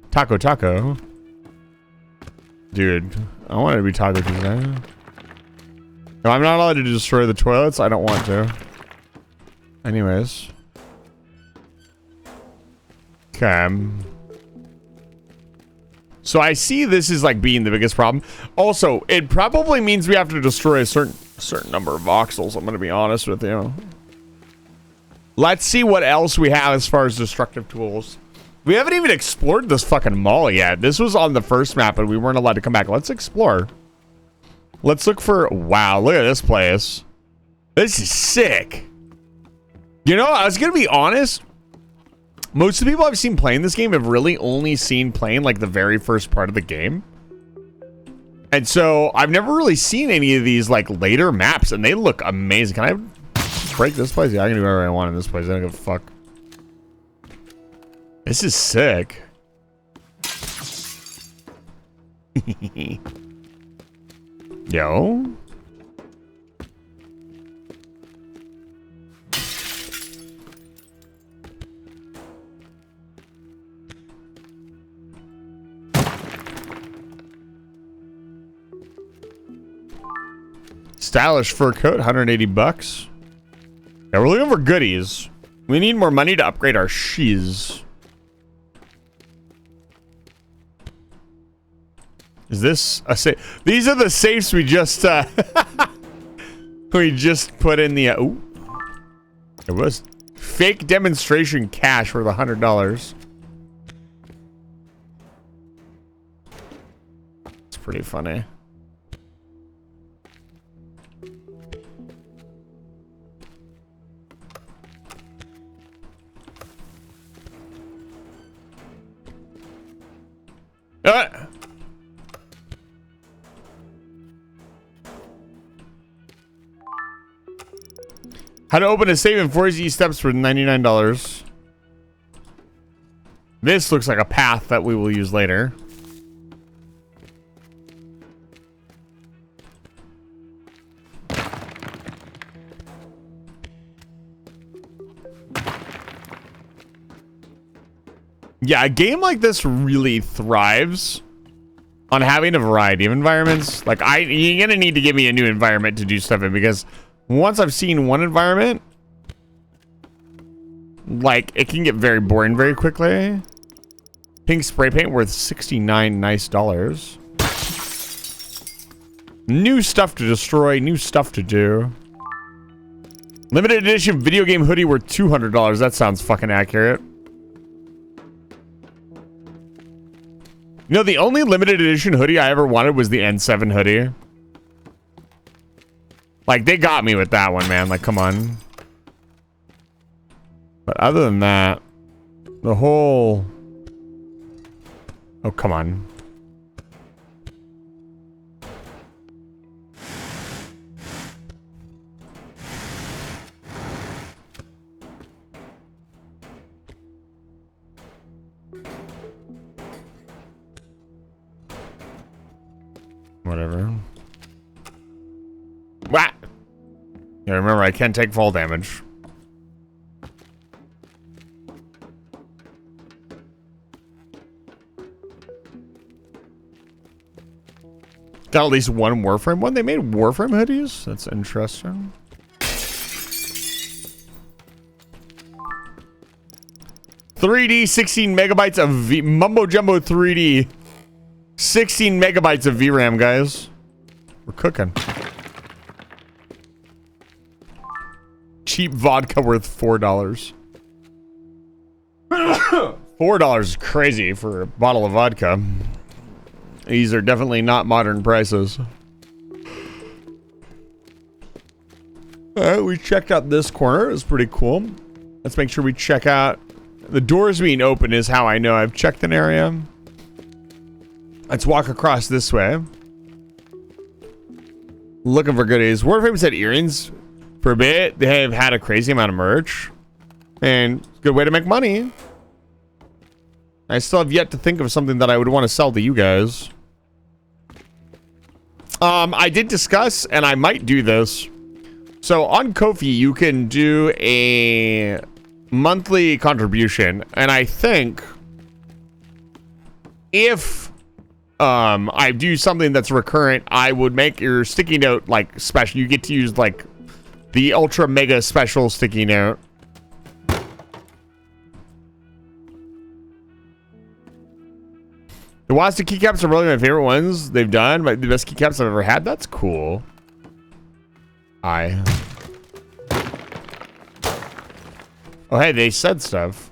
Taco. Dude, I want it to be Taco Tuesday. No, I'm not allowed to destroy the toilets. I don't want to. Anyways. Okay. So I see this is like being the biggest problem. Also, it probably means we have to destroy a certain number of voxels. I'm going to be honest with you. Let's see what else we have as far as destructive tools. We haven't even explored this fucking mall yet. This was on the first map and we weren't allowed to come back. Let's explore. Let's look for... Wow, look at this place. This is sick. You know, I was going to be honest. Most of the people I've seen playing this game have really only seen playing like the very first part of the game. And so I've never really seen any of these like later maps and they look amazing. Can I break this place? Yeah, I can do whatever I want in this place. I don't give a fuck. This is sick. Yo. Stylish fur coat, 180 bucks. Yeah, we're looking for goodies. We need more money to upgrade our shiz. Is this a safe? These are the safes we just we just put in the ooh. It was fake demonstration cash worth $100. It's pretty funny. How to open a safe in 4 easy steps for $99. This looks like a path that we will use later. Yeah, a game like this really thrives on having a variety of environments. Like, you're gonna need to give me a new environment to do stuff in, because once I've seen one environment, like, it can get very boring very quickly. Pink spray paint worth 69 nice dollars. New stuff to destroy, new stuff to do. Limited edition video game hoodie worth $200. That sounds fucking accurate. You know, the only limited edition hoodie I ever wanted was the N7 hoodie. Like, they got me with that one, man. Like, come on. But other than that, the whole... Oh, come on. Whatever. What? Yeah, remember, I can't take fall damage. Got at least one Warframe one. They made Warframe hoodies? That's interesting. $3D 16 megabytes of Mumbo Jumbo 3D. 16 megabytes of VRAM, guys. We're cooking. Cheap vodka worth $4. $4 is crazy for a bottle of vodka. These are definitely not modern prices. Alright, we checked out this corner. It's pretty cool. Let's make sure we check out... The doors being open is how I know I've checked an area. Let's walk across this way. Looking for goodies. Warframe said earrings. For a bit, they have had a crazy amount of merch. And good way to make money. I still have yet to think of something that I would want to sell to you guys. I did discuss, and I might do this. So on Ko-fi, you can do a monthly contribution, and I think if I do something that's recurrent, I would make your sticky note like special. You get to use like the ultra mega special sticky note. The Wasta keycaps are probably my favorite ones they've done. The best keycaps I've ever had. That's cool. Oh, hey, they said stuff.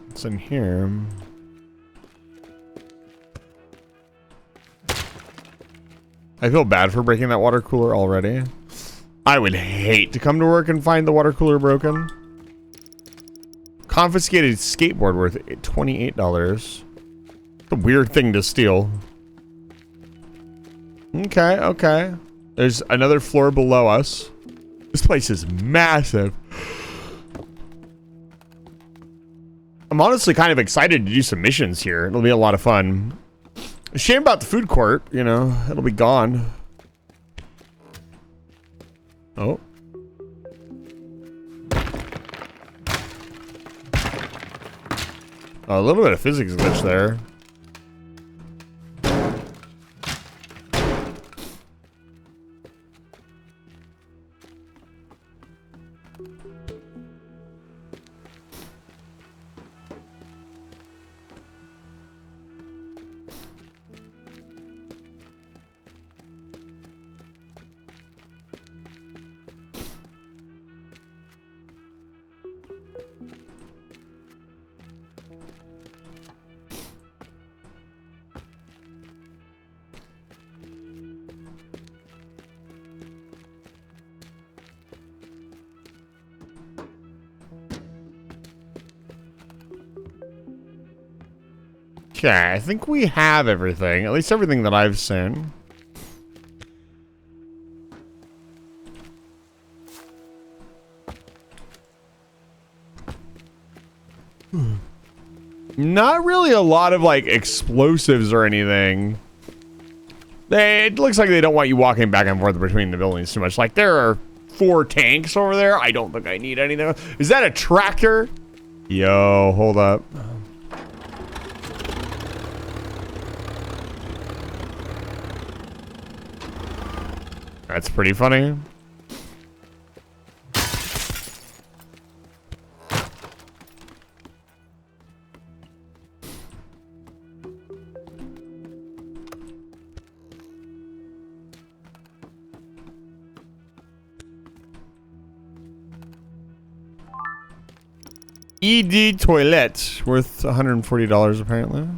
What's in here? I feel bad for breaking that water cooler already. I would hate to come to work and find the water cooler broken. Confiscated skateboard worth $28. A weird thing to steal. Okay, okay. There's another floor below us. This place is massive. I'm honestly kind of excited to do some missions here. It'll be a lot of fun. Shame about the food court, you know, it'll be gone. Oh. A little bit of physics glitch there. Okay, I think we have everything. At least everything that I've seen. Not really a lot of like explosives or anything. It looks like they don't want you walking back and forth between the buildings too much. Like there are 4 tanks over there. I don't think I need anything. Is that a tractor? Yo, hold up. That's pretty funny. ED toilet worth $140 apparently.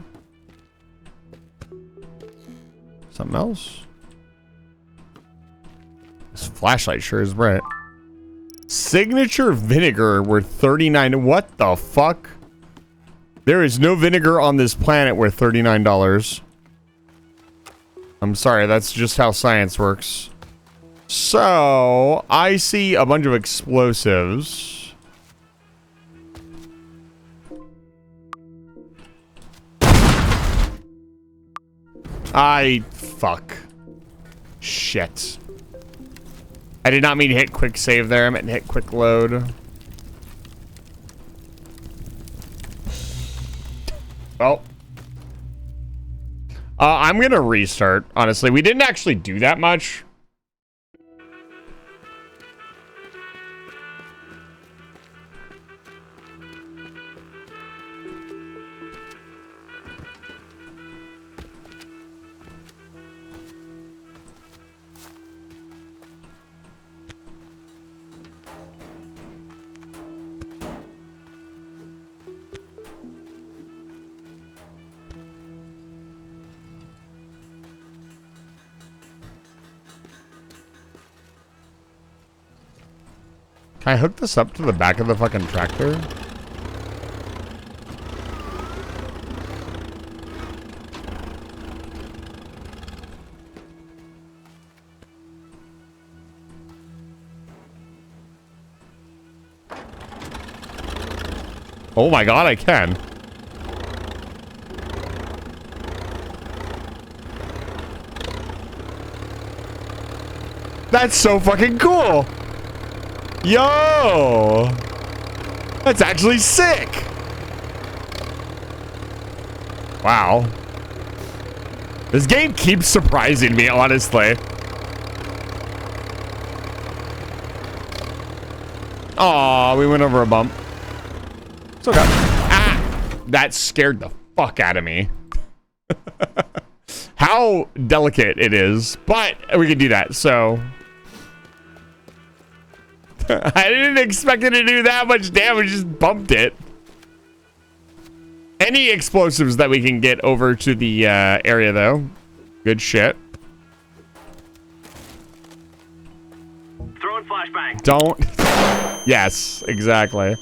Something else? This flashlight sure is bright. Signature vinegar worth 39. What the fuck? There is no vinegar on this planet worth $39. I'm sorry, that's just how science works. So, I see a bunch of explosives. Fuck. Shit. I did not mean to hit quick save there. I meant to hit quick load. Well. I'm gonna restart, honestly. We didn't actually do that much. Can I hook this up to the back of the fucking tractor? Oh my god, I can. That's so fucking cool. Yo! That's actually sick! Wow. This game keeps surprising me, honestly. Aw, we went over a bump. It's okay. Ah! That scared the fuck out of me. How delicate it is, but we can do that, so... I didn't expect it to do that much damage, just bumped it. Any explosives that we can get over to the area, though. Good shit. Throwing flashbang. Don't. Yes, exactly.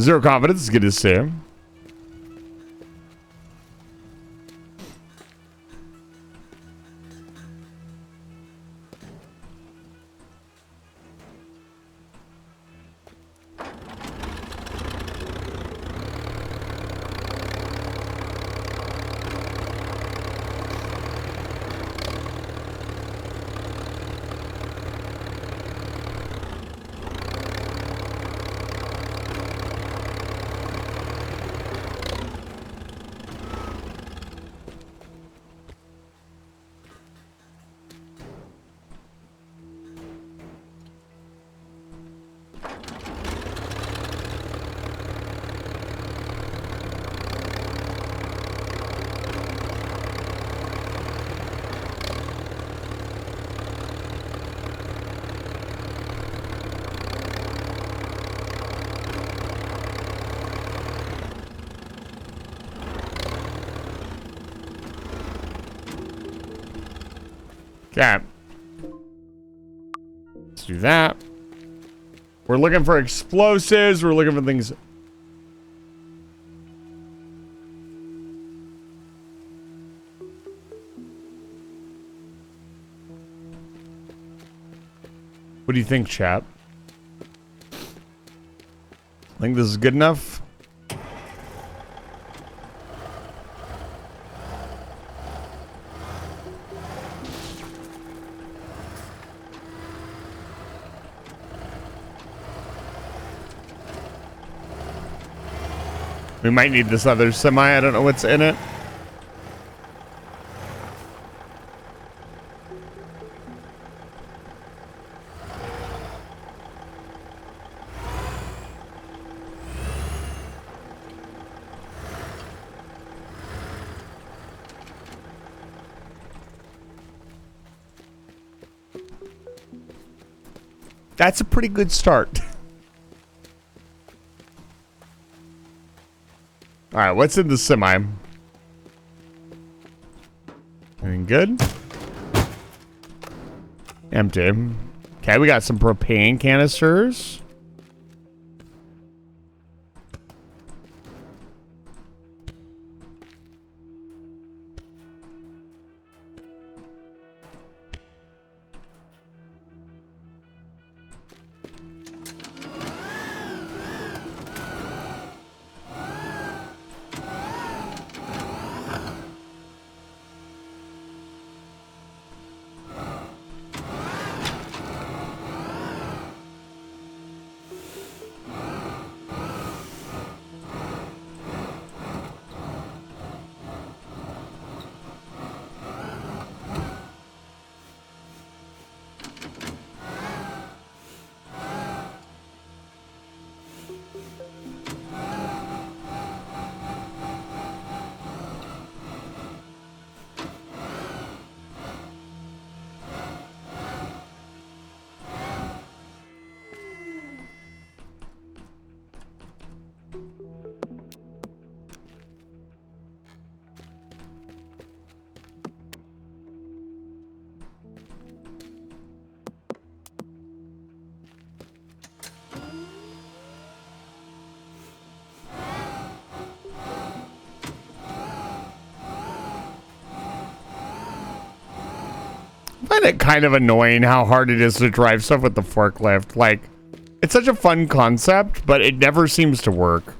Zero confidence is good to see. Okay. Let's do that. We're looking for explosives. We're looking for things. What do you think, chap? Think this is good enough? We might need this other semi. I don't know what's in it. That's a pretty good start. All right, what's in the semi? Anything good? Empty. Okay, we got some propane canisters. I find it kind of annoying how hard it is to drive stuff with the forklift. Like, it's such a fun concept, but it never seems to work.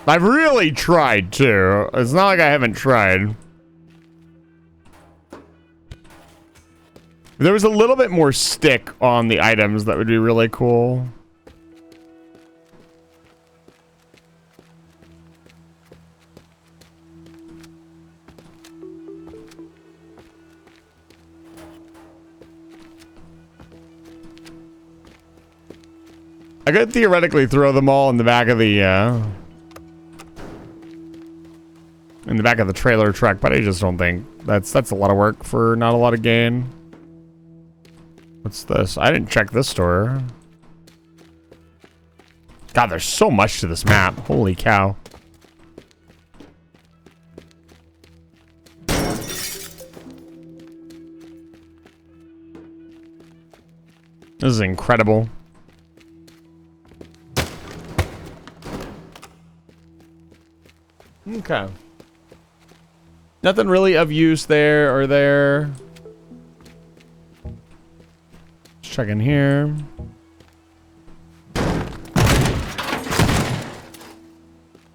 I've really tried to. It's not like I haven't tried. If there was a little bit more stick on the items, that would be really cool. I could theoretically throw them all in the back of the trailer truck, but I just don't think that's a lot of work for not a lot of gain. What's this? I didn't check this door. God, there's so much to this map. Holy cow. This is incredible. Okay. Nothing really of use there or there. Let's check in here.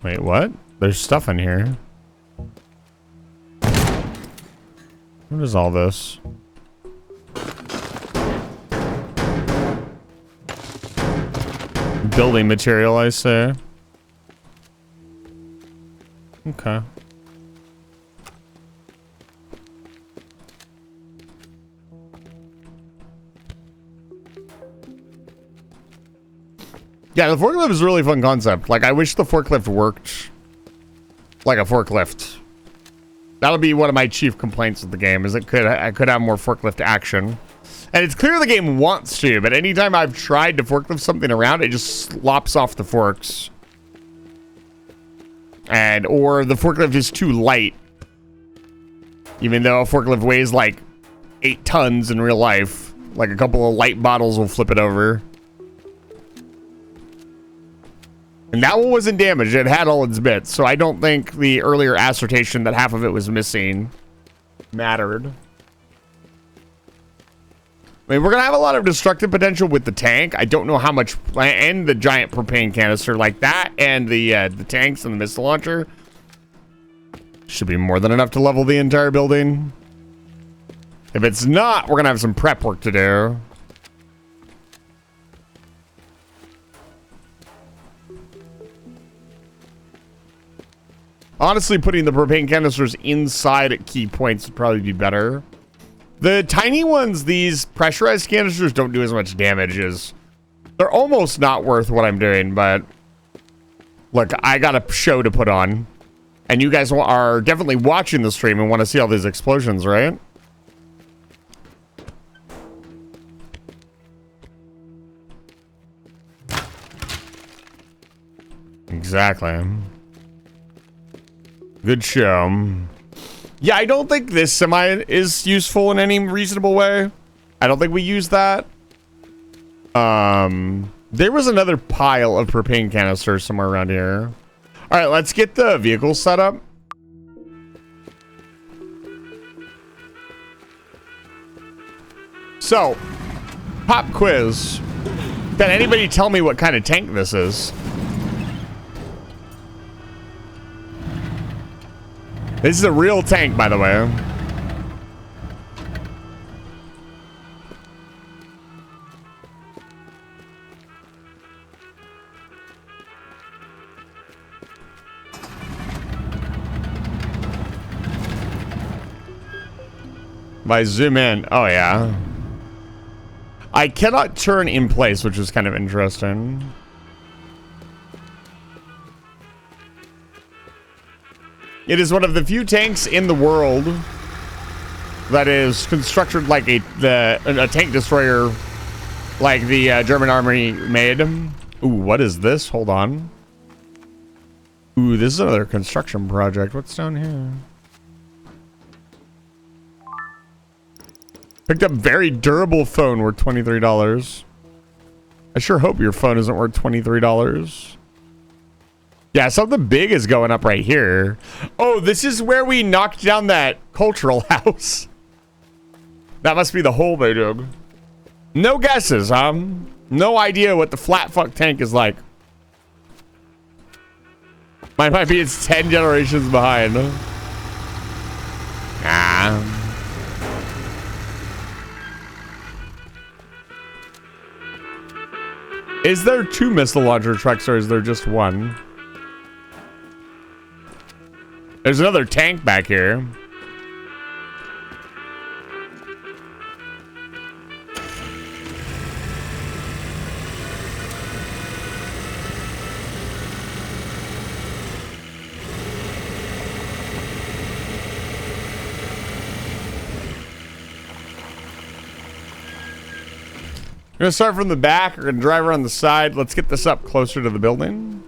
Wait, what? There's stuff in here. What is all this? Building material, I say. Okay. Yeah, the forklift is a really fun concept. Like, I wish the forklift worked like a forklift. That'll be one of my chief complaints with the game, is I could have more forklift action. And it's clear the game wants to, but anytime I've tried to forklift something around, it just slops off the forks. Or the forklift is too light. Even though a forklift weighs like 8 tons in real life. Like a couple of light bottles will flip it over. And that one wasn't damaged. It had all its bits. So I don't think the earlier assertion that half of it was missing mattered. I mean, we're gonna have a lot of destructive potential with the tank. I don't know how much, and the giant propane canister like that, and the tanks and the missile launcher. Should be more than enough to level the entire building. If it's not, we're gonna have some prep work to do. Honestly, putting the propane canisters inside at key points would probably be better. The tiny ones, these pressurized canisters, don't do as much damage as... They're almost not worth what I'm doing, but... Look, I got a show to put on. And you guys are definitely watching the stream and want to see all these explosions, right? Exactly. Good show. Yeah, I don't think this semi is useful in any reasonable way. I don't think we use that. There was another pile of propane canisters somewhere around here. All right, let's get the vehicle set up. So, pop quiz. Can anybody tell me what kind of tank this is? This is a real tank, by the way. If I zoom in, oh yeah. I cannot turn in place, which is kind of interesting. It is one of the few tanks in the world that is constructed like a tank destroyer, like the German army made. Ooh, what is this? Hold on. Ooh, this is another construction project. What's down here? Picked up very durable phone worth $23. I sure hope your phone isn't worth $23. Yeah, something big is going up right here. Oh, this is where we knocked down that cultural house. That must be the hole they dug. No guesses, huh? No idea what the flat fuck tank is like. Might be it's 10 generations behind. Ah. Is there 2 missile launcher trucks or is there just one? There's another tank back here. We're gonna start from the back. We're gonna drive around the side. Let's get this up closer to the building.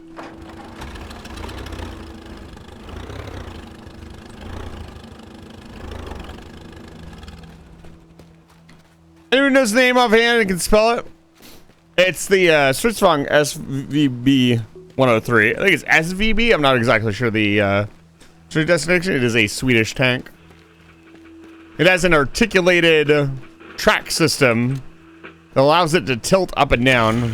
Anyone knows the name offhand and can spell it? It's the Switzwang SVB 103. I think it's SVB. I'm not exactly sure the street destination. It is a Swedish tank. It has an articulated track system that allows it to tilt up and down.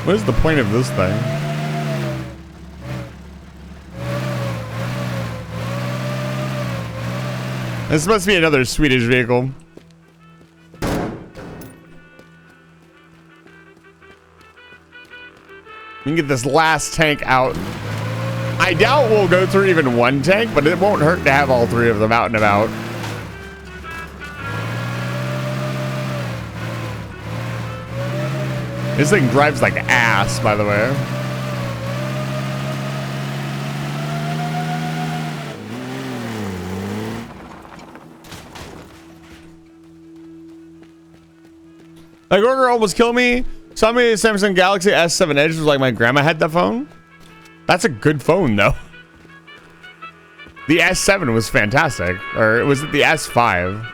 What is the point of this thing? This must be another Swedish vehicle. We can get this last tank out. I doubt we'll go through even one tank, but it won't hurt to have all 3 of them out and about. This thing drives like ass, by the way. Like, Order almost killed me. Saw me a Samsung Galaxy S7 Edge was like my grandma had that phone. That's a good phone, though. The S7 was fantastic. Or was it the S5?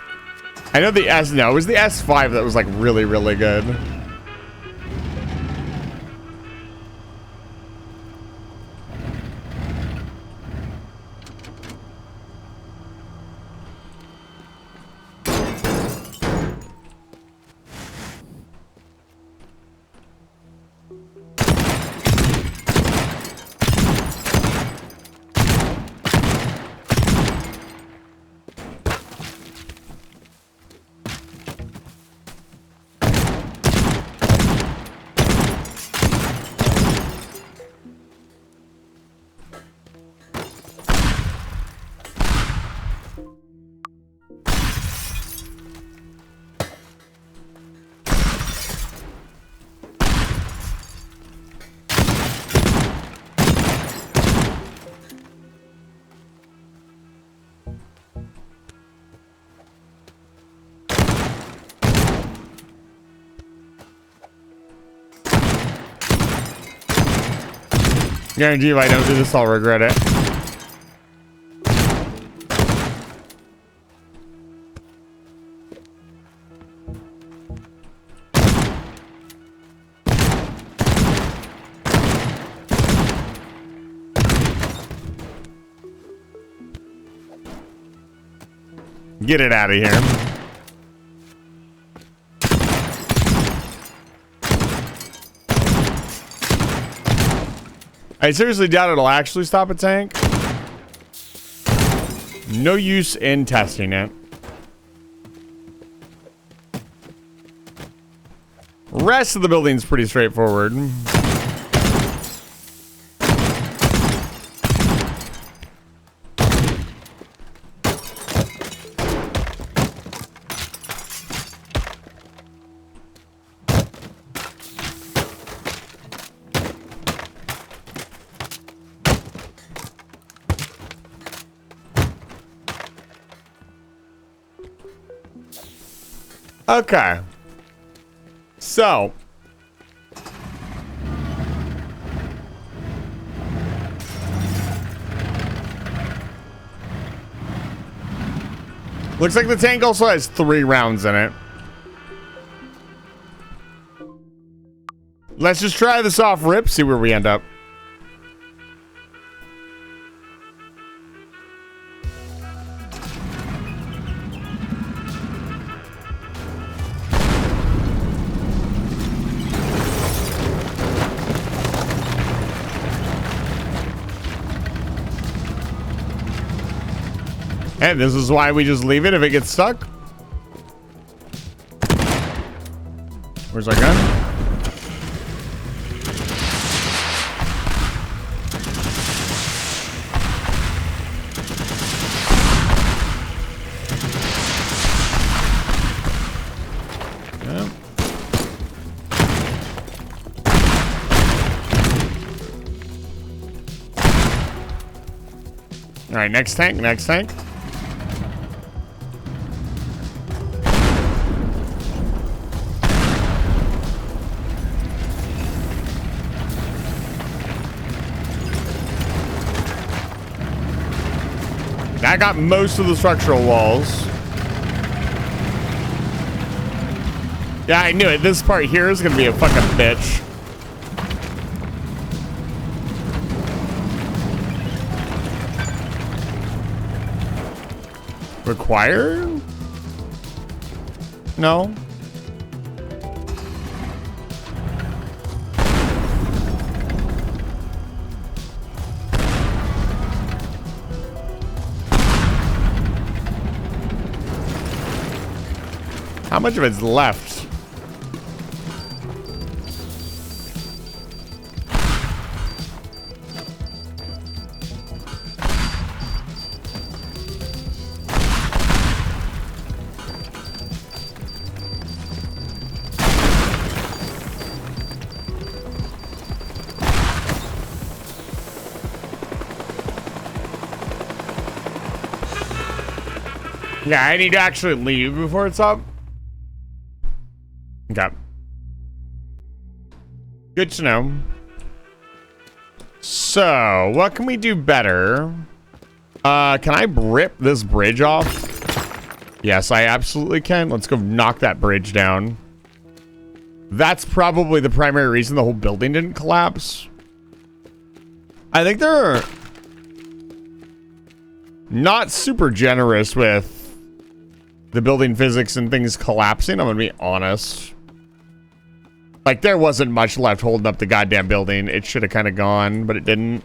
I know the no, it was the S5 that was like really, really good. Guarantee if I don't do this, I'll regret it. Get it out of here. I seriously doubt it'll actually stop a tank. No use in testing it. Rest of the building's pretty straightforward. Okay. So. Looks like the tank also has 3 rounds in it. Let's just try this off rip, see where we end up. And this is why we just leave it if it gets stuck. Where's our gun? Yeah. All right, next tank, next tank. I got most of the structural walls. Yeah, I knew it. This part here is going to be a fucking bitch. Require? No. How much of it's left? Yeah, I need to actually leave before it's up. Okay. Good to know. So, what can we do better? Can I rip this bridge off? Yes, I absolutely can. Let's go knock that bridge down. That's probably the primary reason the whole building didn't collapse. I think they're not super generous with the building physics and things collapsing, I'm gonna be honest. Like, there wasn't much left holding up the goddamn building. It should have kind of gone, but it didn't.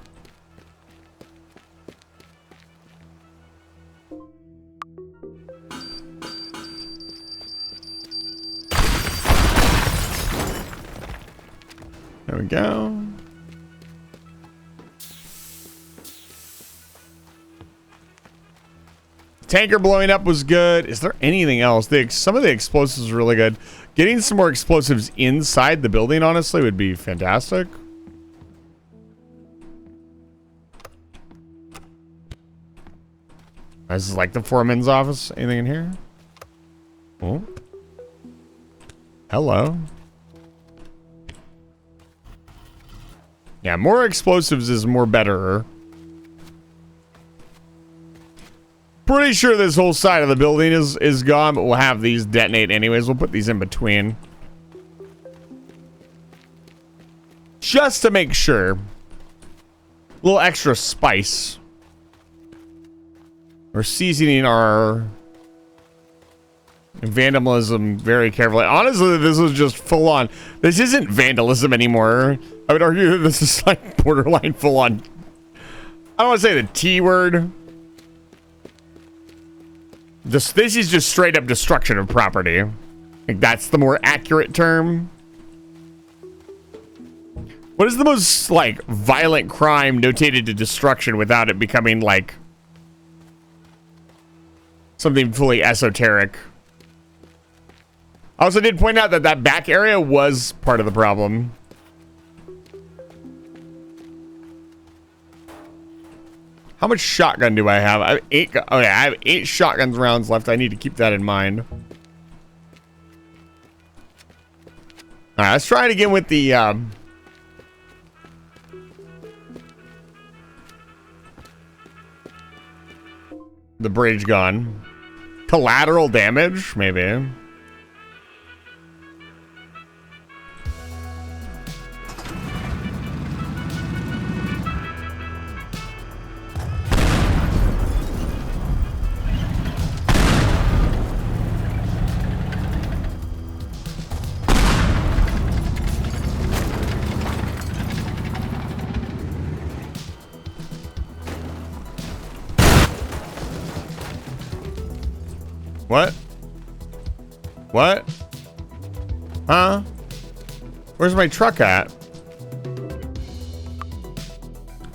There we go. Tanker blowing up was good. Is there anything else? Some of the explosives are really good. Getting some more explosives inside the building, honestly, would be fantastic. This is like the foreman's office. Anything in here? Oh. Hello. Yeah, more explosives is more better. Pretty sure this whole side of the building is gone, but we'll have these detonate anyways. We'll put these in between. Just to make sure. A little extra spice. We're seasoning our vandalism very carefully. Honestly, this is just full on. This isn't vandalism anymore. I would argue that this is like borderline full on. I don't want to say the T word. This is just straight up destruction of property. I think that's the more accurate term. What is the most like violent crime notated to destruction without it becoming like something fully esoteric? I also did point out that that back area was part of the problem. How much shotgun do I have? I have 8. Oh yeah, I have 8 shotgun rounds left. I need to keep that in mind. All right, let's try it again with the bridge gun. Collateral damage, maybe. What? What? Huh? Where's my truck at?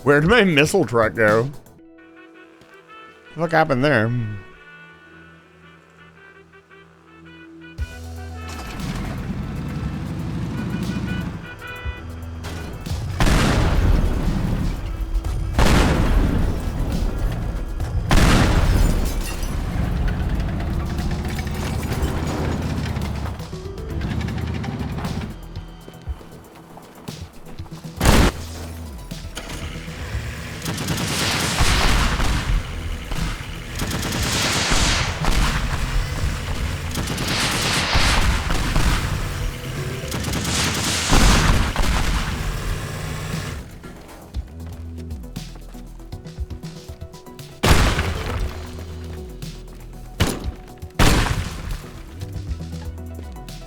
Where did my missile truck go? What the fuck happened there?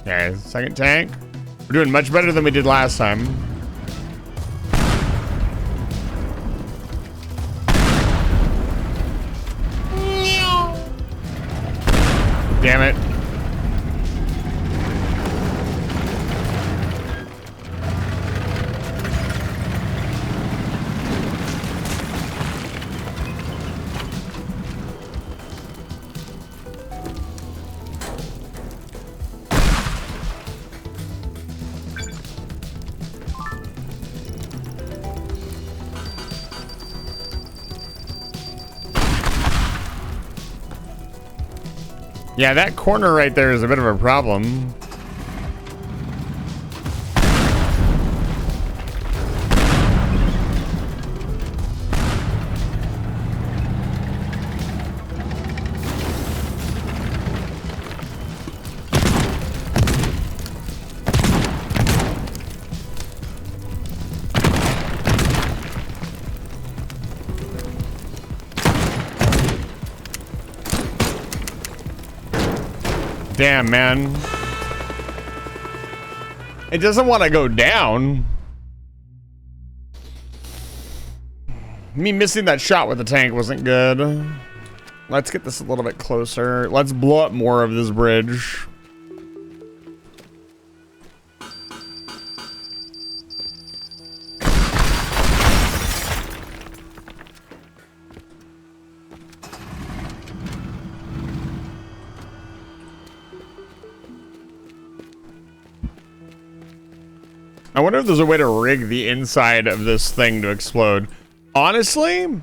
Okay, second tank. We're doing much better than we did last time. Damn it. Yeah, that corner right there is a bit of a problem. Damn, man. It doesn't want to go down. Me missing that shot with the tank wasn't good. Let's get this a little bit closer. Let's blow up more of this bridge. I wonder if there's a way to rig the inside of this thing to explode. Honestly,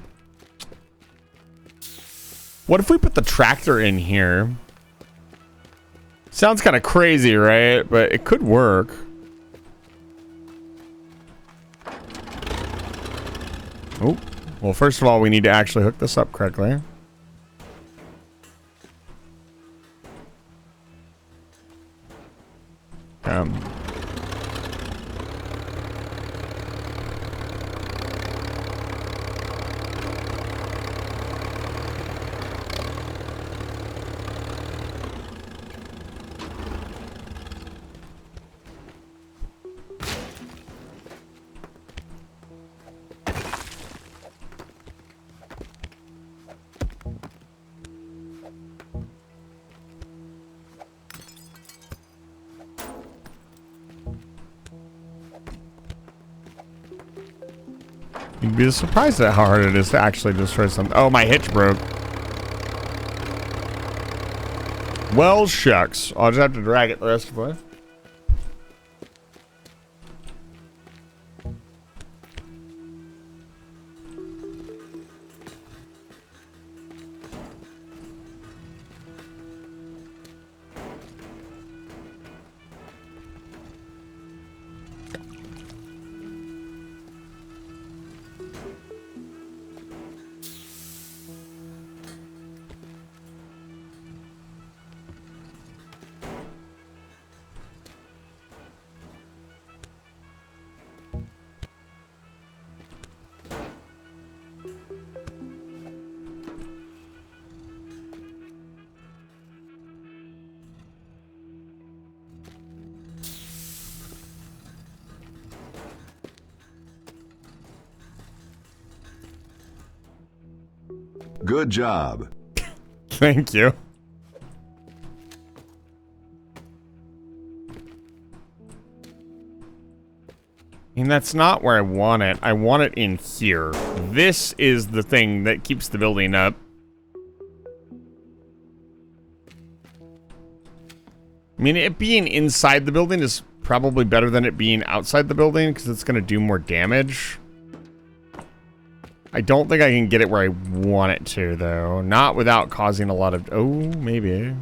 what if we put the tractor in here? Sounds kind of crazy, right? But it could work. Oh, well, first of all, we need to actually hook this up correctly. You'd be surprised at how hard it is to actually destroy something. Oh, my hitch broke. Well, shucks. I'll just have to drag it the rest of the way. Good job. Thank you. And that's not where I want it. I want it in here. This is the thing that keeps the building up. I mean, it being inside the building is probably better than it being outside the building because it's going to do more damage. I don't think I can get it where I want it to, though. Not without causing a lot of... Oh, maybe.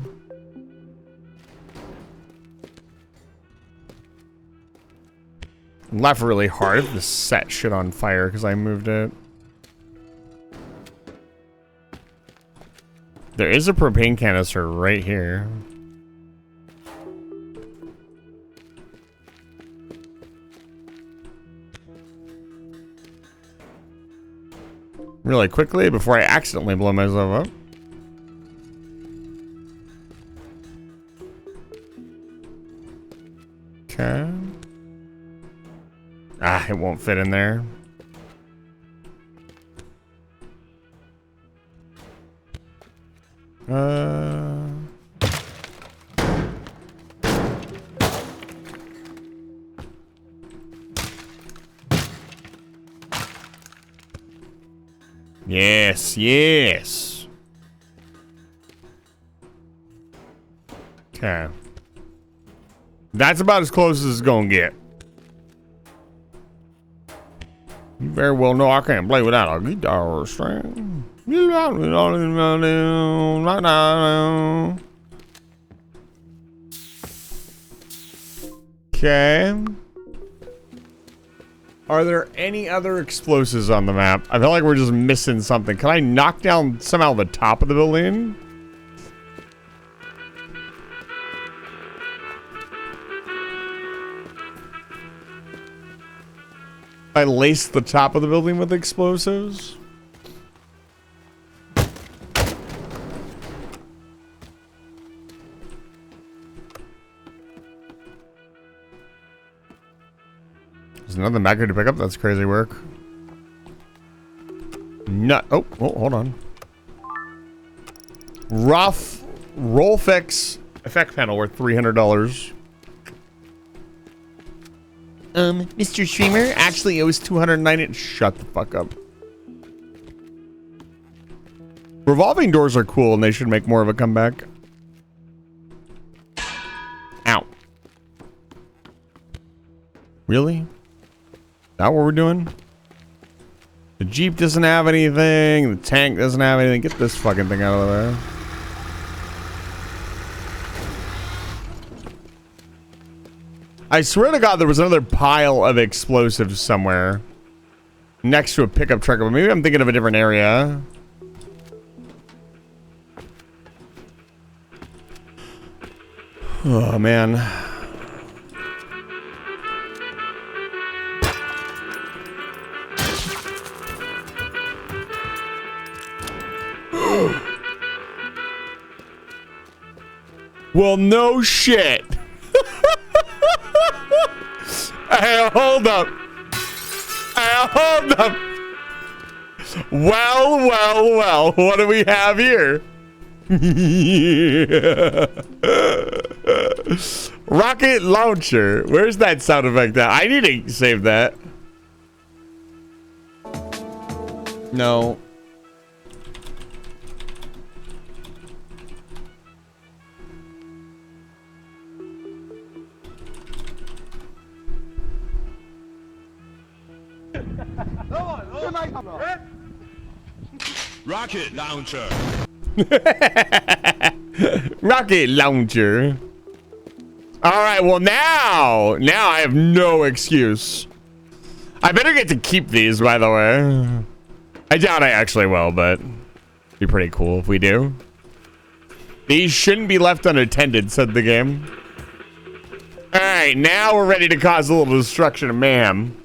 I'm laughing really hard if this set shit on fire because I moved it. There is a propane canister right here. Really quickly before I accidentally blow myself up. Okay. Ah, it won't fit in there. Yes, yes. Okay. That's about as close as it's gonna get. You very well know I can't play without a guitar string. Okay. Are there any other explosives on the map? I feel like we're just missing something. Can I knock down somehow the top of the building? I lace the top of the building with explosives? There's nothing back here to pick up. That's crazy work. Nut. Oh, hold on. Rough roll fix effect panel worth $300. Mr. Streamer, actually it was $290. Shut the fuck up. Revolving doors are cool and they should make more of a comeback. Ow. Really? Is that what we're doing? The Jeep doesn't have anything. The tank doesn't have anything. Get this fucking thing out of there. I swear to God there was another pile of explosives somewhere. next to a pickup truck, but maybe I'm thinking of a different area. Oh, man. Well, no shit. Hey, hold up. Hey, hold up. Well, what do we have here? Rocket launcher. Where's that sound effect at? I need to save that. No. Rocket launcher. Rocket launcher. All right, well now I have no excuse. I better get to keep these, by the way. I doubt I actually will, but it'd be pretty cool if we do. These shouldn't be left unattended, said the game. All right, now we're ready to cause a little destruction of mayhem.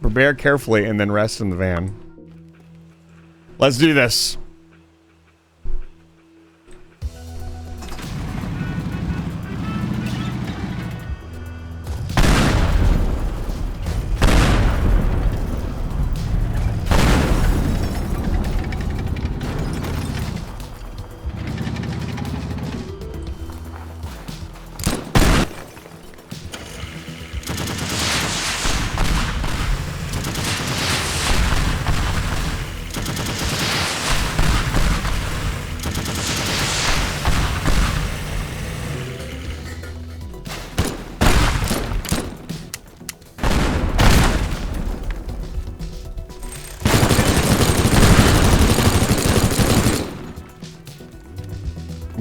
Prepare carefully and then rest in the van. Let's do this.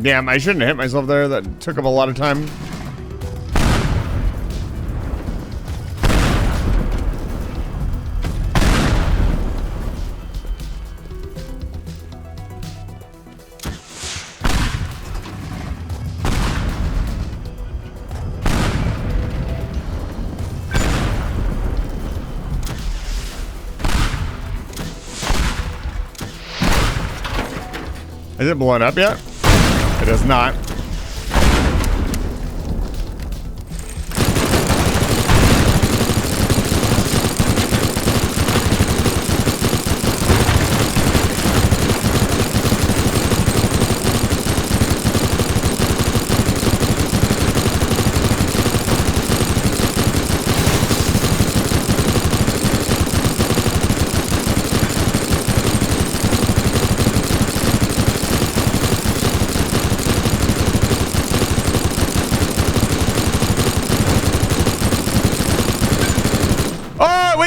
Damn, I shouldn't have hit myself there. That took up a lot of time. Is it blown up yet? It is not.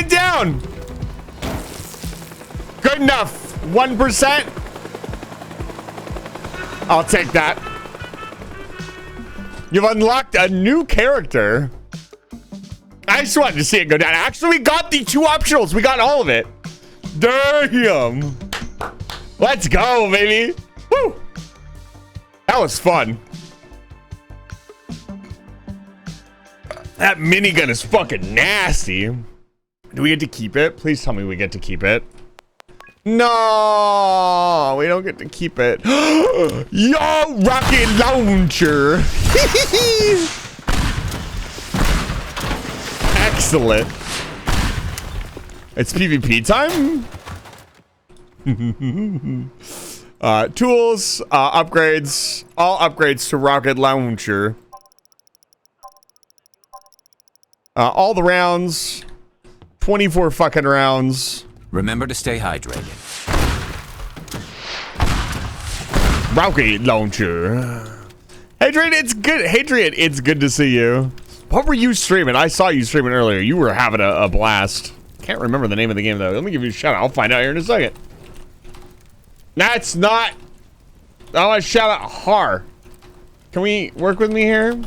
Down. Good enough. 1%. I'll take that. You've unlocked a new character. I just wanted to see it go down. Actually, we got the 2 optionals. We got all of it. Damn. Let's go, baby. Woo. That was fun. That minigun is fucking nasty. Do we get to keep it? Please tell me we get to keep it. No, we don't get to keep it. Yo, rocket launcher. Excellent. It's PvP time. Tools, upgrades, all upgrades to rocket launcher. All the rounds. 24 fucking rounds. Remember to stay hydrated. Rocket launcher. Hadrian, it's good. Hadrian, it's good to see you. What were you streaming? I saw you streaming earlier. You were having a blast. Can't remember the name of the game though. Let me give you a shout out. I'll find out here in a second. That's not. I want to shout out Har. Can we work with me here?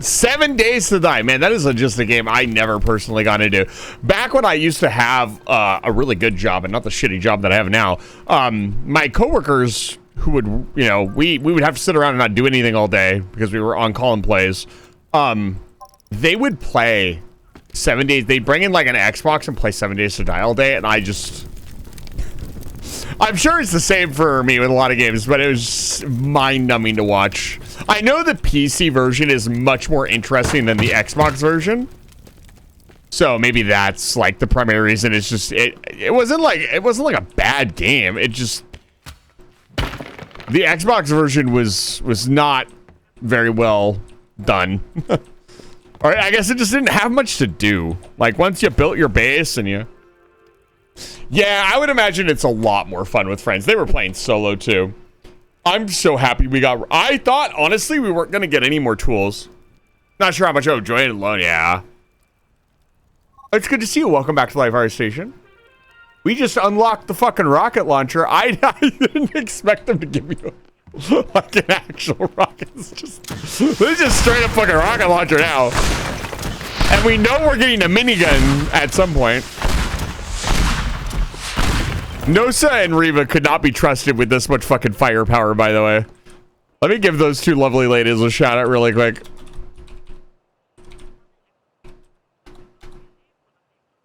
7 Days to Die, man, that is just a game I never personally got into. Back when I used to have a really good job and not the shitty job that I have now, my coworkers who would, you know, we would have to sit around and not do anything all day because we were on call and plays. They would play 7 days. They'd bring in like an Xbox and play 7 Days to Die all day, and I'm sure it's the same for me with a lot of games, but it was mind-numbing to watch. I know the PC version is much more interesting than the Xbox version, so maybe that's like the primary reason. It's just it wasn't like a bad game. It just the Xbox version was not very well done. Or I guess it just didn't have much to do. Like once you built your base and you. Yeah, I would imagine it's a lot more fun with friends. They were playing solo too. I'm so happy we got... I thought, honestly, we weren't going to get any more tools. Not sure how much I would enjoy it alone, yeah. It's good to see you. Welcome back to Live Fire Station. We just unlocked the fucking rocket launcher. I didn't expect them to give me like an actual rocket. This is just straight up fucking rocket launcher now. And we know we're getting a minigun at some point. Nosa and Reva could not be trusted with this much fucking firepower, by the way. Let me give those two lovely ladies a shout out really quick.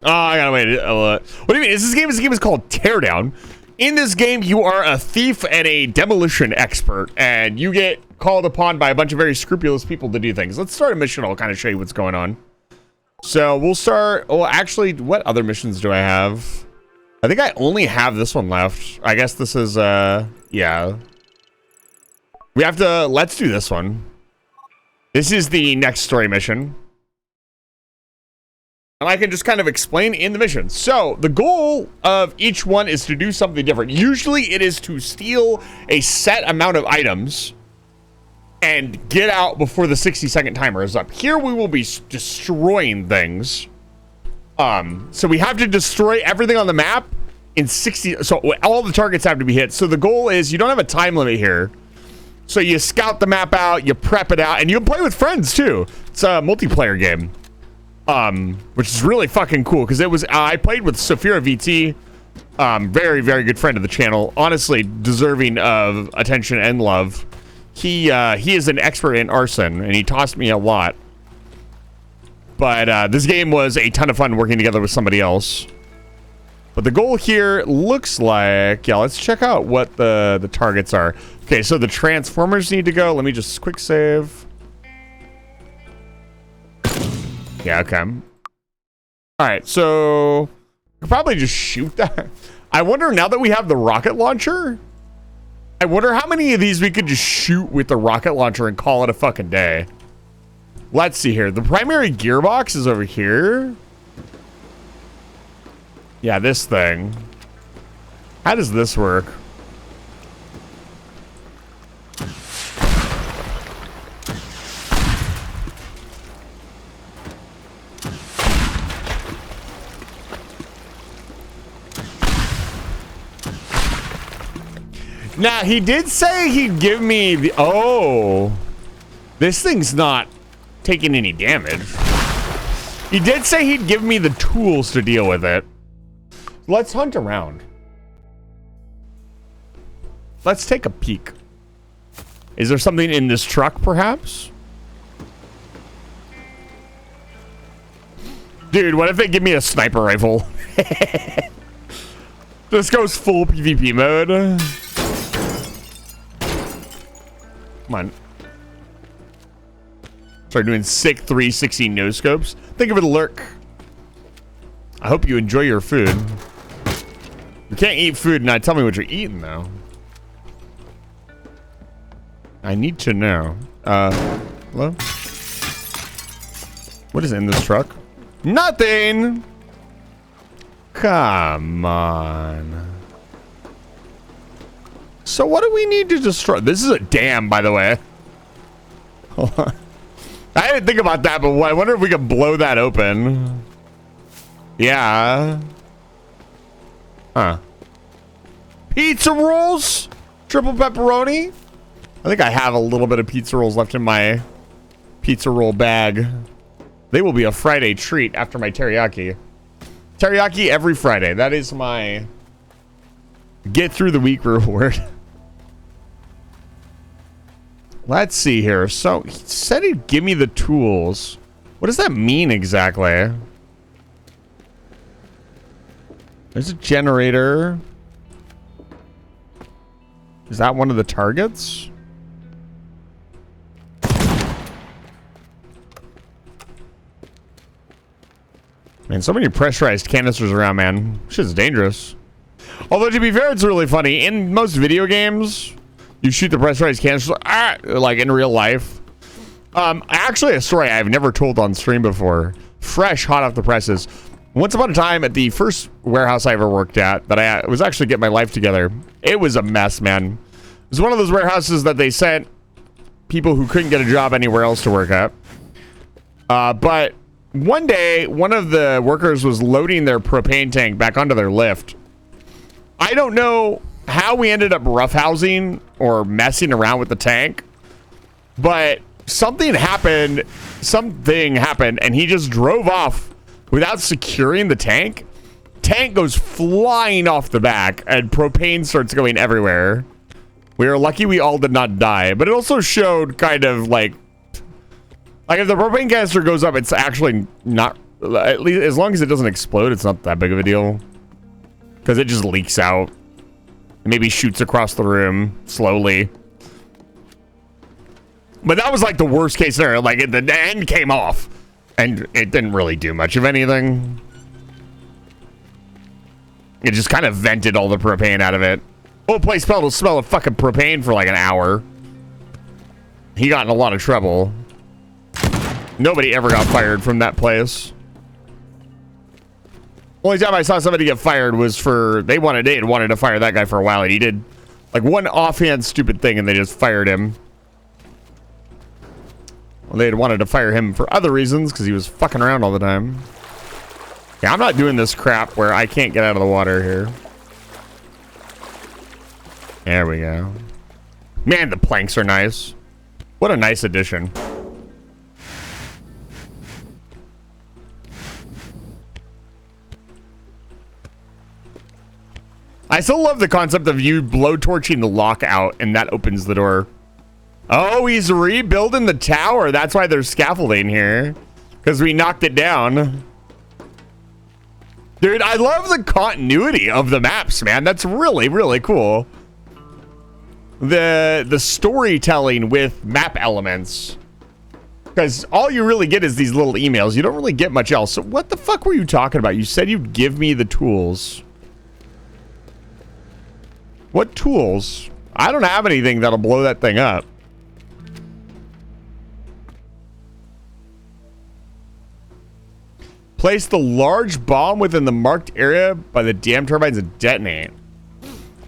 Oh, I gotta wait. What do you mean? This game is called Teardown. In this game, you are a thief and a demolition expert, and you get called upon by a bunch of very scrupulous people to do things. Let's start a mission. I'll kind of show you what's going on. So we'll start. Well, actually, what other missions do I have? I think I only have this one left. I guess this is, yeah. We have to, let's do this one. This is the next story mission. And I can just kind of explain in the mission. So, the goal of each one is to do something different. Usually, it is to steal a set amount of items and get out before the 60-second timer is up. Here, we will be destroying things. So we have to destroy everything on the map in 60. So all the targets have to be hit. So the goal is you don't have a time limit here. So you scout the map out, you prep it out, and you can play with friends too. It's a multiplayer game, which is really fucking cool because it was. I played with Sophia VT, very very good friend of the channel. Honestly, deserving of attention and love. He is an expert in arson, and he tossed me a lot. But this game was a ton of fun working together with somebody else. But the goal here looks like... Yeah, let's check out what the targets are. Okay, so the Transformers need to go. Let me just quick save. Yeah, okay. Alright, so... I could probably just shoot that. I wonder, now that we have the rocket launcher... I wonder how many of these we could just shoot with the rocket launcher and call it a fucking day. Let's see here. The primary gearbox is over here. Yeah, this thing. How does this work? Now, he did say he'd give me the... Oh. This thing's not taking any damage. He did say he'd give me the tools to deal with it. Let's hunt around. Let's take a peek. Is there something in this truck, perhaps? Dude, what if they give me a sniper rifle? This goes full PvP mode. Come on. Start doing sick 360 no scopes. Think of it a lurk. I hope you enjoy your food. You can't eat food and not tell me what you're eating, though. I need to know. Hello? What is in this truck? Nothing! Come on. So what do we need to destroy? This is a dam, by the way. Hold on. I didn't think about that, but I wonder if we could blow that open. Yeah. Huh. Pizza rolls? Triple pepperoni? I think I have a little bit of pizza rolls left in my pizza roll bag. They will be a Friday treat after my teriyaki. Teriyaki every Friday. That is my get through the week reward. Let's see here. So he said he'd give me the tools. What does that mean exactly? There's a generator. Is that one of the targets? Man, so many pressurized canisters around, man. Shit's dangerous. Although, to be fair, it's really funny. In most video games, you shoot the pressurized canisters, like in real life. Actually, a story I've never told on stream before. Fresh, hot off the presses. Once upon a time, at the first warehouse I ever worked at, that I was actually getting my life together, it was a mess, man. It was one of those warehouses that they sent people who couldn't get a job anywhere else to work at. But one day, one of the workers was loading their propane tank back onto their lift. I don't know how we ended up roughhousing or messing around with the tank, but something happened, and he just drove off without securing the tank. Tank goes flying off the back, and propane starts going everywhere. We are lucky we all did not die, but it also showed kind of like if the propane canister goes up, it's actually not, at least as long as it doesn't explode, it's not that big of a deal. Because it just leaks out. Maybe shoots across the room slowly. But that was like the worst case scenario. Like the end came off. And it didn't really do much of anything. It just kind of vented all the propane out of it. Whole place smell of fucking propane for like an hour. He got in a lot of trouble. Nobody ever got fired from that place. Only time I saw somebody get fired was for they had wanted to fire that guy for a while, and he did like one offhand stupid thing, and they just fired him. Well, they had wanted to fire him for other reasons because he was fucking around all the time. Yeah, I'm not doing this crap where I can't get out of the water here. There we go. Man, the planks are nice. What a nice addition. I still love the concept of you blowtorching the lock out and that opens the door. Oh, he's rebuilding the tower. That's why there's scaffolding here. Because we knocked it down. Dude, I love the continuity of the maps, man. That's really, really cool. The storytelling with map elements. Because all you really get is these little emails. You don't really get much else. So what the fuck were you talking about? You said you'd give me the tools. What tools? I don't have anything that'll blow that thing up. Place the large bomb within the marked area by the dam turbines and detonate.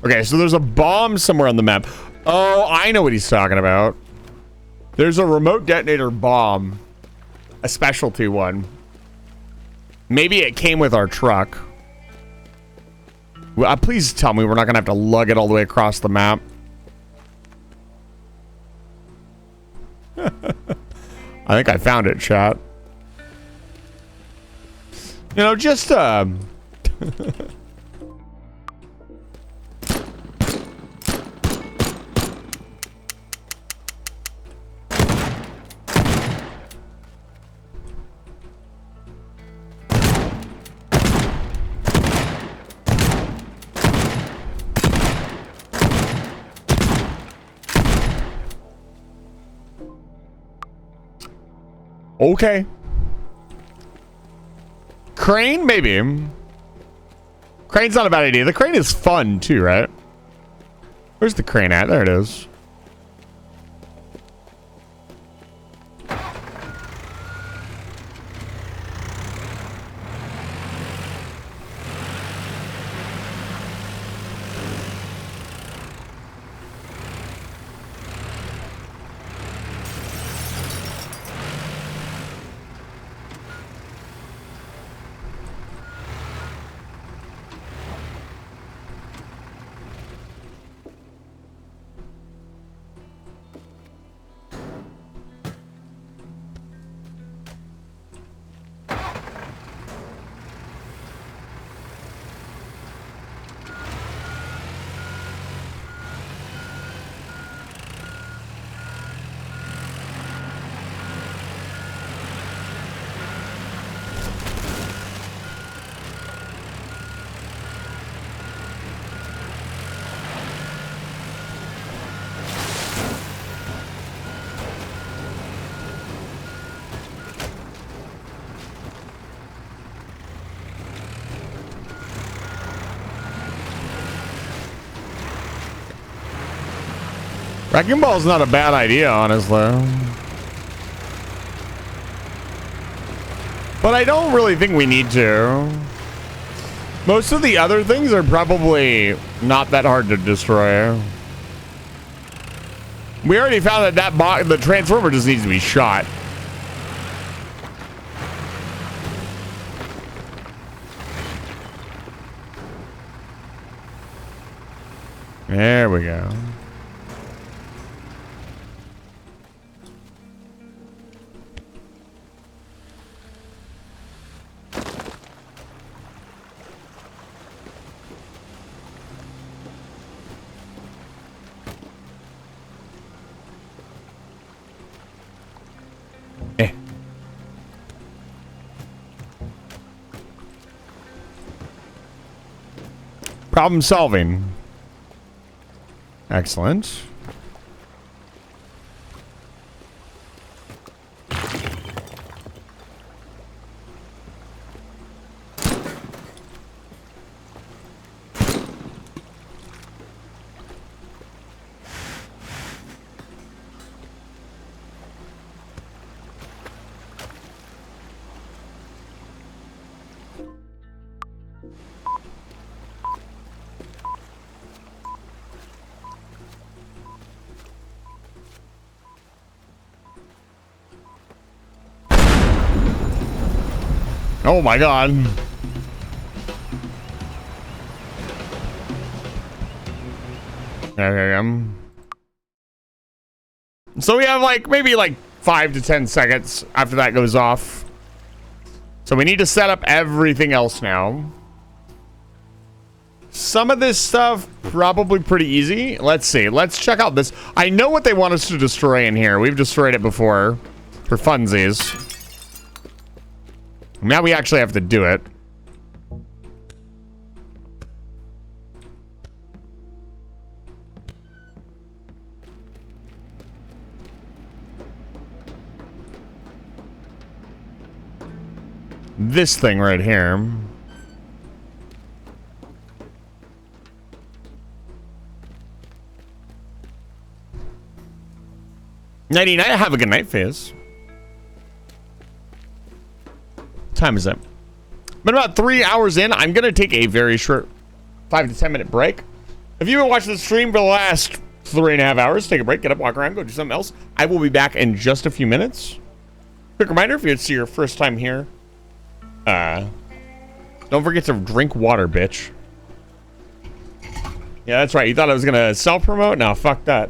Okay, so there's a bomb somewhere on the map. Oh, I know what he's talking about. There's a remote detonator bomb. A specialty one. Maybe it came with our truck. Please tell me we're not going to have to lug it all the way across the map. I think I found it, chat. You know, just, okay. Crane, maybe. Crane's not a bad idea. The crane is fun too, right? Where's the crane at? There it is. Wrecking ball's not a bad idea, honestly. But I don't really think we need to. Most of the other things are probably not that hard to destroy. We already found that the transformer just needs to be shot. There we go. Problem solving. Excellent. Oh my god. Okay. So we have like maybe like 5 to 10 seconds after that goes off. So we need to set up everything else now. Some of this stuff probably pretty easy. Let's see. Let's check out this. I know what they want us to destroy in here. We've destroyed it before for funsies. Now we actually have to do it. This thing right here. Nighty night. Have a good night, Fizz. Time is it? Been about 3 hours in. I'm gonna take a very short 5 to 10 minute break. If you've been watching the stream for the last 3.5 hours, take a break, get up, walk around, go do something else. I will be back in just a few minutes. Quick reminder, if it's your first time here, don't forget to drink water, bitch. Yeah, that's right. You thought I was gonna self-promote? No, fuck that.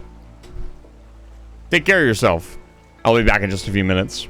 Take care of yourself. I'll be back in just a few minutes.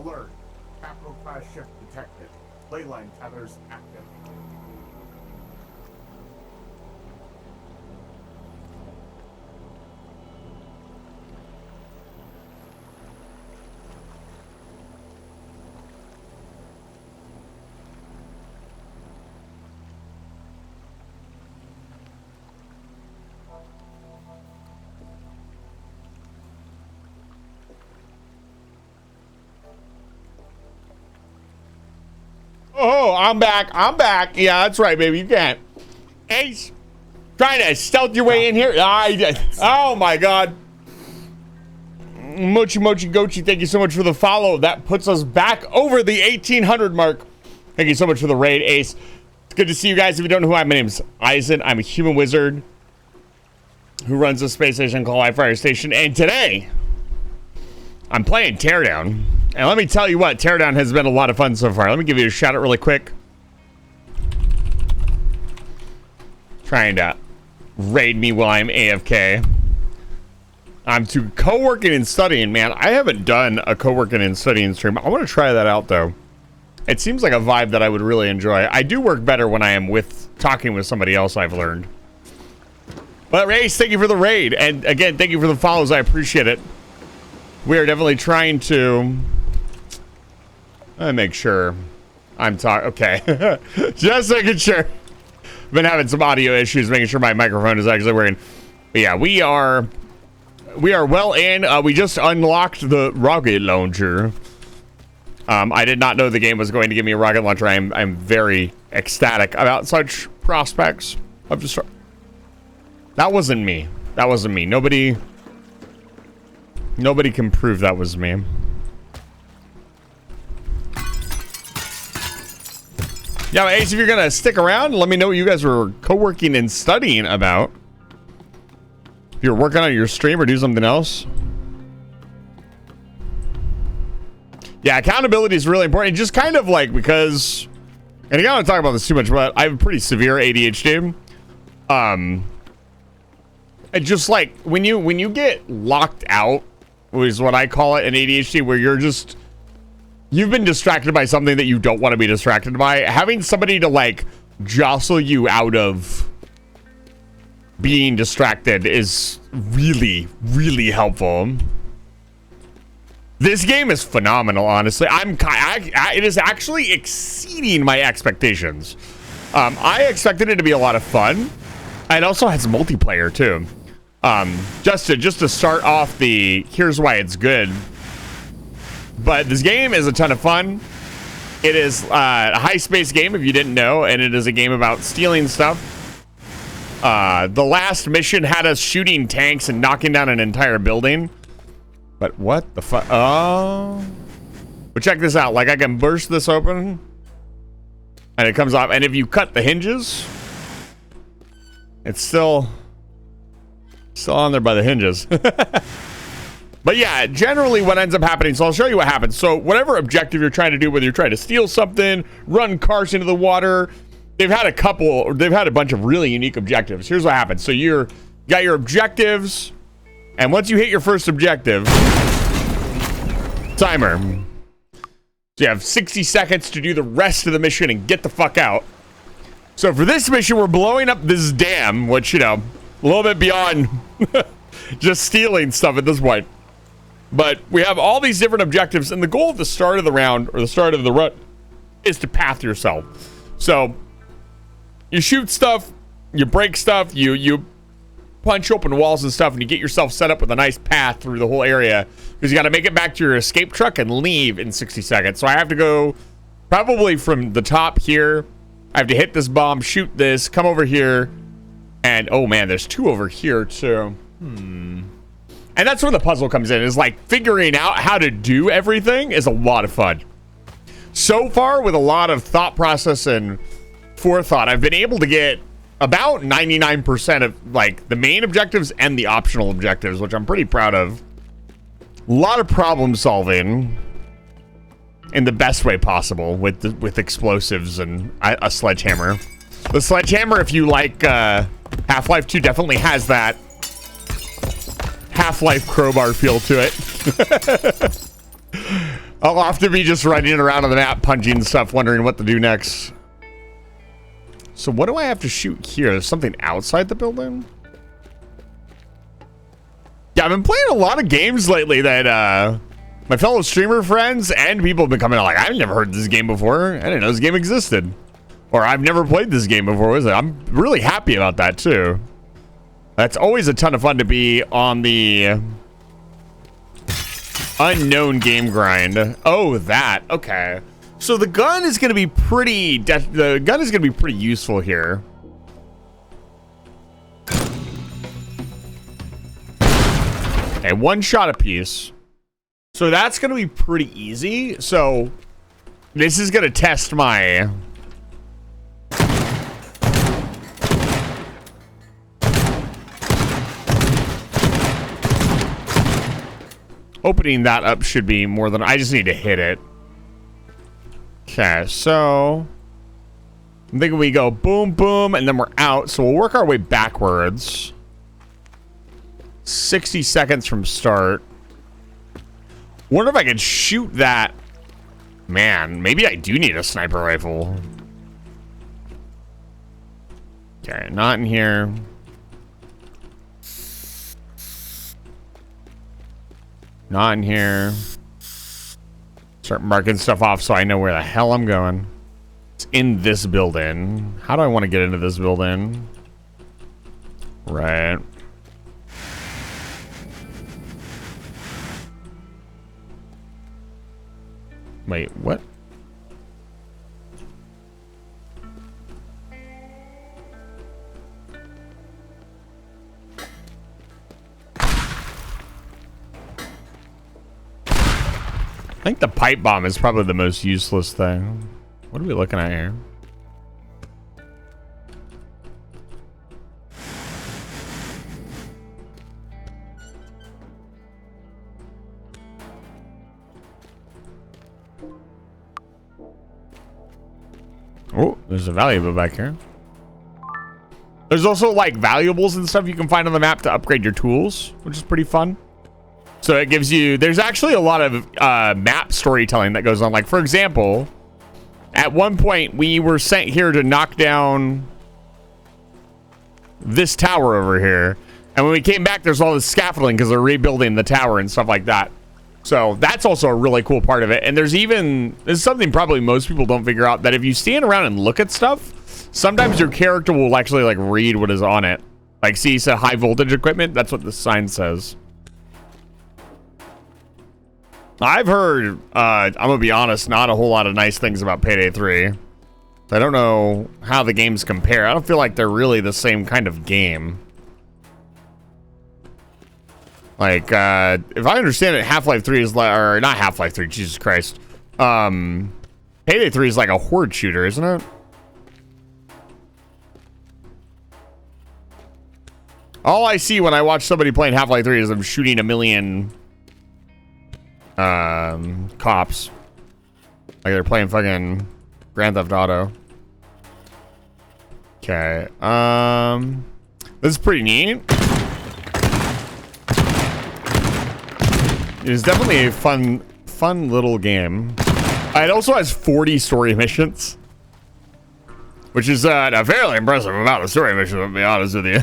Alert. Capital class ship detected. Leyline tethers active. Oh, I'm back. I'm back. Yeah, that's right, baby. You can't. Ace, trying to stealth your way in here. Oh, my God. Mochi Mochi Gochi, thank you so much for the follow. That puts us back over the 1800 mark. Thank you so much for the raid, Ace. It's good to see you guys. If you don't know who I am, my name's Eisen. I'm a human wizard who runs a space station called iFire Station. And today, I'm playing Teardown. And let me tell you what, Teardown has been a lot of fun so far. Let me give you a shout out really quick. Trying to raid me while I'm AFK. I'm to co-working and studying, man. I haven't done a co-working and studying stream. I want to try that out, though. It seems like a vibe that I would really enjoy. I do work better when I am talking with somebody else, I've learned. But, Race, thank you for the raid. And, again, thank you for the follows. I appreciate it. We are definitely trying to... Let me make sure I'm talking. Okay. Just making sure. I've been having some audio issues, making sure my microphone is actually working. But yeah, we are well in. We just unlocked the rocket launcher. I did not know the game was going to give me a rocket launcher. I'm very ecstatic about such prospects. That wasn't me. That wasn't me. Nobody can prove that was me. Yeah, Ace, if you're gonna stick around, let me know what you guys were co-working and studying about. If you're working on your stream or do something else. Yeah, accountability is really important. Just kind of like, because, and again, I don't talk about this too much, but I have pretty severe ADHD. And just like when you get locked out, is what I call it, an ADHD, where you've been distracted by something that you don't want to be distracted by. Having somebody to like jostle you out of being distracted is really, really helpful. This game is phenomenal, honestly. It is actually exceeding my expectations. I expected it to be a lot of fun. It also has multiplayer too. Just to start off here's why it's good. But this game is a ton of fun. It is a high-space game, if you didn't know, and it is a game about stealing stuff. The last mission had us shooting tanks and knocking down an entire building. But what the fuck? Oh. But check this out. Like, I can burst this open, and it comes off. And if you cut the hinges, it's still on there by the hinges. But yeah, generally what ends up happening, so I'll show you what happens. So whatever objective you're trying to do, whether you're trying to steal something, run cars into the water, they've had a bunch of really unique objectives. Here's what happens. So you got your objectives, and once you hit your first objective, timer. So you have 60 seconds to do the rest of the mission and get the fuck out. So for this mission, we're blowing up this dam, which, a little bit beyond just stealing stuff at this point. But we have all these different objectives, and the goal at the start of the round, or the start of the run, is to path yourself. So, you shoot stuff, you break stuff, you punch open walls and stuff, and you get yourself set up with a nice path through the whole area, because you got to make it back to your escape truck and leave in 60 seconds. So I have to go probably from the top here. I have to hit this bomb, shoot this, come over here, and oh man, there's two over here too. And that's where the puzzle comes in, is like figuring out how to do everything is a lot of fun. So far, with a lot of thought process and forethought, I've been able to get about 99% of like the main objectives and the optional objectives, which I'm pretty proud of. A lot of problem solving in the best way possible with explosives and a sledgehammer. The sledgehammer, if you like Half-Life 2, definitely has that Half-Life crowbar feel to it. I'll have to be just running around on the map, punching stuff, wondering what to do next. So what do I have to shoot here? There's something outside the building? Yeah, I've been playing a lot of games lately that my fellow streamer friends and people have been coming out like, I've never heard this game before. I didn't know this game existed. Or I've never played this game before. Was it? I'm really happy about that too. That's always a ton of fun to be on the unknown game grind. Oh, that. Okay. So the gun is going to be pretty useful here. Okay, one shot apiece. So that's going to be pretty easy. So this is going to test my opening that up should be more than I just need to hit it. Okay, so I'm thinking we go boom, boom, and then we're out. So we'll work our way backwards. 60 seconds from start. Wonder if I could shoot that. Man, maybe I do need a sniper rifle. Okay, not in here. Not in here. Start marking stuff off so I know where the hell I'm going. It's in this building. How do I want to get into this building? Right. Wait, what? I think the pipe bomb is probably the most useless thing. What are we looking at here? Oh, there's a valuable back here. There's also like valuables and stuff you can find on the map to upgrade your tools, which is pretty fun. So it gives you, there's actually a lot of map storytelling that goes on. Like, for example, at one point we were sent here to knock down this tower over here. And when we came back, there's all this scaffolding because they're rebuilding the tower and stuff like that. So that's also a really cool part of it. And there's something probably most people don't figure out, that if you stand around and look at stuff, sometimes your character will actually like read what is on it. Like, see, it said high voltage equipment. That's what the sign says. I've heard, I'm gonna be honest, not a whole lot of nice things about Payday 3. I don't know how the games compare. I don't feel like they're really the same kind of game. Like, if I understand it, Half-Life 3 is like, or not Half-Life 3, Jesus Christ. Payday 3 is like a horde shooter, isn't it? All I see when I watch somebody playing Half-Life 3 is them shooting a million cops. Like they're playing fucking Grand Theft Auto. Okay. This is pretty neat. It is definitely a fun little game. It also has 40 story missions, which is a fairly impressive amount of story missions, to be honest with you,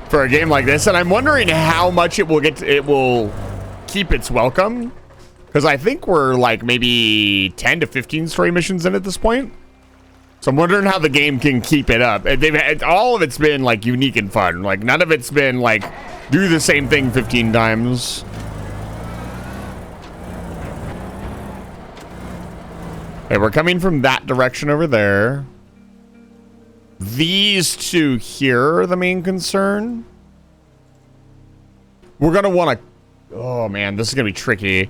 for a game like this. And I'm wondering how much it will keep its welcome, because I think we're like maybe 10 to 15 story missions in at this point. So I'm wondering how the game can keep it up. All of it's been like unique and fun. Like none of it's been like do the same thing 15 times. Okay, we're coming from that direction over there. These two here are the main concern. We're gonna want to, oh man, this is gonna be tricky.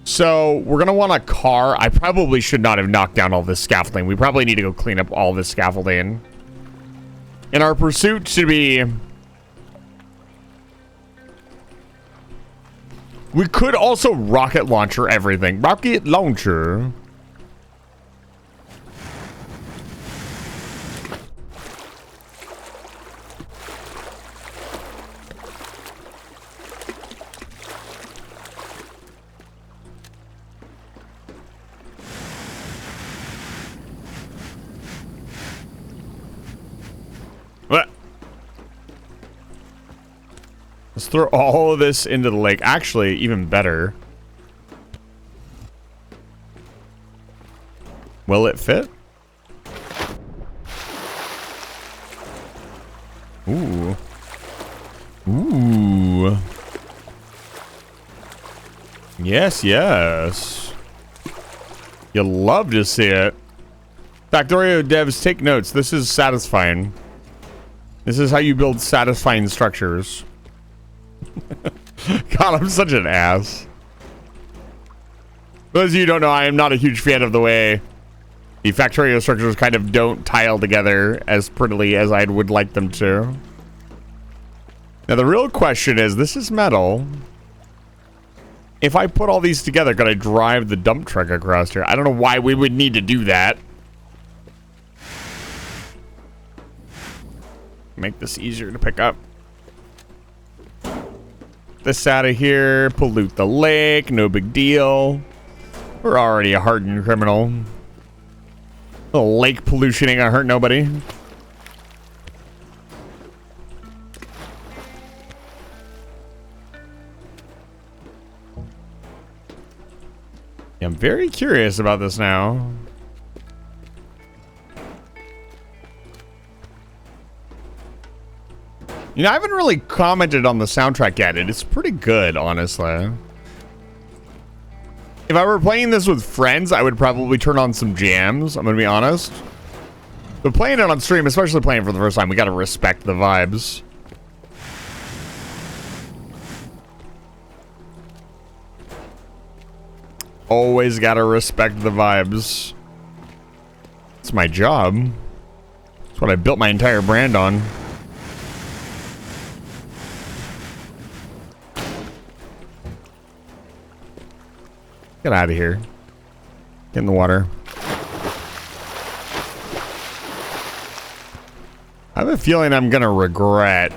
So we're gonna want a car. I probably should not have knocked down all this scaffolding. We probably need to go clean up all this scaffolding. And our pursuit should be, we could also rocket launcher everything. Rocket launcher. Let's throw all of this into the lake. Actually, even better. Will it fit? Ooh. Ooh. Yes, yes. You'll love to see it. Factorio devs, take notes. This is satisfying. This is how you build satisfying structures. God, I'm such an ass. For those of you who don't know, I am not a huge fan of the way the Factorio structures kind of don't tile together as prettily as I would like them to. Now, the real question is, this is metal. If I put all these together, could I drive the dump truck across here? I don't know why we would need to do that. Make this easier to pick up. This out of here. Pollute the lake. No big deal. We're already a hardened criminal. A little lake pollution ain't gonna hurt nobody. Yeah, I'm very curious about this now. You know, I haven't really commented on the soundtrack yet. It's pretty good, honestly. If I were playing this with friends, I would probably turn on some jams, I'm gonna be honest. But playing it on stream, especially playing for the first time, we gotta respect the vibes. Always gotta respect the vibes. It's my job. It's what I built my entire brand on. Get out of here. Get in the water. I have a feeling I'm gonna regret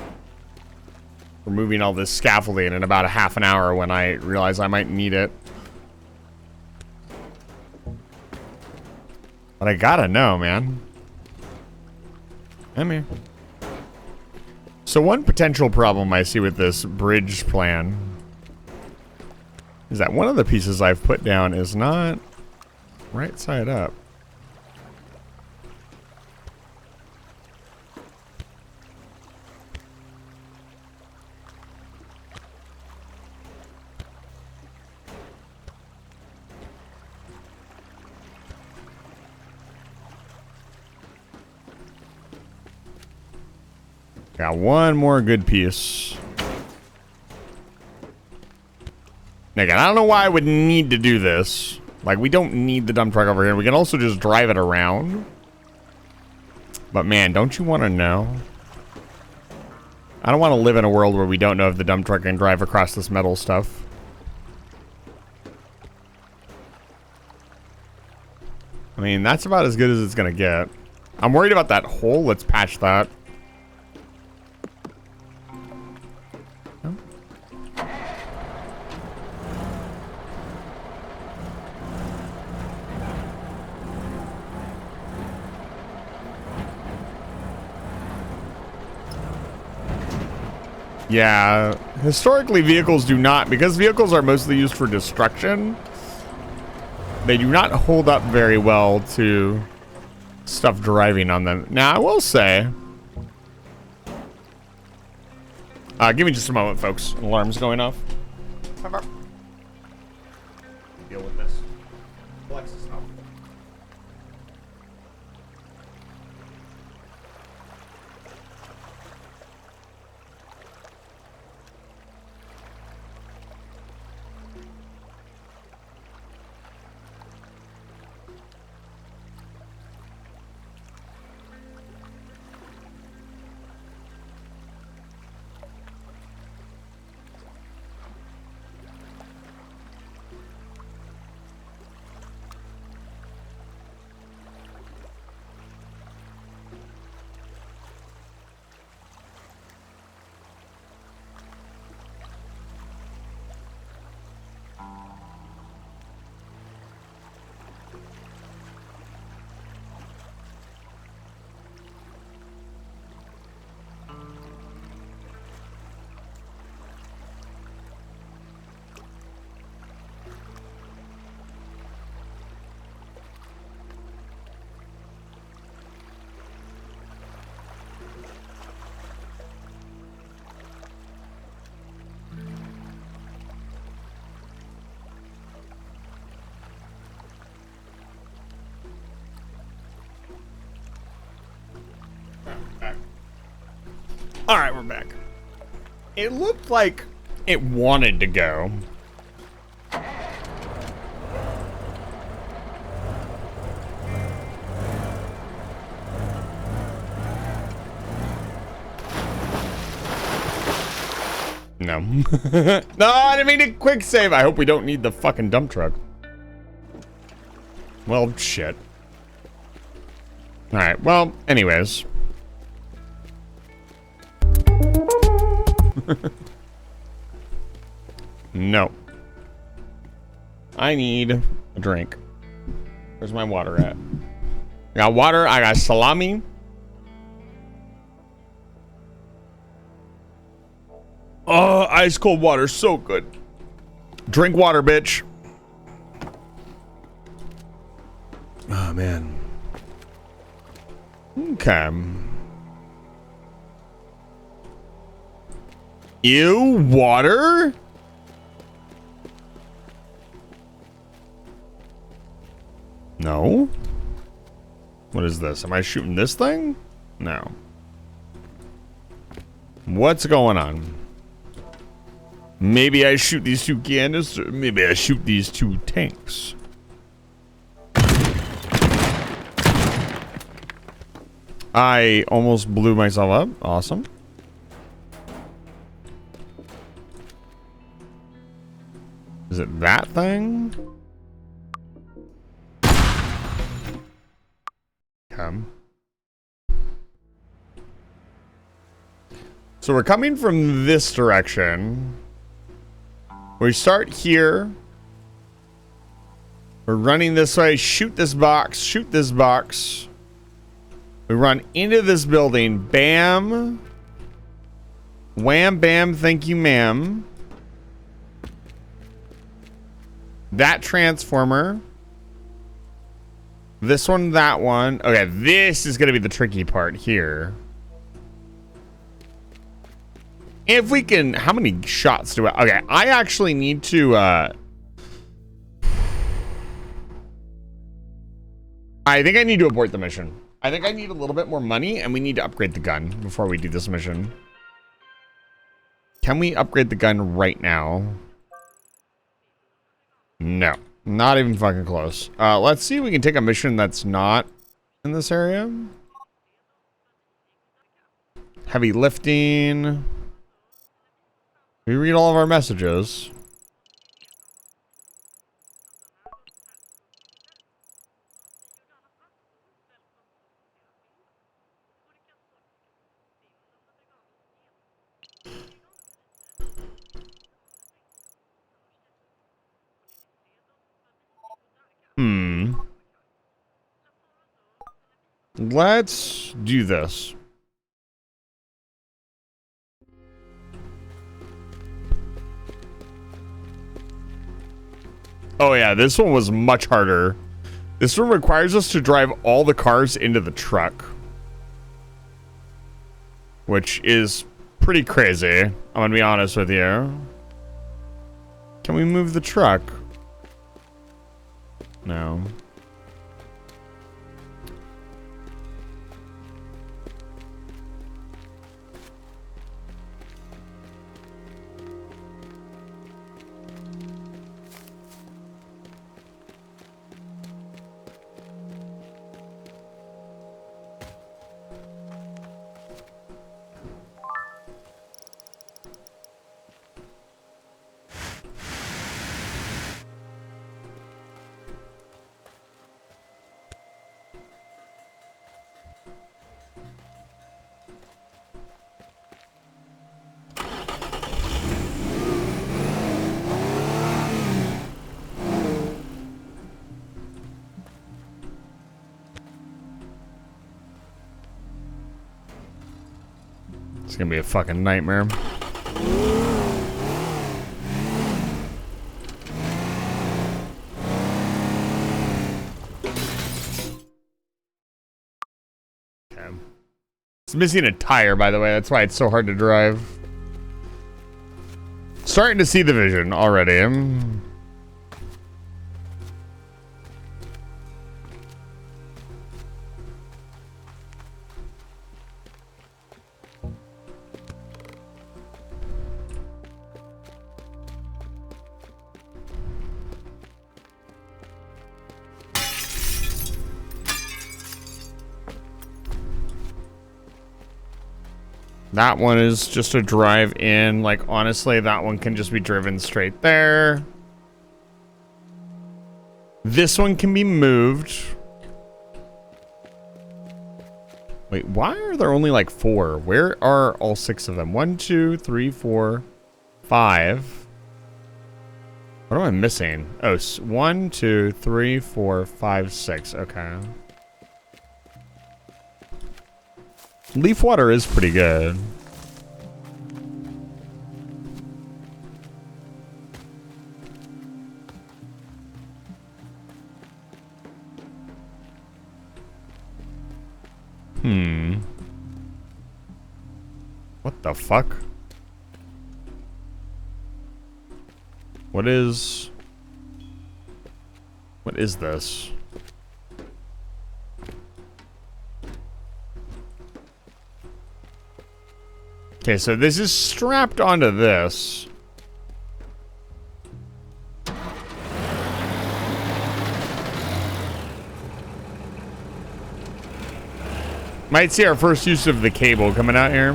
removing all this scaffolding in about a half an hour when I realize I might need it. But I gotta know, man. Come here. So one potential problem I see with this bridge plan is that one of the pieces I've put down is not right side up. Got one more good piece. Again, I don't know why I would need to do this. Like, we don't need the dump truck over here. We can also just drive it around. But man, don't you want to know? I don't want to live in a world where we don't know if the dump truck can drive across this metal stuff. I mean, that's about as good as it's going to get. I'm worried about that hole. Let's patch that. Yeah, historically vehicles do not, because vehicles are mostly used for destruction, they do not hold up very well to stuff driving on them. Now, I will say, give me just a moment, folks. An alarm's going off. Deal with this. Alexis, no. All right, we're back. It looked like it wanted to go. No. No, I didn't mean to quick save. I hope we don't need the fucking dump truck. Well, shit. Alright, well, anyways. No. I need a drink. Where's my water at? I got water, I got salami. Oh, ice cold water, so good. Drink water, bitch. Oh, man. Okay. Ew, water? No. What is this? Am I shooting this thing? No. What's going on? Maybe I shoot these two canisters. Maybe I shoot these two tanks. I almost blew myself up. Awesome. Is it that thing? Come. So we're coming from this direction. We start here. We're running this way. Shoot this box. Shoot this box. We run into this building. Bam. Wham, bam. Thank you, ma'am. That transformer. This one, that one. Okay, this is going to be the tricky part here. If we can... How many shots do I... Okay, I actually need to... I think I need to abort the mission. I think I need a little bit more money, and we need to upgrade the gun before we do this mission. Can we upgrade the gun right now? No. Not even fucking close. Let's see if we can take a mission that's not in this area. Heavy lifting... We read all of our messages. Let's do this. Oh yeah, this one was much harder. This one requires us to drive all the cars into the truck. Which is pretty crazy, I'm gonna be honest with you. Can we move the truck? No. It's gonna be a fucking nightmare. Okay. It's missing a tire, by the way. That's why it's so hard to drive. Starting to see the vision already. That one is just a drive in. Like, honestly, that one can just be driven straight there. This one can be moved. Wait, why are there only like 4? Where are all 6 of them? 1, 2, 3, 4, 5. What am I missing? Oh, 1, 2, 3, 4, 5, 6. Okay. Leaf water is pretty good. What the fuck? What is this? Okay, so this is strapped onto this. Might see our first use of the cable coming out here.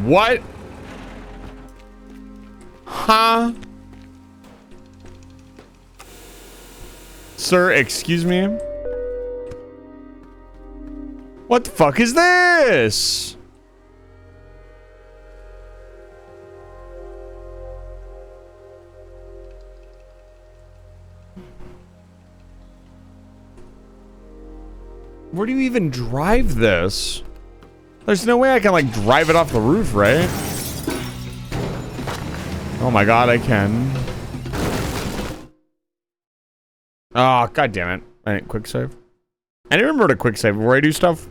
What? Huh? Sir, excuse me? What the fuck is this? Where do you even drive this? There's no way I can, like, drive it off the roof, right? Oh my god, I can. Oh, god damn it. I didn't quick save. I didn't remember to quick save before I do stuff.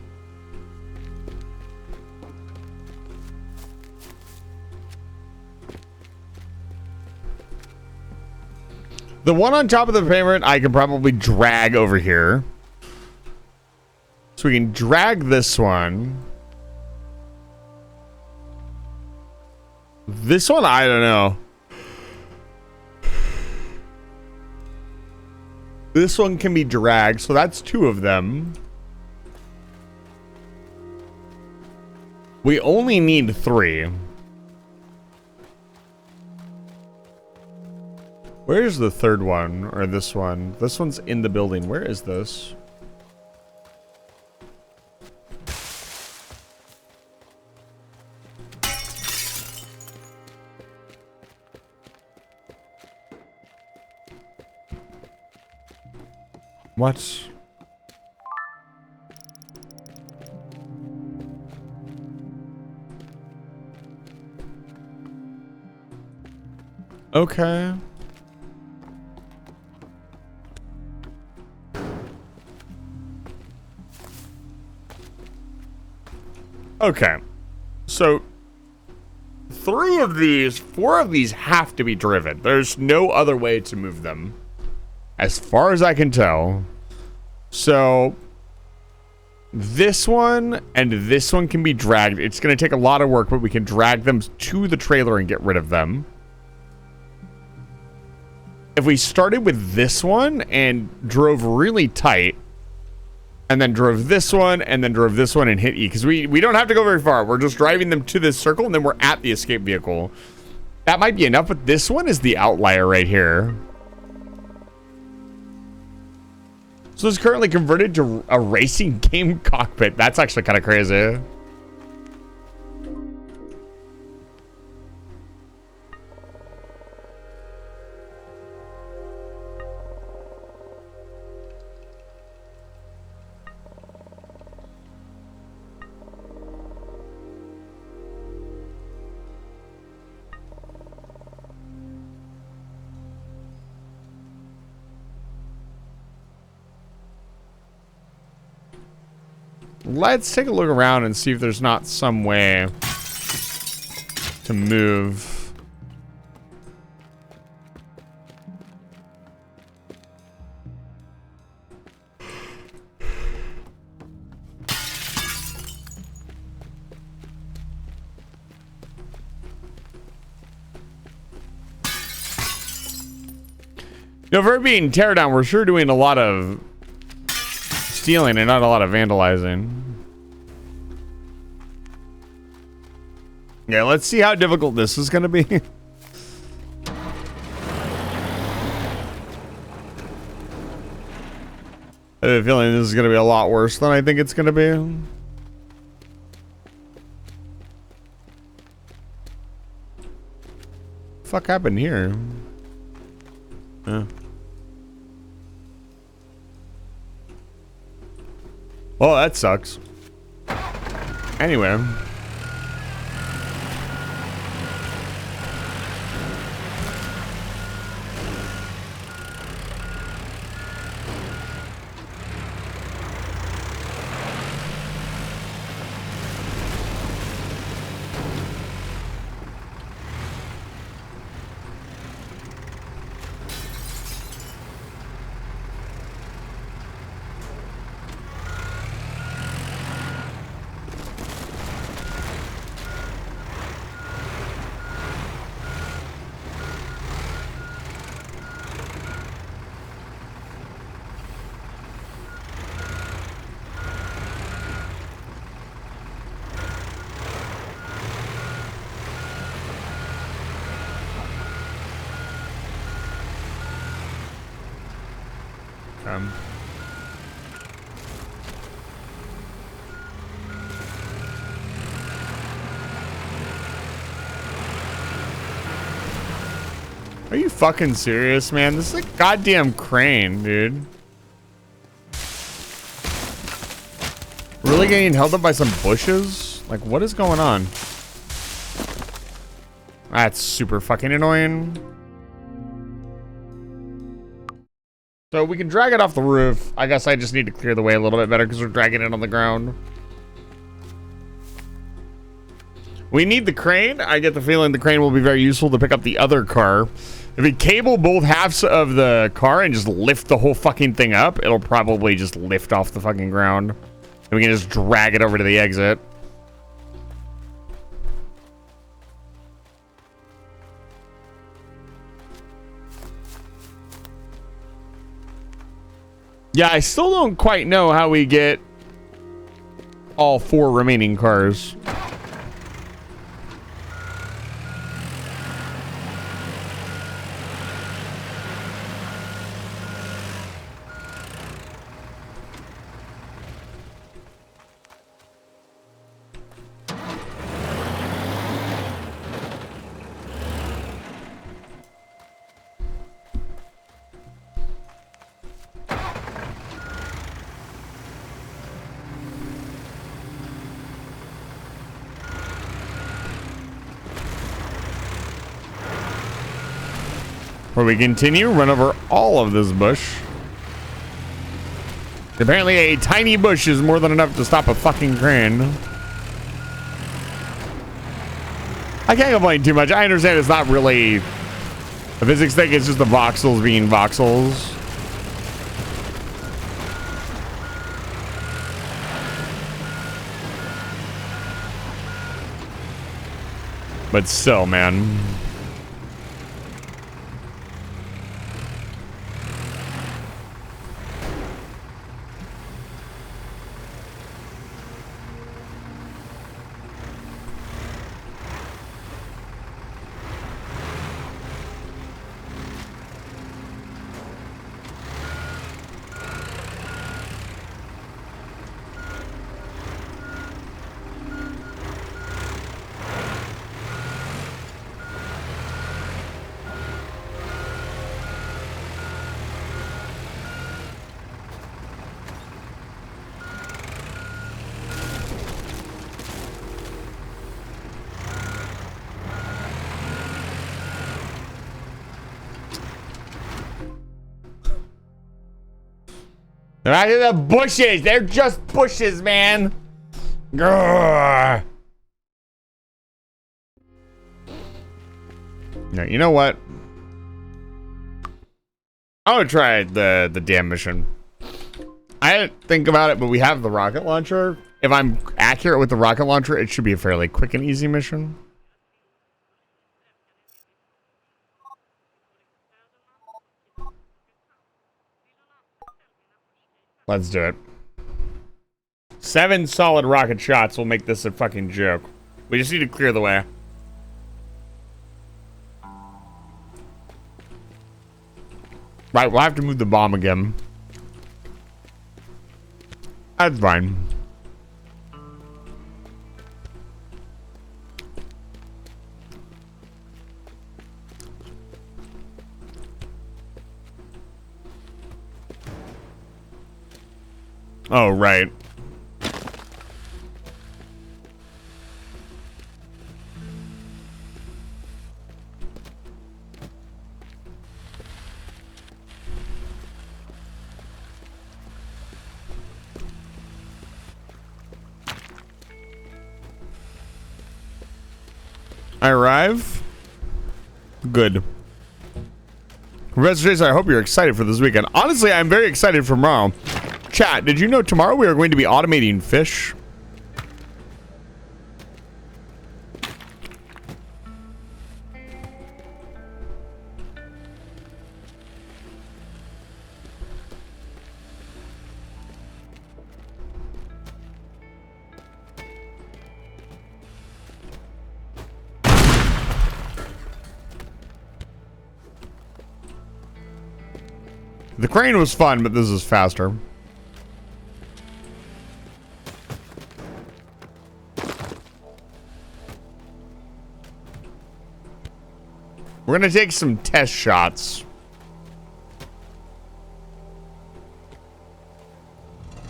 The one on top of the pavement, I can probably drag over here. So we can drag this one. This one, I don't know. This one can be dragged, so that's 2 of them. We only need 3. Where's the third one? Or this one? This one's in the building. Where is this? What? Okay. Okay. So 4 of these have to be driven. There's no other way to move them, as far as I can tell. So this one and this one can be dragged. It's going to take a lot of work, but we can drag them to the trailer and get rid of them. If we started with this one and drove really tight, and then drove this one, and then drove this one and hit E, because we don't have to go very far. We're just driving them to this circle, and then we're at the escape vehicle. That might be enough, but this one is the outlier right here. So it's currently converted to a racing game cockpit. That's actually kind of crazy. Let's take a look around and see if there's not some way to move. No, for it being teardown, we're sure doing a lot of stealing and not a lot of vandalizing. Yeah, let's see how difficult this is going to be. I have a feeling this is going to be a lot worse than I think it's going to be. Fuck happened here? Well, that sucks. Anyway. Are you fucking serious, man? This is a goddamn crane, dude. Really getting held up by some bushes? Like, what is going on? That's super fucking annoying. So we can drag it off the roof. I guess I just need to clear the way a little bit better because we're dragging it on the ground. We need the crane. I get the feeling the crane will be very useful to pick up the other car. If we cable both halves of the car and just lift the whole fucking thing up, it'll probably just lift off the fucking ground. And we can just drag it over to the exit. Yeah, I still don't quite know how we get all 4 remaining cars. Where we continue, run over all of this bush. Apparently a tiny bush is more than enough to stop a fucking crane. I can't complain too much. I understand it's not really a physics thing, it's just the voxels being voxels. But still, man. They're not in the bushes. They're just bushes, man. Grrr. No, you know what? I'm gonna try the damn mission. I didn't think about it, but we have the rocket launcher. If I'm accurate with the rocket launcher, it should be a fairly quick and easy mission. Let's do it. 7 solid rocket shots will make this a fucking joke. We just need to clear the way. Right, we'll have to move the bomb again. That's fine. Oh, right. I arrive. Good. Professor Jason, I hope you're excited for this weekend. Honestly, I'm very excited for tomorrow. Chat, did you know tomorrow we are going to be automating fish? The crane was fun, but this is faster. We're gonna take some test shots.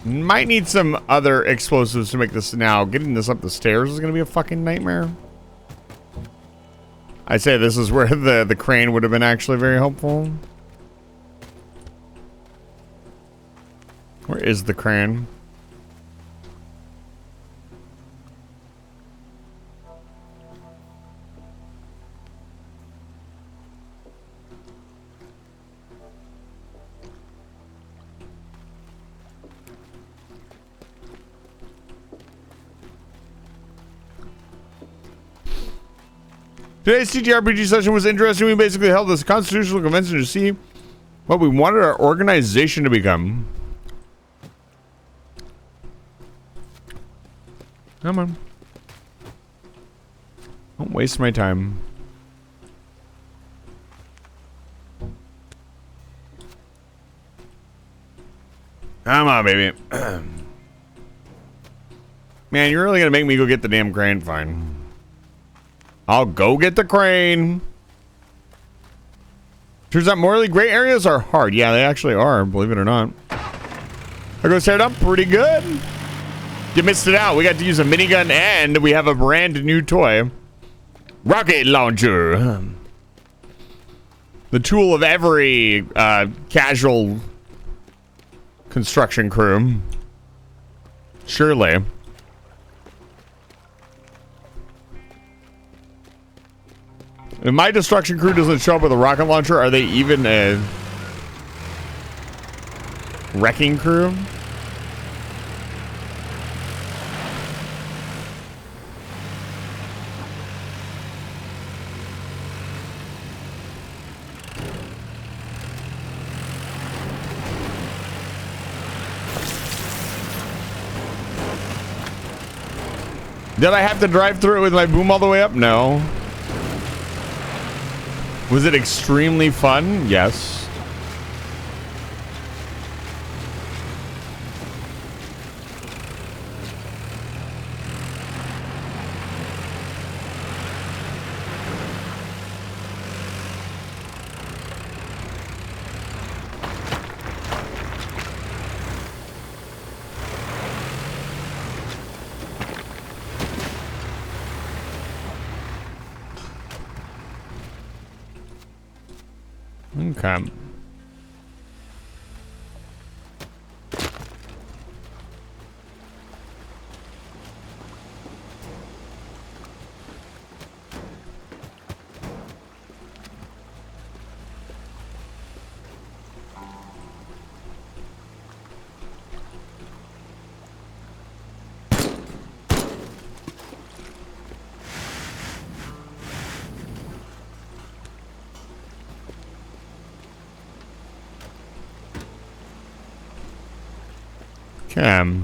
Might need some other explosives to make this now. Getting this up the stairs is gonna be a fucking nightmare. I'd say this is where the crane would have been actually very helpful. Where is the crane? Today's TTRPG session was interesting. We basically held this constitutional convention to see what we wanted our organization to become. Come on. Don't waste my time. Come on, baby. Man, you're really gonna make me go get the damn crane? Fine. I'll go get the crane. Turns out morally gray areas are hard. Yeah, they actually are, believe it or not. I go tear it up pretty good. You missed it out. We got to use a minigun and we have a brand new toy. Rocket launcher. The tool of every casual construction crew. Surely. If my destruction crew doesn't show up with a rocket launcher, are they even a wrecking crew? Did I have to drive through it with my boom all the way up? No. Was it extremely fun? Yes. Okay. Okay.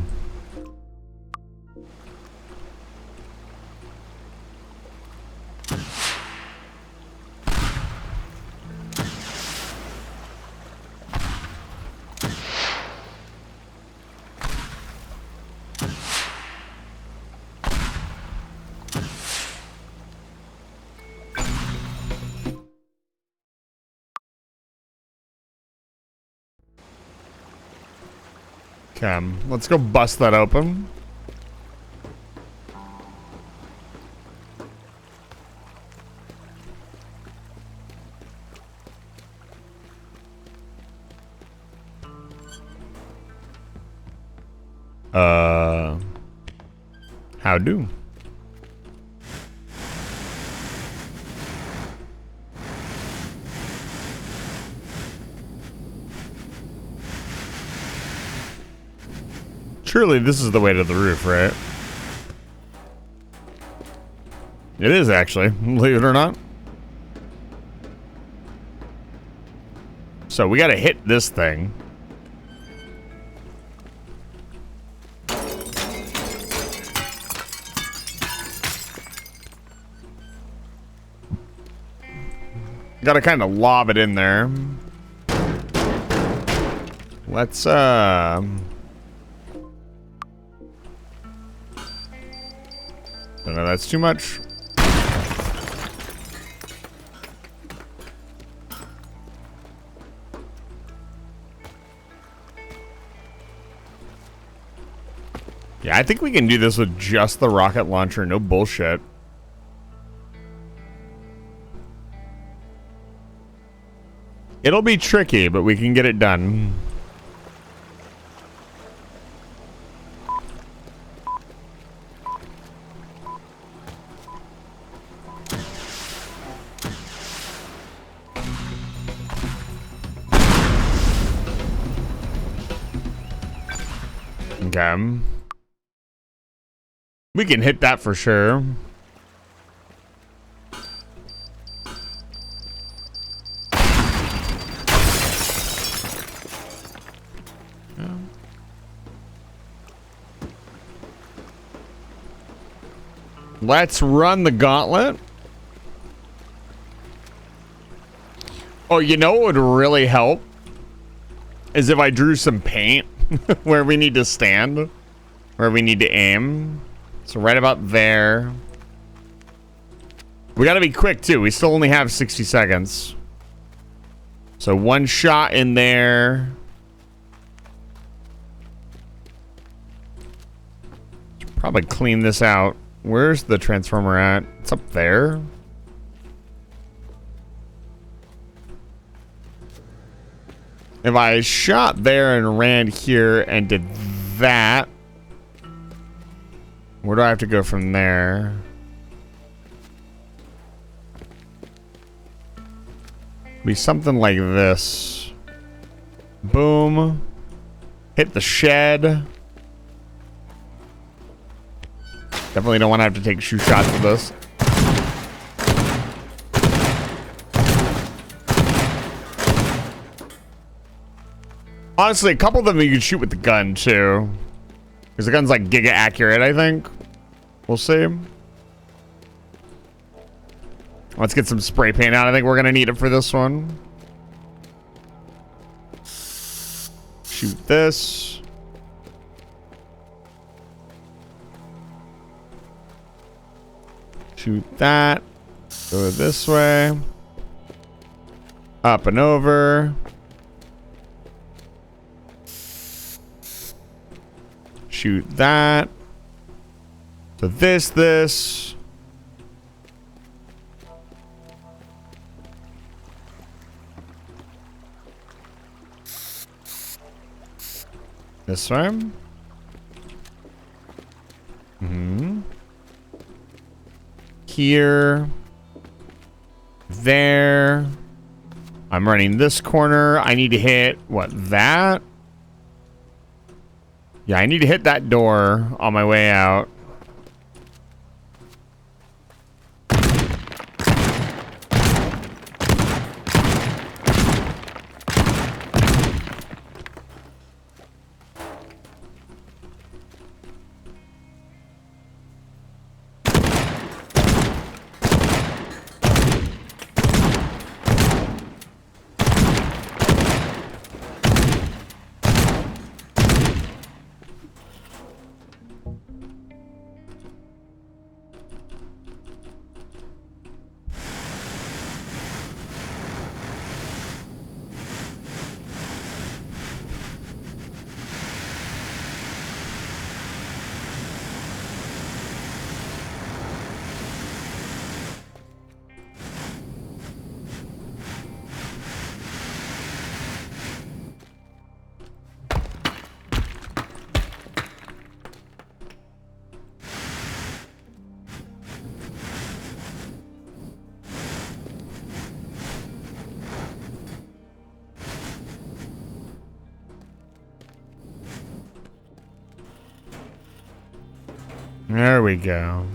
Okay, let's go bust that open. How do? Surely this is the way to the roof, right? It is actually, believe it or not. So we gotta hit this thing. Gotta kind of lob it in there. Let's, no, that's too much. Yeah, I think we can do this with just the rocket launcher, no bullshit. It'll be tricky, but we can get it done. Okay. We can hit that for sure. Let's run the gauntlet. Oh, you know what would really help? Is if I drew some paint where we need to stand, where we need to aim. So right about there. We gotta be quick too. We still only have 60 seconds. So one shot in there. Probably clean this out. Where's the transformer at? It's up there. If I shot there and ran here and did that, where do I have to go from there? Be something like this. Boom. Hit the shed. Definitely don't want to have to take shoe shots with this. Honestly, a couple of them you can shoot with the gun too. Because the gun's like giga accurate, I think. We'll see. Let's get some spray paint out. I think we're going to need it for this one. Shoot this. Shoot that. Go this way. Up and over. Shoot that. So this. This one. Here. There. I'm running this corner. I need to hit, what, that? Yeah, I need to hit that door on my way out. There we go.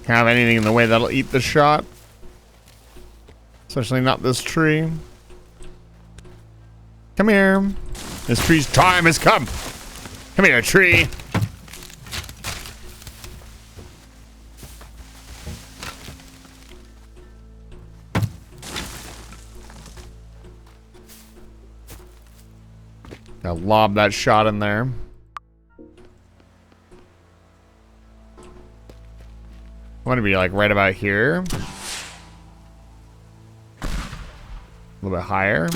Can't have anything in the way that'll eat the shot. Especially not this tree. Come here. This tree's time has come. Come here, tree. Gotta lob that shot in there. I want to be like right about here. A little bit higher.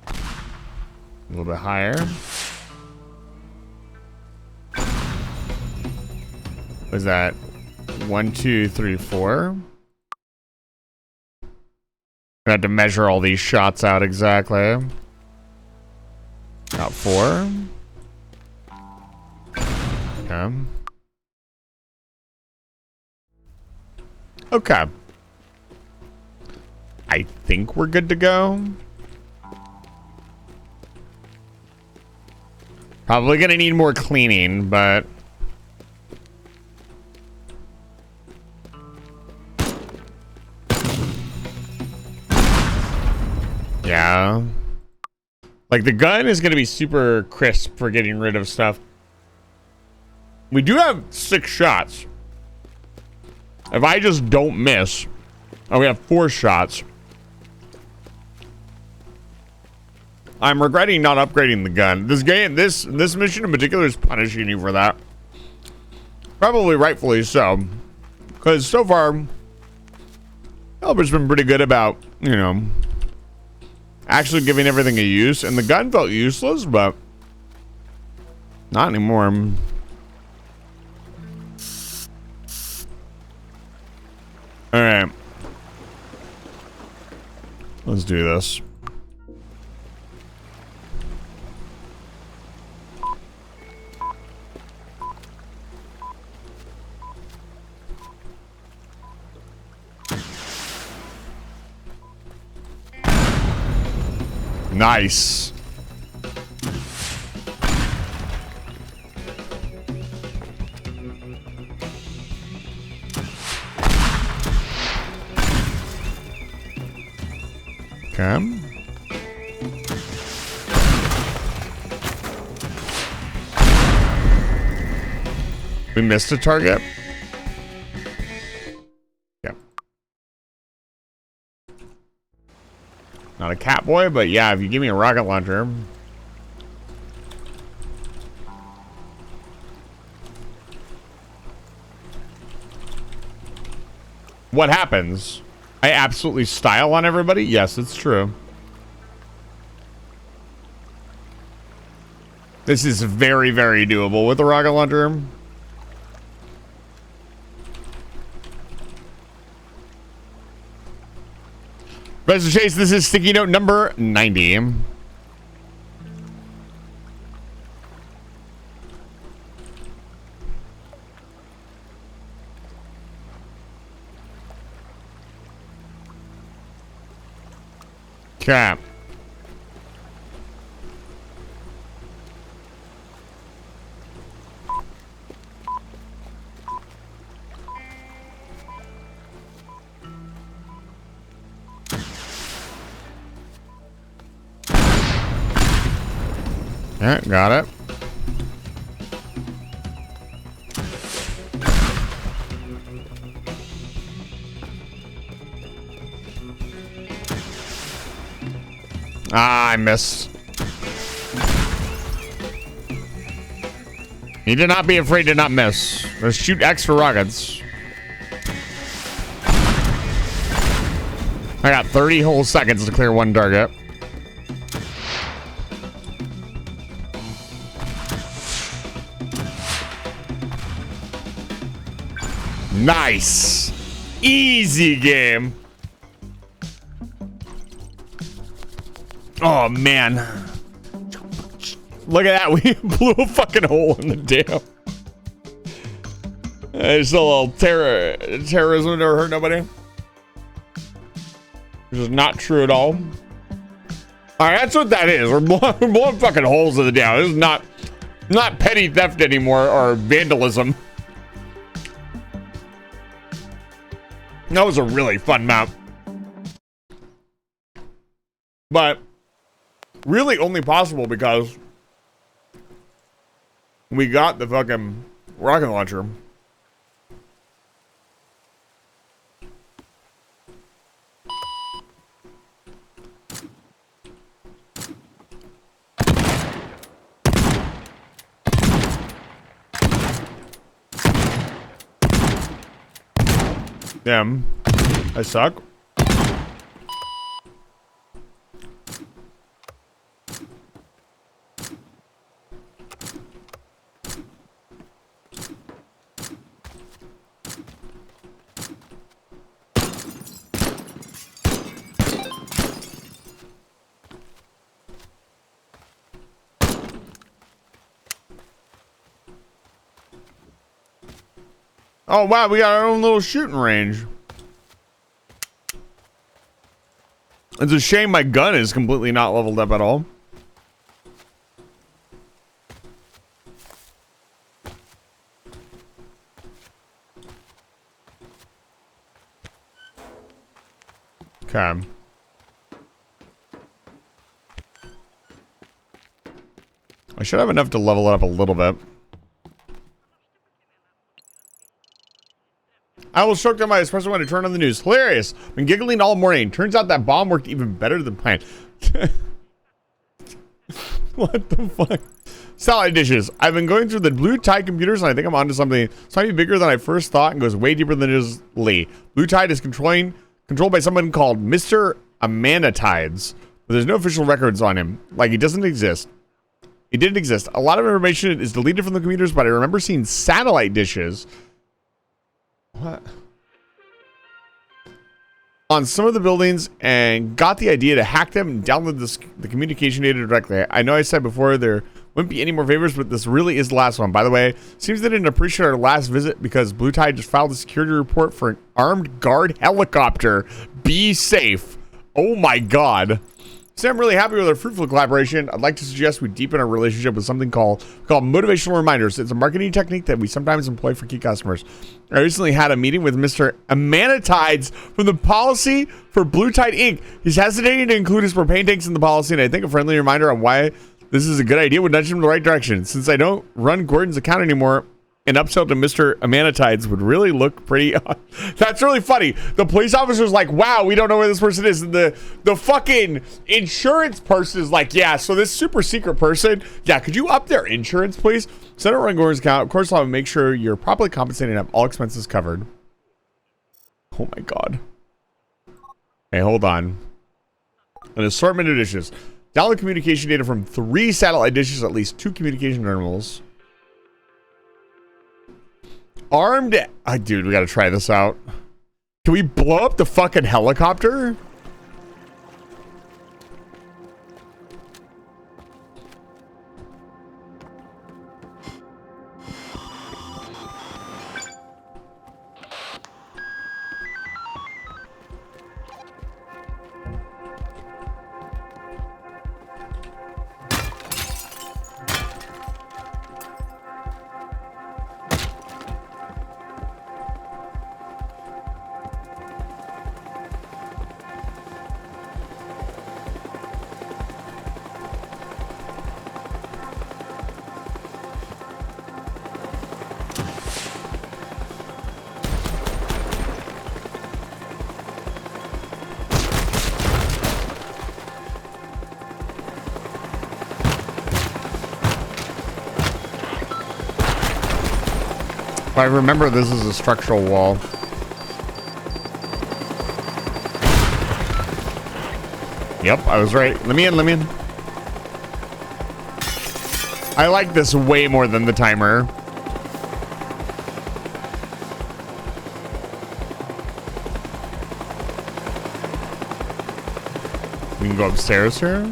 A little bit higher. What is that? 1, 2, 3, 4. I had to measure all these shots out exactly. Got 4. Okay. Okay. I think we're good to go. Probably gonna need more cleaning, but yeah. Like the gun is gonna be super crisp for getting rid of stuff. We do have 6 shots. If I just don't miss, oh, we have 4 shots. I'm regretting not upgrading the gun. This game, this mission in particular is punishing you for that. Probably rightfully so. Because so far, Elber's been pretty good about, you know, actually giving everything a use. And the gun felt useless, but not anymore. All right. Let's do this. Nice. Okay. We missed a target. Yep. Not a cat boy, but yeah, if you give me a rocket launcher. What happens? I absolutely style on everybody? Yes, it's true. This is very, very doable with the rocket launcher. Professor Chase, this is sticky note number 90. Okay. Yeah, got it. Ah, I missed. You did not be afraid to not miss. Let's shoot X for rockets. I got 30 whole seconds to clear one target. Nice. Easy game. Oh, man. Look at that. We blew a fucking hole in the dam. It's a little terrorism never hurt nobody. Which is not true at all. Alright, that's what that is. We're blowing fucking holes in the dam. This is not petty theft anymore or vandalism. That was a really fun map. But really only possible because we got the fucking rocket launcher. Damn, I suck. Oh wow, we got our own little shooting range. It's a shame my gun is completely not leveled up at all. Okay. I should have enough to level it up a little bit. I was shocked at my espresso when I turned on the news. Hilarious. Been giggling all morning. Turns out that bomb worked even better than planned. What the fuck? Salad dishes. I've been going through the Blue Tide computers and I think I'm onto something slightly bigger than I first thought and goes way deeper than it is Lee. Blue Tide is controlled by someone called Mr. Amanatides, but there's no official records on him. Like, he doesn't exist. He didn't exist. A lot of information is deleted from the computers, but I remember seeing satellite dishes. What? On some of the buildings and got the idea to hack them and download the communication data directly. I know I said before there wouldn't be any more favors, but this really is the last one. By the way, seems they didn't appreciate our last visit because Blue Tide just filed a security report for an armed guard helicopter. Be safe. Oh my god. So I'm really happy with our fruitful collaboration. I'd like to suggest we deepen our relationship with something called motivational reminders. It's a marketing technique that we sometimes employ for key customers. I recently had a meeting with Mr. Amanatides from the policy for Blue Tide Inc. He's hesitating to include his propane tanks in the policy, and I think a friendly reminder on why this is a good idea would nudge him in the right direction. Since I don't run Gordon's account anymore, an upsell to Mr. Amanatides would really look pretty That's really funny. The police officer's like, wow, we don't know where this person is. And the fucking insurance person is like, yeah, so this super secret person, yeah, could you up their insurance, please? So I don't run Gordon's account. Of course, I'll make sure you're properly compensated and have all expenses covered. Oh my god. Hey, hold on. An assortment of dishes. Download communication data from 3 satellite dishes, at least 2 communication terminals. Armed... dude, we gotta try this out. Can we blow up the fucking helicopter? I remember this is a structural wall. Yep, I was right. Let me in, let me in. I like this way more than the timer. We can go upstairs here.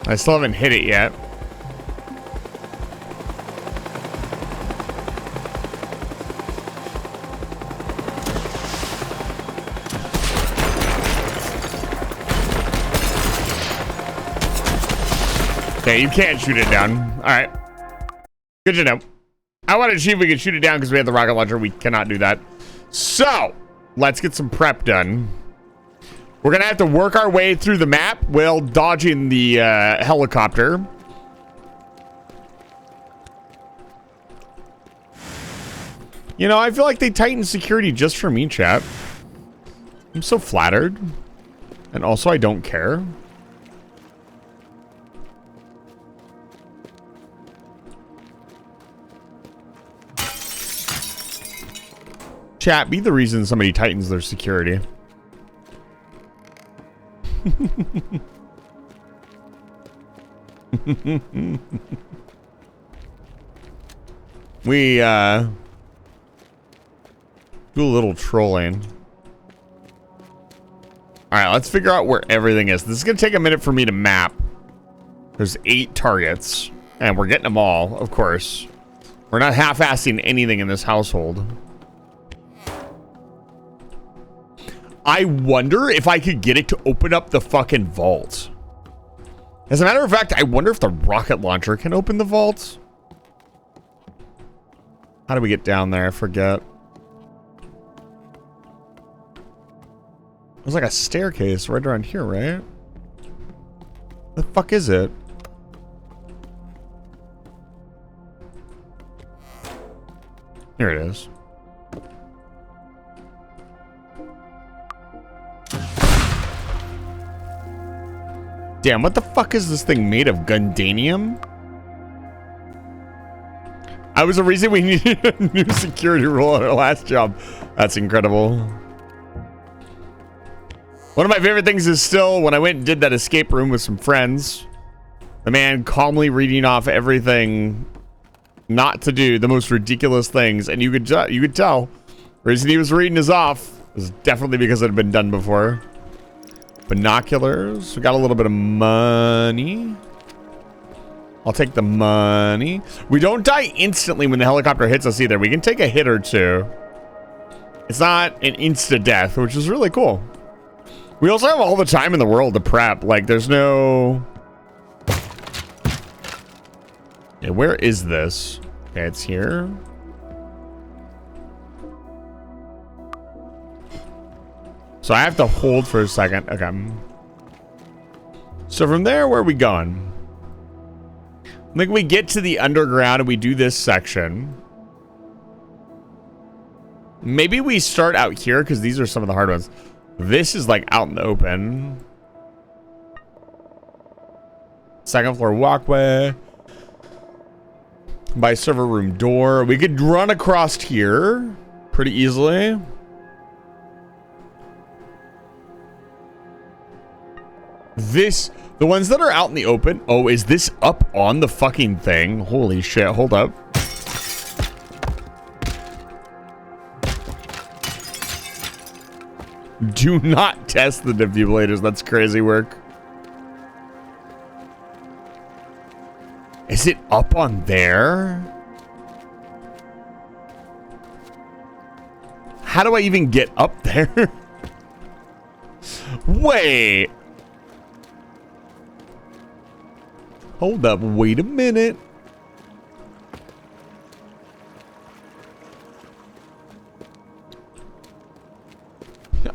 I still haven't hit it yet. Okay, you can't shoot it down. All right. Good to know. I wanted to see if we could shoot it down because we had the rocket launcher. We cannot do that. So, let's get some prep done. We're going to have to work our way through the map while dodging the helicopter. You know, I feel like they tightened security just for me, chat. I'm so flattered. And also, I don't care. Chat, be the reason somebody tightens their security. We do a little trolling. All right, let's figure out where everything is. This is gonna take a minute for me to map. There's 8 targets, and we're getting them all, of course. We're not half-assing anything in this household. I wonder if I could get it to open up the fucking vault. As a matter of fact, I wonder if the rocket launcher can open the vault. How do we get down there? I forget. There's like a staircase right around here, right? The fuck is it? Here it is. Damn, what the fuck is this thing made of? Gundanium? I was the reason we needed a new security rule at our last job. That's incredible. One of my favorite things is still when I went and did that escape room with some friends. The man calmly reading off everything not to do, the most ridiculous things, and you could tell. The reason he was reading us off was definitely because it had been done before. Binoculars. We got a little bit of money. I'll take the money. We don't die instantly when the helicopter hits us either. We can take a hit or two. It's not an insta death, which is really cool. We also have all the time in the world to prep. Like, there's no... Yeah, where is this? Okay, it's here. So I have to hold for a second. Okay. So from there, where are we going? I think we get to the underground and we do this section. Maybe we start out here because these are some of the hard ones. This is like out in the open. Second floor walkway. By server room door. We could run across here pretty easily. The ones that are out in the open. Oh, is this up on the fucking thing? Holy shit, hold up. Do not test the defibrillators. That's crazy work. Is it up on there? How do I even get up there? Wait. Hold up, wait a minute.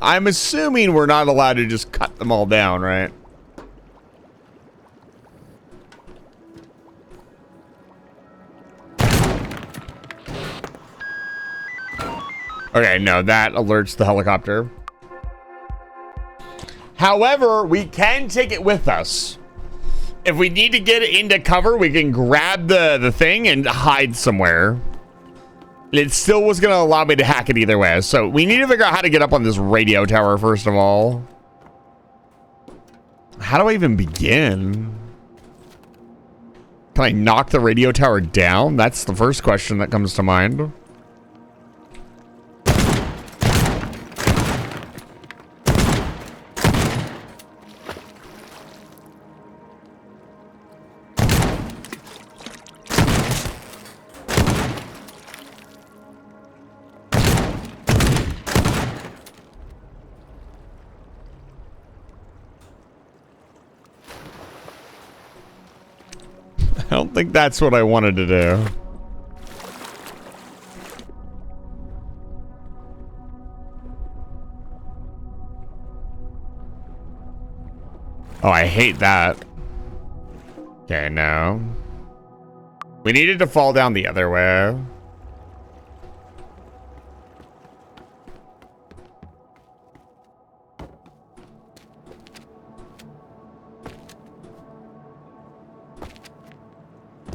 I'm assuming we're not allowed to just cut them all down, right? Okay, no, that alerts the helicopter. However, we can take it with us. If we need to get it into cover, we can grab the thing and hide somewhere. It still was going to allow me to hack it either way. So we need to figure out how to get up on this radio tower, first of all. How do I even begin? Can I knock the radio tower down? That's the first question that comes to mind. I don't think that's what I wanted to do. Oh, I hate that. Okay, no. We needed to fall down the other way.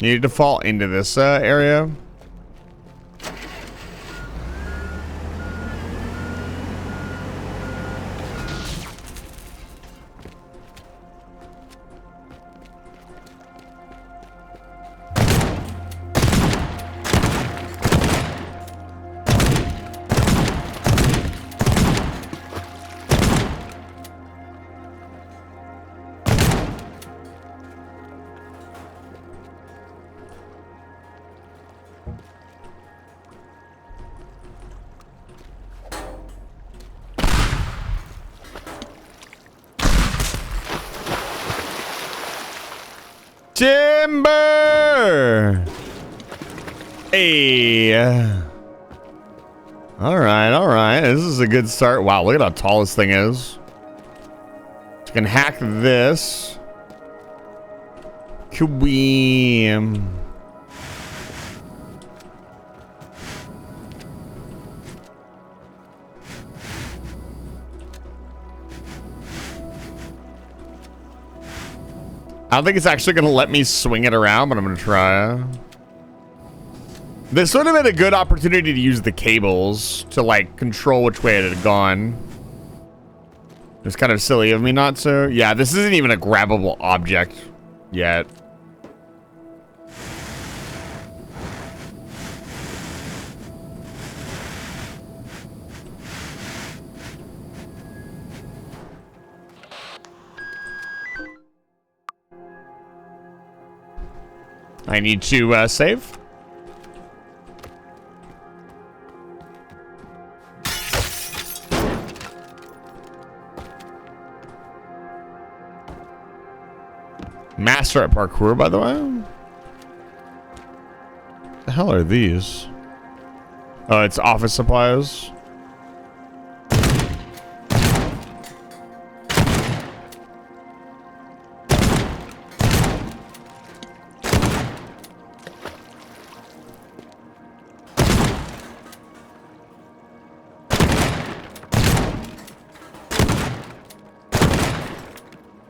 Needed to fall into this area. Timber! Hey. Alright, alright. This is a good start. Wow, look at how tall this thing is. You can hack this. Kaweem. I don't think it's actually going to let me swing it around, but I'm going to try. This would have been a good opportunity to use the cables to, like, control which way it had gone. It's kind of silly of me not to. Yeah, this isn't even a grabbable object yet. I need to save. Master at parkour, by the way. What the hell are these? Oh, it's office supplies.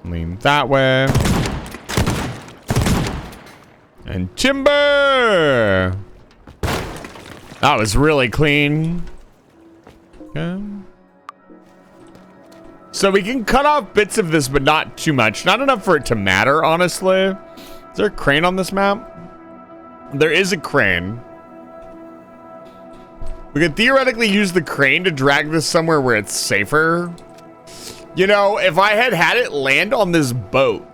Lean that way. And timber! That was really clean. Okay. So we can cut off bits of this, but not too much. Not enough for it to matter, honestly. Is there a crane on this map? There is a crane. We could theoretically use the crane to drag this somewhere where it's safer. You know, if I had it land on this boat,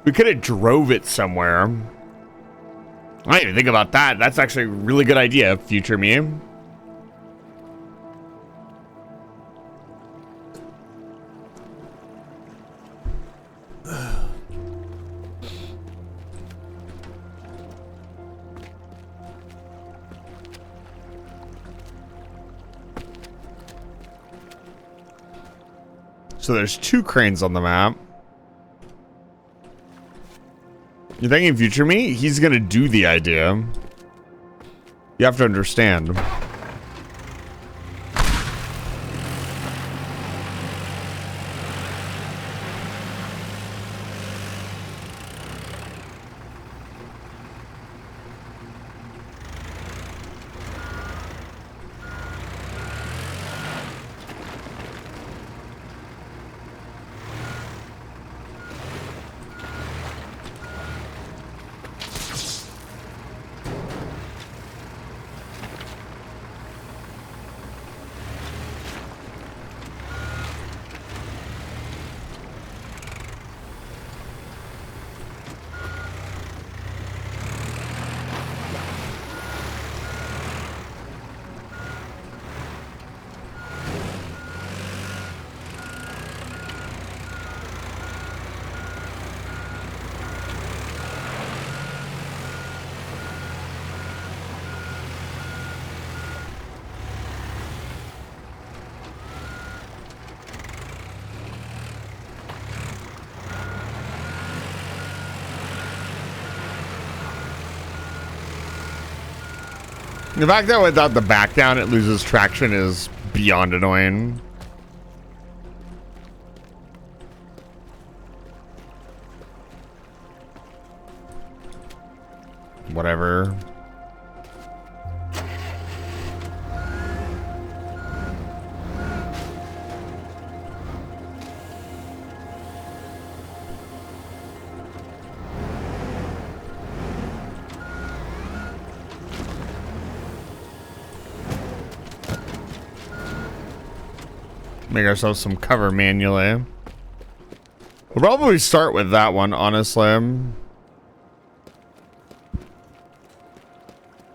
we could have drove it somewhere. I didn't even think about that. That's actually a really good idea, future me. So there's 2 cranes on the map. You're thinking future me? He's gonna do the idea. You have to understand. The fact that without the back down it loses traction is beyond annoying. Whatever. Make ourselves some cover manually. We'll probably start with that one, honestly.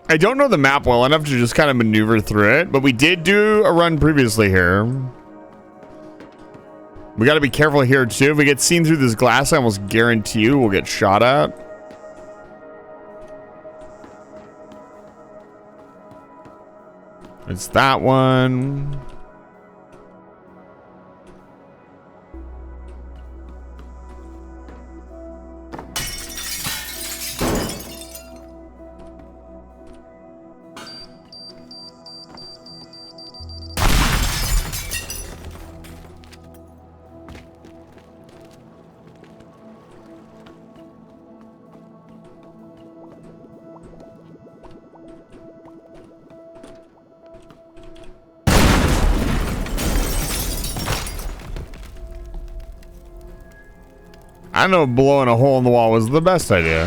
I don't know the map well enough to just kind of maneuver through it, but we did do a run previously here. We got to be careful here too. If we get seen through this glass, I almost guarantee you we'll get shot at. It's that one. I know blowing a hole in the wall was the best idea.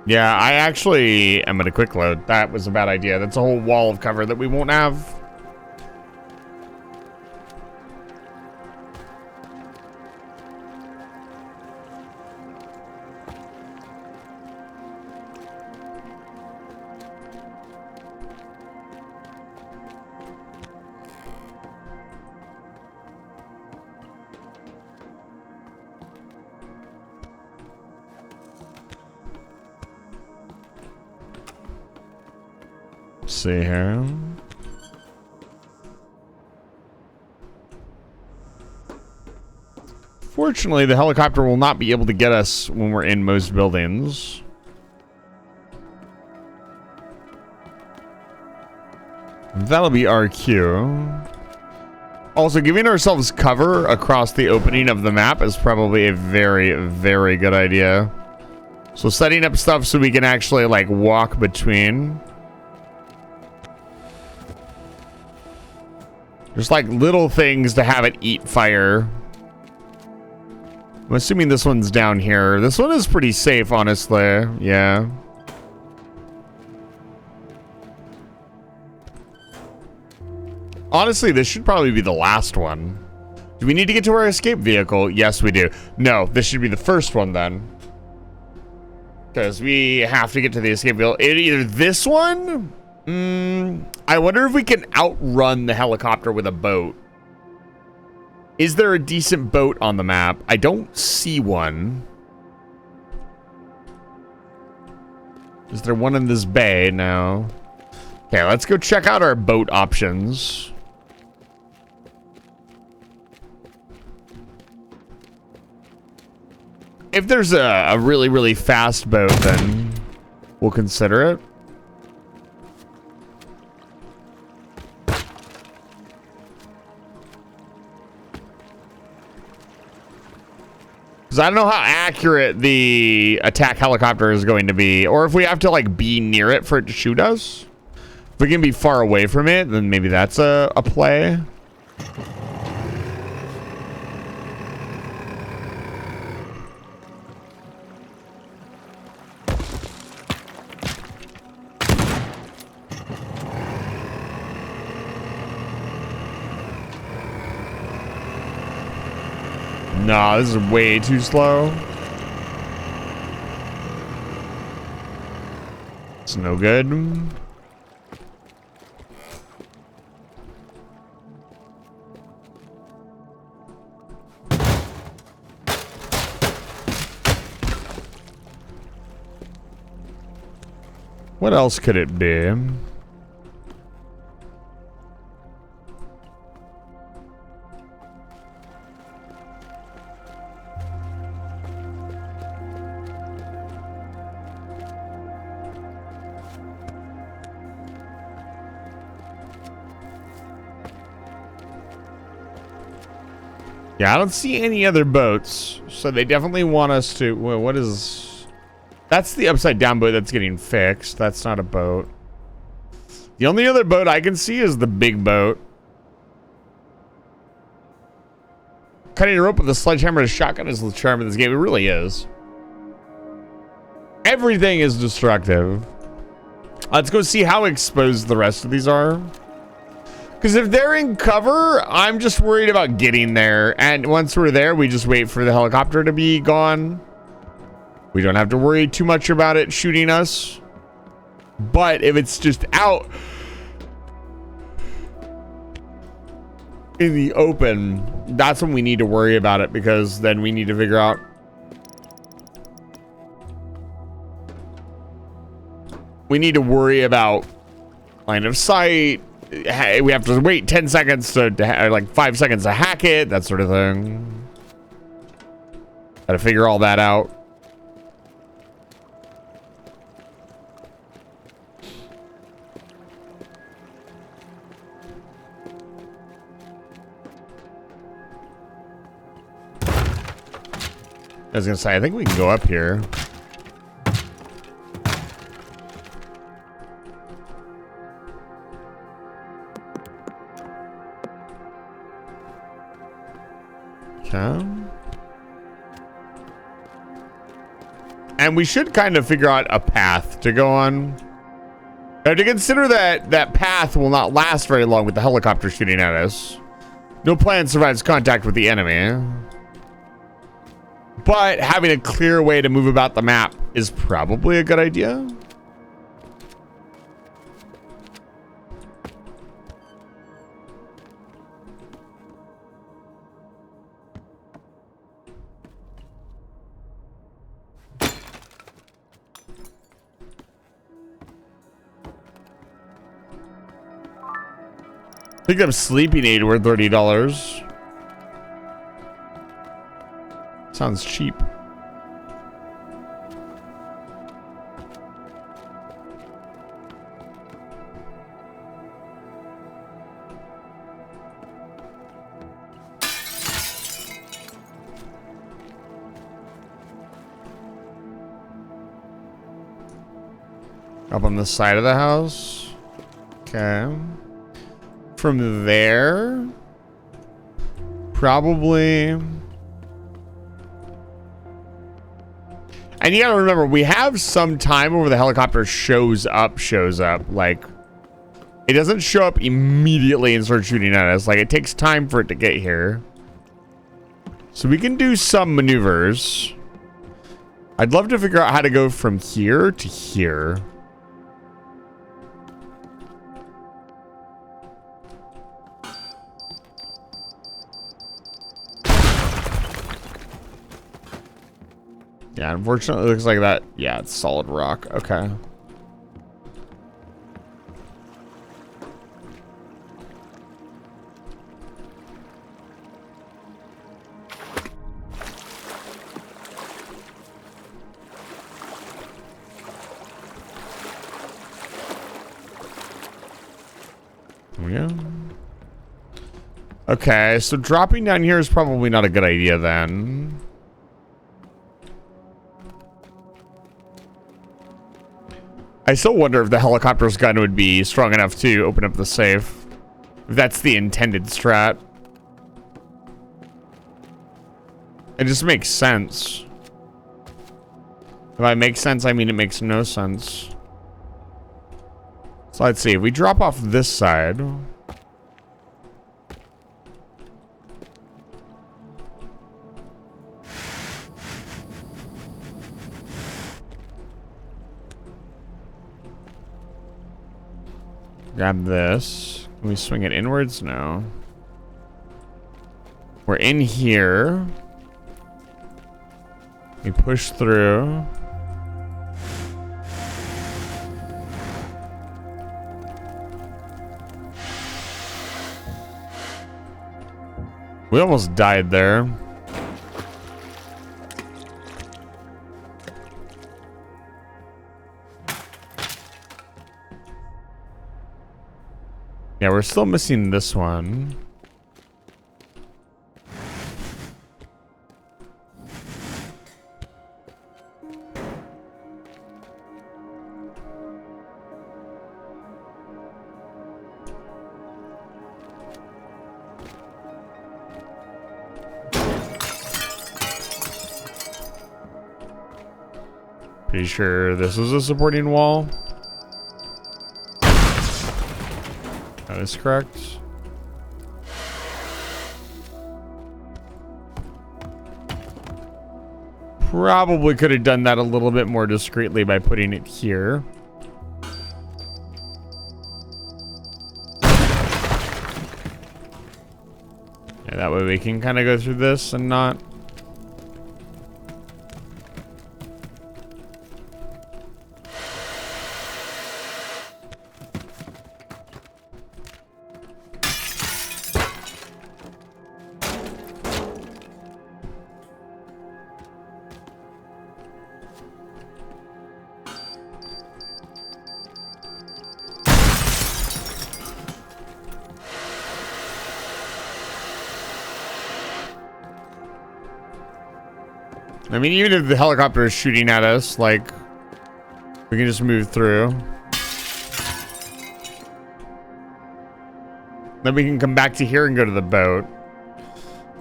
Yeah, I actually am at a quick load. That was a bad idea. That's a whole wall of cover that we won't have. See here. Fortunately, the helicopter will not be able to get us when we're in most buildings. That'll be our cue. Also, giving ourselves cover across the opening of the map is probably a very, very good idea. So setting up stuff so we can actually like walk between. Just like little things to have it eat fire. I'm assuming this one's down here. This one is pretty safe, honestly. Yeah. Honestly, this should probably be the last one. Do we need to get to our escape vehicle? Yes, we do. No, this should be the first one then. Because we have to get to the escape vehicle. Either this one... I wonder if we can outrun the helicopter with a boat. Is there a decent boat on the map? I don't see one. Is there one in this bay? No. Okay, let's go check out our boat options. If there's a really, really fast boat, then we'll consider it. Because I don't know how accurate the attack helicopter is going to be. Or if we have to, like, be near it for it to shoot us. If we can be far away from it, then maybe that's a play. Nah, this is way too slow. It's no good. What else could it be? Yeah, I don't see any other boats. So they definitely want us to... Well, what is... That's the upside down boat that's getting fixed. That's not a boat. The only other boat I can see is the big boat. Cutting a rope with a sledgehammer and a shotgun is the charm of this game. It really is. Everything is destructive. Let's go see how exposed the rest of these are. Because if they're in cover, I'm just worried about getting there. And once we're there, we just wait for the helicopter to be gone. We don't have to worry too much about it shooting us. But if it's just out in the open, that's when we need to worry about it, because then we need to figure out we need to worry about line of sight. We have to wait 10 seconds to like 5 seconds to hack it, that sort of thing. Gotta figure all that out. I was gonna say, I think we can go up here. Okay. And we should kind of figure out a path to go on. Now, to consider that that path will not last very long with the helicopter shooting at us. No plan survives contact with the enemy. But having a clear way to move about the map is probably a good idea. Pick up sleeping aid worth $30. Sounds cheap. Up on the side of the house. Okay. From there, probably. And you gotta remember, we have some time before the helicopter shows up. Like, it doesn't show up immediately and start shooting at us. Like, it takes time for it to get here. So we can do some maneuvers. I'd love to figure out how to go from here to here. Yeah, unfortunately, it looks like that. Yeah, it's solid rock. Okay. Yeah. Okay, so dropping down here is probably not a good idea then. I still wonder if the helicopter's gun would be strong enough to open up the safe. If that's the intended strat. It just makes sense. If I make sense, I mean it makes no sense. So let's see, if we drop off this side. Grab this. Can we swing it inwards? No. We're in here. We push through. We almost died there. Yeah, we're still missing this one. Pretty sure this is a supporting wall. That is correct. Probably could have done that a little bit more discreetly by putting it here. And that way we can kind of go through this and not... I mean, even if the helicopter is shooting at us, like, we can just move through. Then we can come back to here and go to the boat.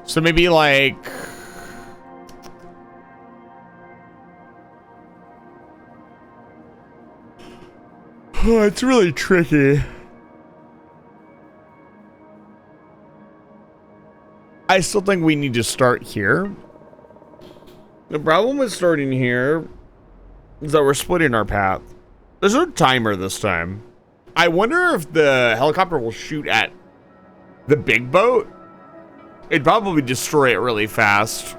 So maybe like... Oh, it's really tricky. I still think we need to start here. The problem with starting here is that we're splitting our path. There's no timer this time. I wonder if the helicopter will shoot at the big boat. It'd probably destroy it really fast.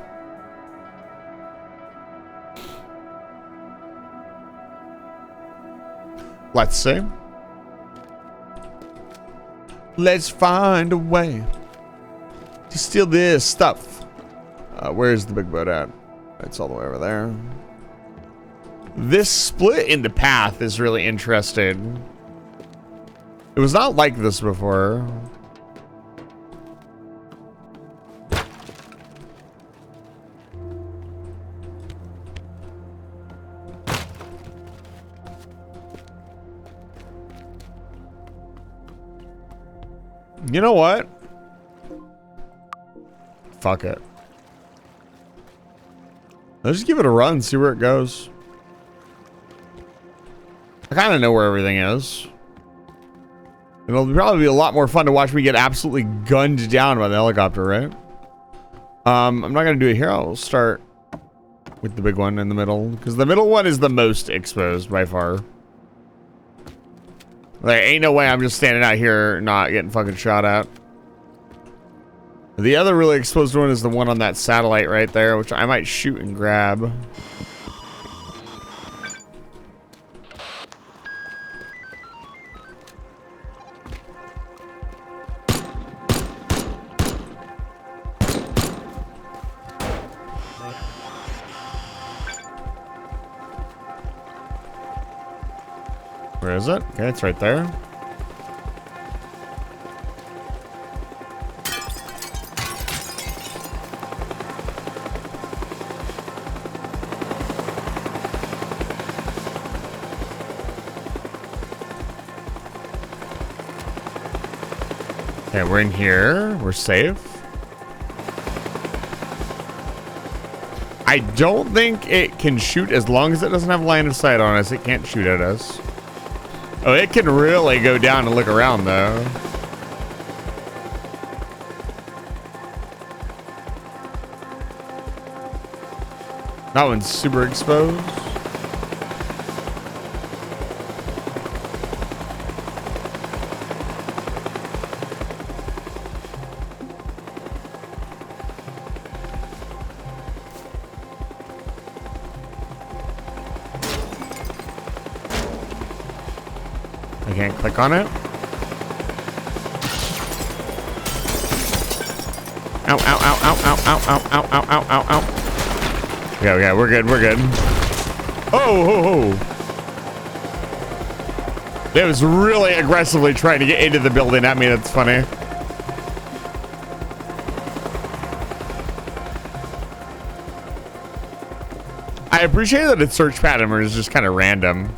Let's see. Let's find a way to steal this stuff. Where's the big boat at? It's all the way over there. This split in the path is really interesting. It was not like this before. You know what? Fuck it. Let's just give it a run, see where it goes. I kind of know where everything is. It'll probably be a lot more fun to watch me get absolutely gunned down by the helicopter, right? I'm not gonna do it here. I'll start with the big one in the middle, because the middle one is the most exposed by far. There ain't no way I'm just standing out here not getting fucking shot at. The other really exposed one is the one on that satellite right there, which I might shoot and grab. Where is it? Okay, it's right there. Okay, we're in here. We're safe. I don't think it can shoot as long as it doesn't have line of sight on us. It can't shoot at us. Oh, it can really go down and look around, though. That one's super exposed. I can't click on it. Ow, ow, ow, ow, ow, ow, ow, ow, ow, ow, ow, ow. Yeah, we're good, we're good. Oh, ho, ho. It was really aggressively trying to get into the building at me. That's funny. I appreciate that its search pattern is just kind of random.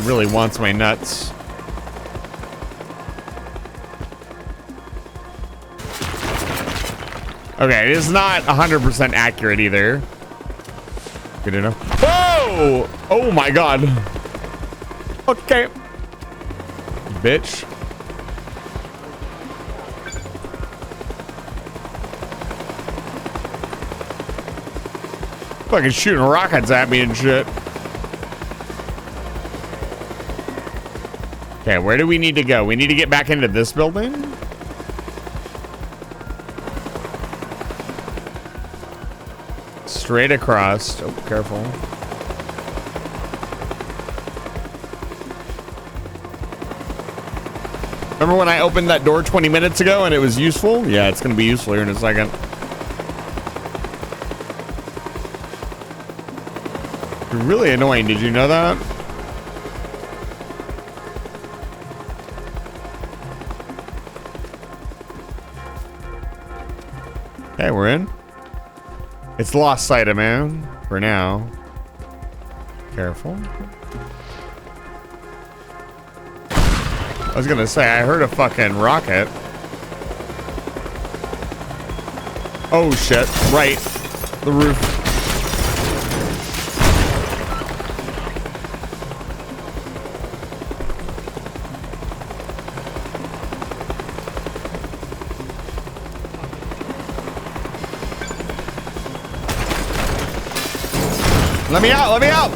really wants my nuts. Okay, it is not 100% accurate either. Good enough. Whoa! Oh my god. Okay. Bitch. Fucking shooting rockets at me and shit. Okay, where do we need to go? We need to get back into this building? Straight across. Oh, careful. Remember when I opened that door 20 minutes ago and it was useful? Yeah, it's going to be useful here in a second. You're really annoying. Did you know that? Okay, we're in. It's lost sight of man for now. Careful. I was gonna say, I heard a fucking rocket. Oh shit, right. The roof. Let me out, let me out!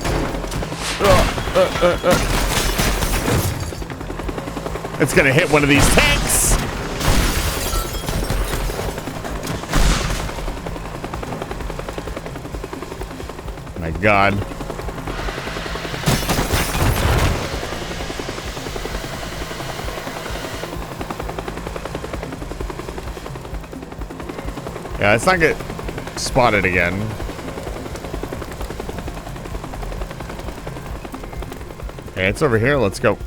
It's gonna hit one of these tanks! My god. Yeah, let's not get spotted again. Okay, it's over here. Let's go.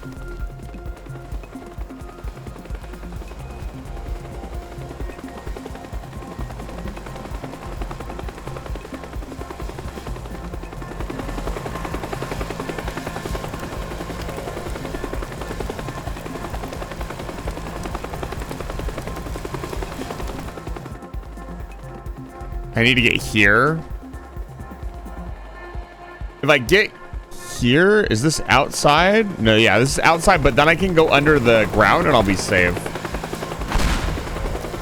I need to get here. If I get here, is this outside? No, yeah, this is outside, but then I can go under the ground and I'll be safe.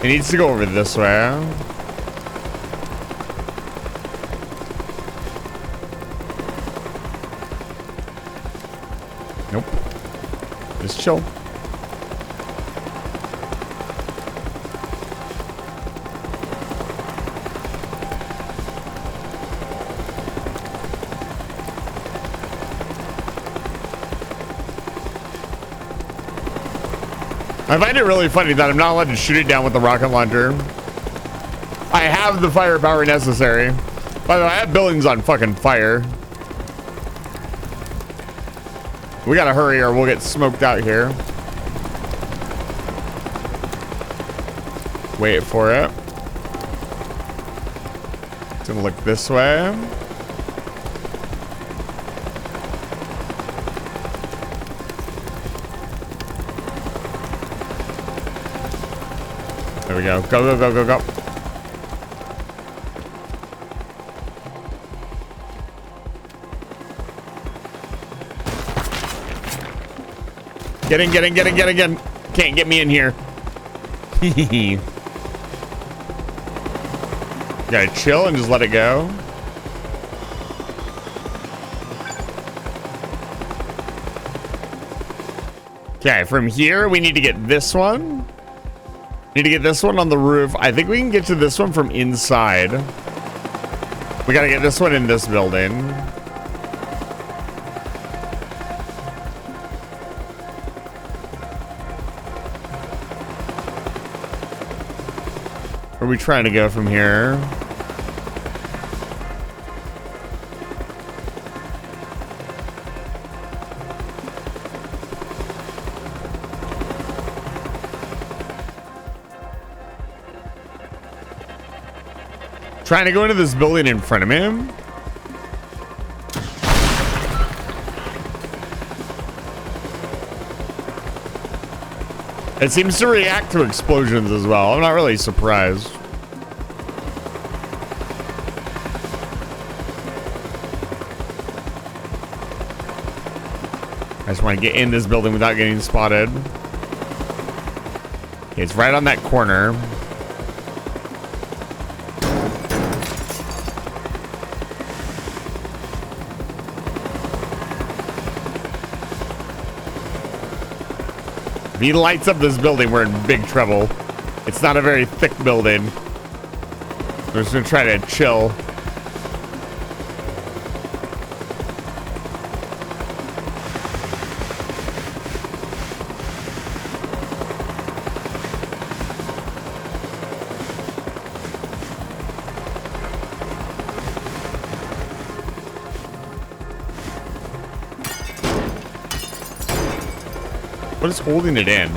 It needs to go over this way. Nope. Just chill. I find it really funny that I'm not allowed to shoot it down with the rocket launcher. I have the firepower necessary. By the way, I have buildings on fucking fire. We gotta hurry or we'll get smoked out here. Wait for it. It's gonna look this way. There we go. Go, go, go, go, go. Get in, get in, get in, get in, get in. Can't get me in here. Gotta chill and just let it go. Okay, from here, we need to get this one. Need to get this one on the roof. I think we can get to this one from inside. We gotta get this one in this building. Where are we trying to go from here? Trying to go into this building in front of him. It seems to react to explosions as well. I'm not really surprised. I just want to get in this building without getting spotted. Okay, it's right on that corner. If he lights up this building, we're in big trouble. It's not a very thick building. We're just gonna try to chill. What is holding it in?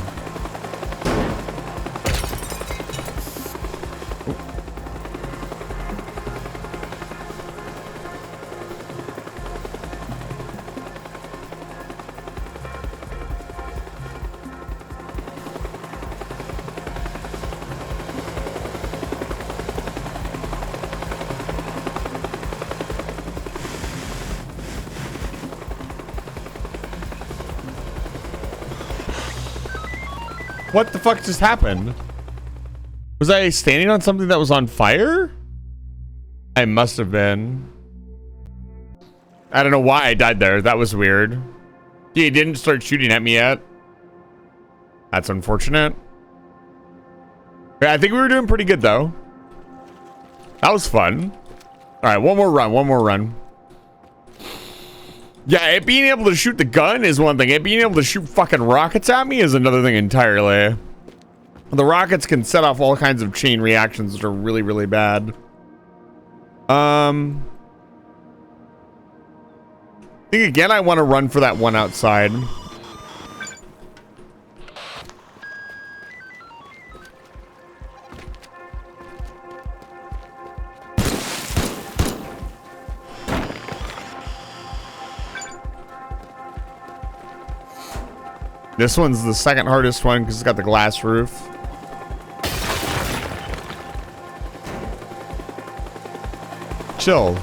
What the fuck just happened? Was I standing on something that was on fire? I must have been. I don't know why I died there. That was weird. He didn't start shooting at me yet. That's unfortunate. Yeah, I think we were doing pretty good though. That was fun. All right, one more run. Yeah, it being able to shoot the gun is one thing. It being able to shoot fucking rockets at me is another thing entirely. The rockets can set off all kinds of chain reactions that are really, really bad. I think again I want to run for that one outside. This one's the second hardest one because it's got the glass roof. Chill.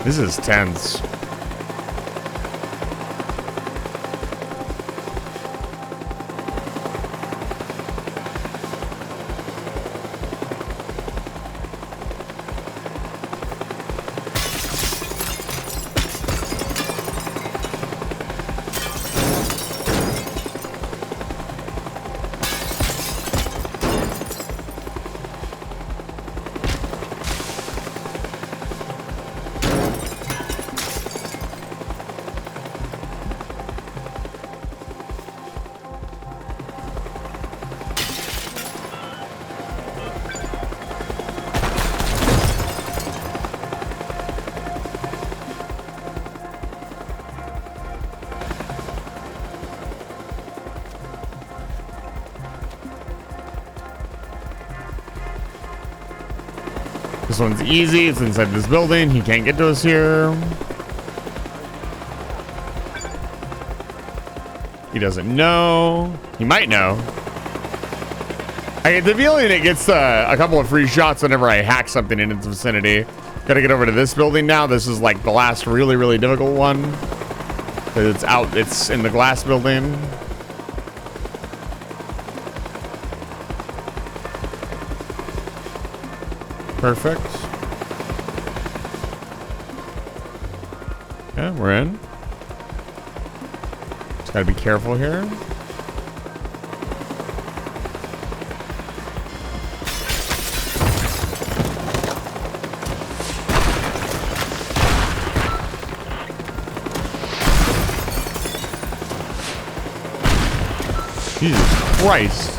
This is tense. This one's easy. It's inside this building. He can't get to us here. He doesn't know. He might know. I get the feeling it gets a couple of free shots whenever I hack something in its vicinity. Gotta get over to this building now. This is like the last really, really difficult one. It's out. It's in the glass building. Perfect. Yeah, we're in. Just gotta be careful here. Jesus Christ.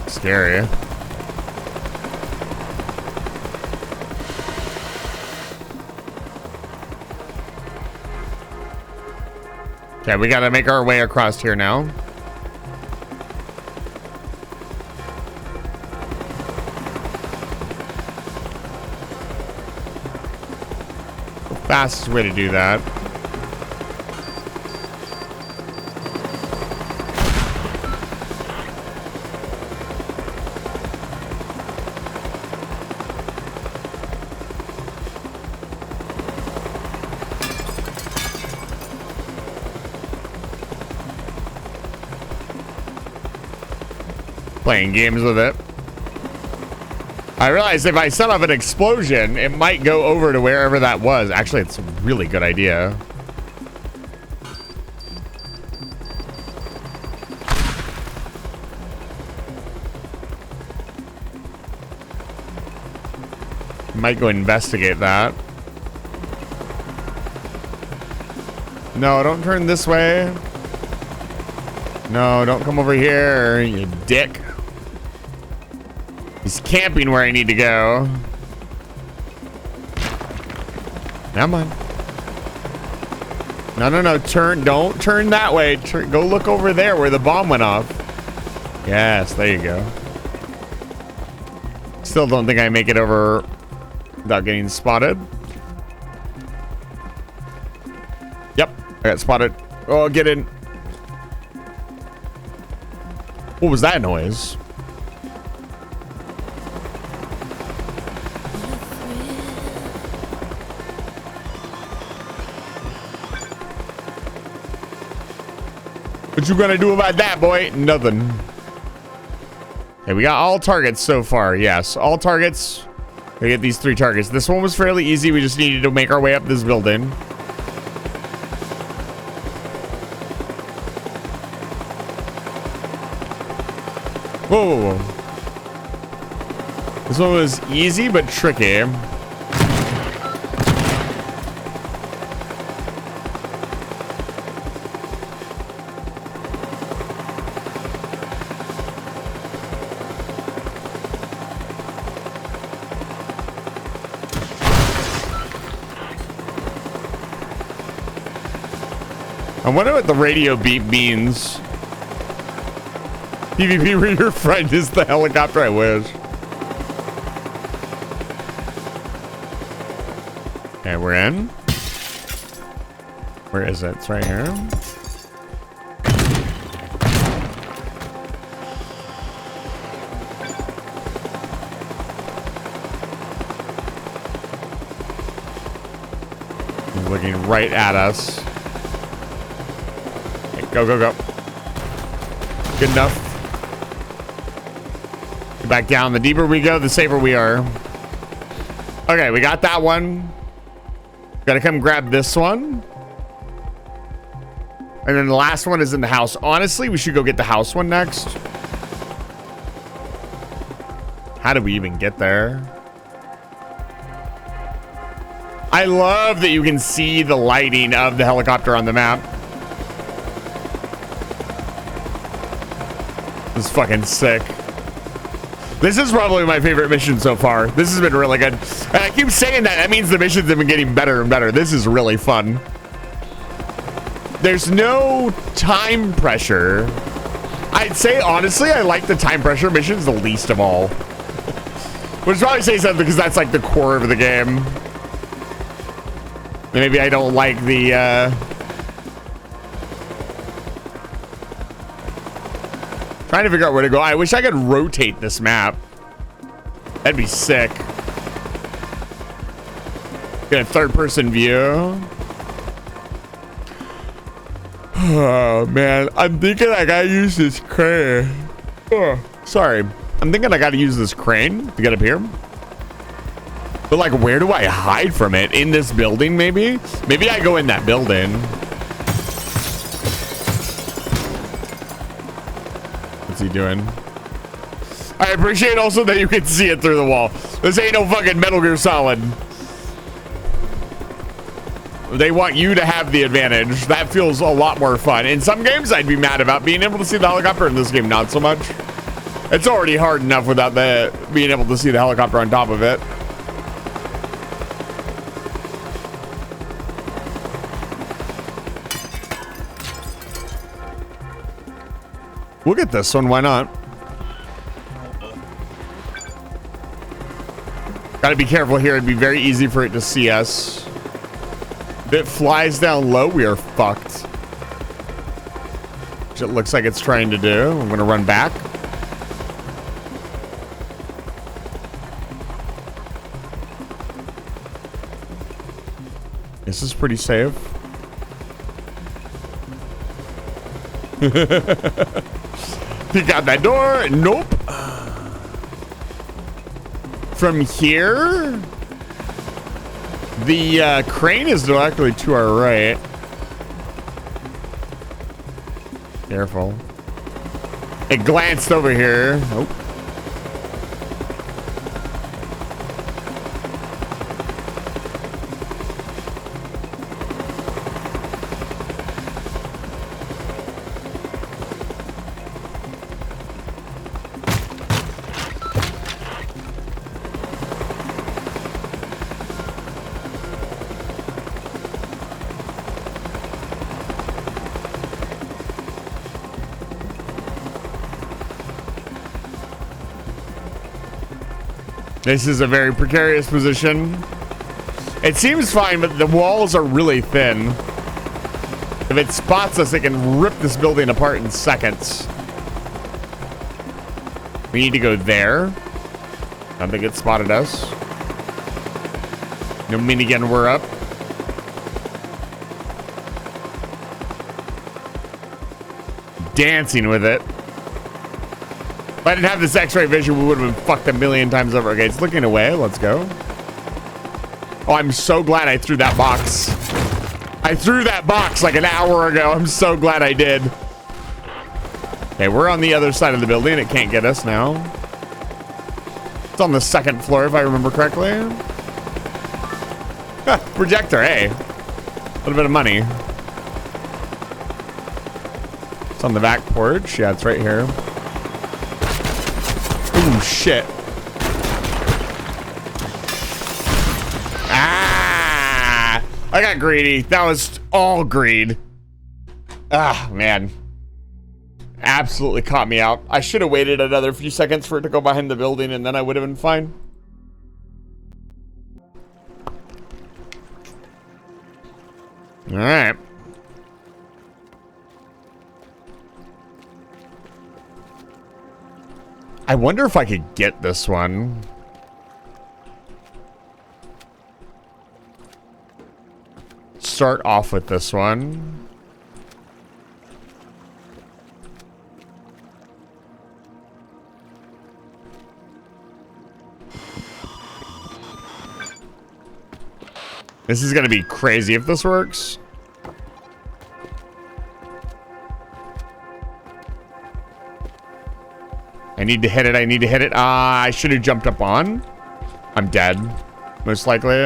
Scary. Okay, we gotta make our way across here now. The fastest way to do that. Playing games with it. I realized if I set off an explosion, it might go over to wherever that was. Actually, it's a really good idea. Might go investigate that. No, don't turn this way. No, don't come over here, you dick. He's camping where I need to go. Come on. No. Don't turn that way. Go look over there where the bomb went off. Yes, there you go. Still don't think I make it over without getting spotted. Yep, I got spotted. Oh, get in. What was that noise? What you gonna do about that, boy? Nothing. Okay, we got all targets so far. Yes, all targets. We get these 3 targets. This one was fairly easy. We just needed to make our way up this building. Whoa. This one was easy but tricky. I wonder what the radio beep means. PvP where your friend is the helicopter, I wish. Okay, we're in. Where is it? It's right here. He's looking right at us. Okay, go. Good enough. Back down. The deeper we go, the safer we are. Okay, we got that one. Gotta come grab this one. And then the last one is in the house. Honestly, we should go get the house one next. How did we even get there? I love that you can see the lighting of the helicopter on the map. This is fucking sick. This is probably my favorite mission so far. This has been really good. And I keep saying that. That means the missions have been getting better and better. This is really fun. There's no time pressure. I'd say, honestly, I like the time pressure missions the least of all. Which probably say something because that's like the core of the game. Maybe I don't like the... Trying to figure out where to go. I wish I could rotate this map. That'd be sick. Get a third-person view. Oh, man. I'm thinking I gotta use this crane. Oh, sorry. I'm thinking I gotta use this crane to get up here. But, like, where do I hide from it? In this building, maybe? Maybe I go in that building. What's he doing? I appreciate also that you can see it through the wall. This ain't no fucking Metal Gear Solid. They want you to have the advantage. That feels a lot more fun. In some games, I'd be mad about being able to see the helicopter. In this game, not so much. It's already hard enough without the being able to see the helicopter on top of it. We'll get this one, why not? Gotta be careful here, it'd be very easy for it to see us. If it flies down low, we are fucked. Which it looks like it's trying to do. I'm gonna run back. This is pretty safe. Peek out that door. Nope. From here, the crane is directly to our right. Careful. It glanced over here. Nope. This is a very precarious position. It seems fine, but the walls are really thin. If it spots us, it can rip this building apart in seconds. We need to go there. I don't think it spotted us. No minigun, we're up. Dancing with it. If I didn't have this x-ray vision, we would have been fucked a million times over. Okay, it's looking away. Let's go. Oh, I'm so glad I threw that box. I threw that box like an hour ago. I'm so glad I did. Okay, we're on the other side of the building. It can't get us now. It's on the second floor, if I remember correctly. Projector, hey. A little bit of money. It's on the back porch. Yeah, it's right here. Ooh, shit. Ah! I got greedy. That was all greed. Ah, man. Absolutely caught me out. I should have waited another few seconds for it to go behind the building, and then I would have been fine. All right. I wonder if I could get this one. Start off with this one. This is gonna be crazy if this works. I need to hit it. I need to hit it. I should have jumped up on. I'm dead. Most likely.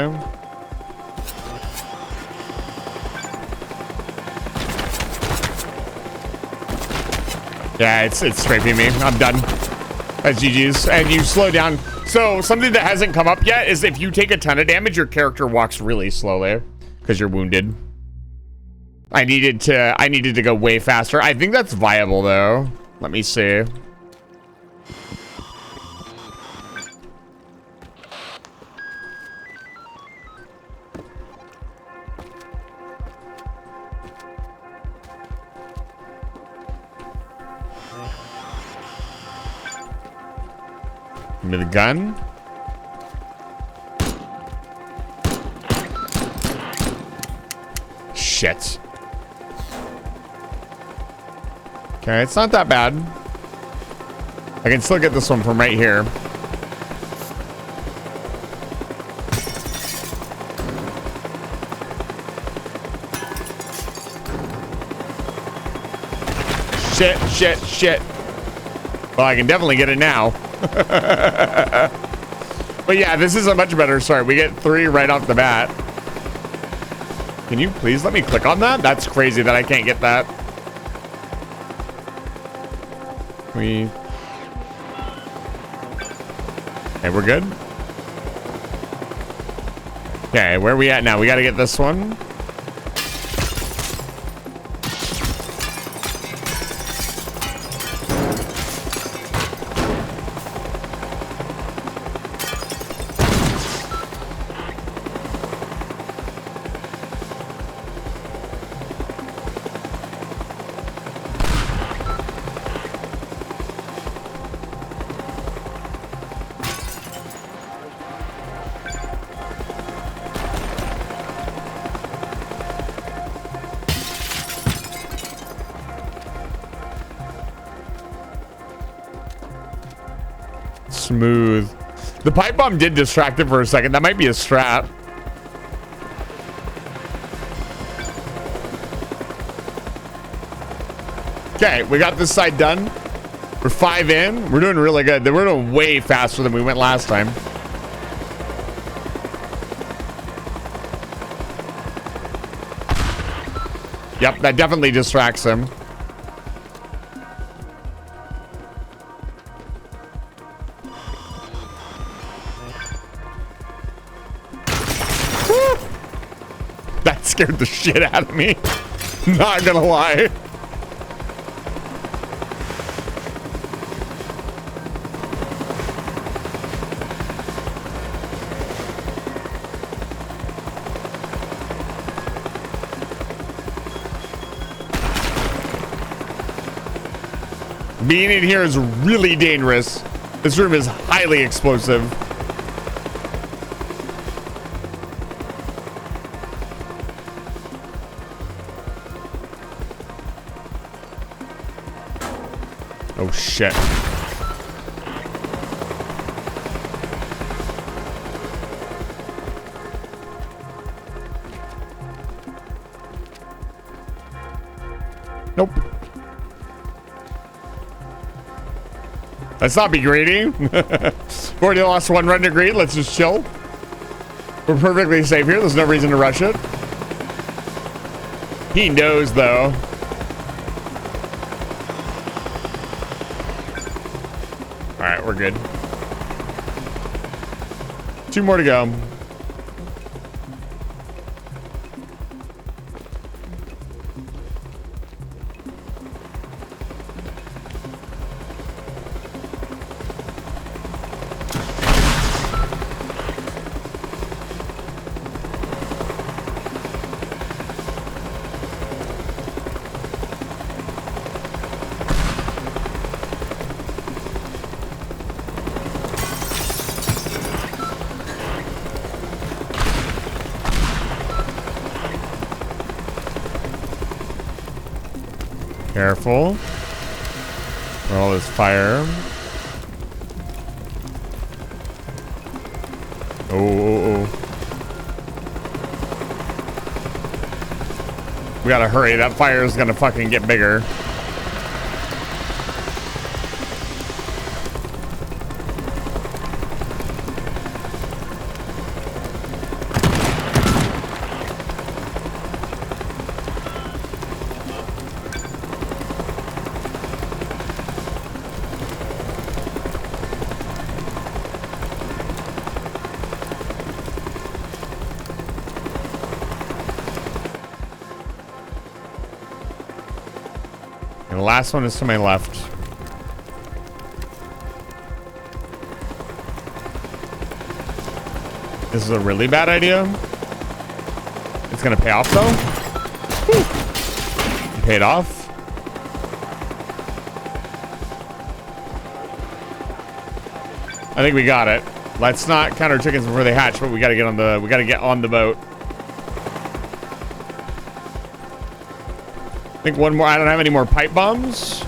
Yeah, it's scraping me. I'm done. That's GG's. And you slow down. So something that hasn't come up yet is if you take a ton of damage, your character walks really slowly because you're wounded. I needed to go way faster. I think that's viable though. Let me see. Give me the gun. Shit. Okay, it's not that bad. I can still get this one from right here. Shit, shit, shit. Well, I can definitely get it now. But yeah, this is a much better start. We get 3 right off the bat. Can you please let me click on that? That's crazy that I can't get that. Okay, we're good. Okay, where are we at now? We got to get this one. Smooth. The pipe bomb did distract it for a second. That might be a strat. Okay, we got this side done. We're 5 in. We're doing really good. We're doing way faster than we went last time. Yep, that definitely distracts him. That scared the shit out of me. Not gonna lie. Being in here is really dangerous. This room is highly explosive. Oh shit. Nope. Let's not be greedy. We already lost one run to greed. Let's just chill. We're perfectly safe here. There's no reason to rush it. He knows, though. All right, we're good. 2 more to go. Careful. For all this fire. Oh. We gotta hurry. That fire is gonna fucking get bigger. And the last one is to my left. This is a really bad idea. It's gonna pay off though. Whew. It paid off. I think we got it. Let's not count our chickens before they hatch, but we gotta get on the boat. I think one more. I don't have any more pipe bombs.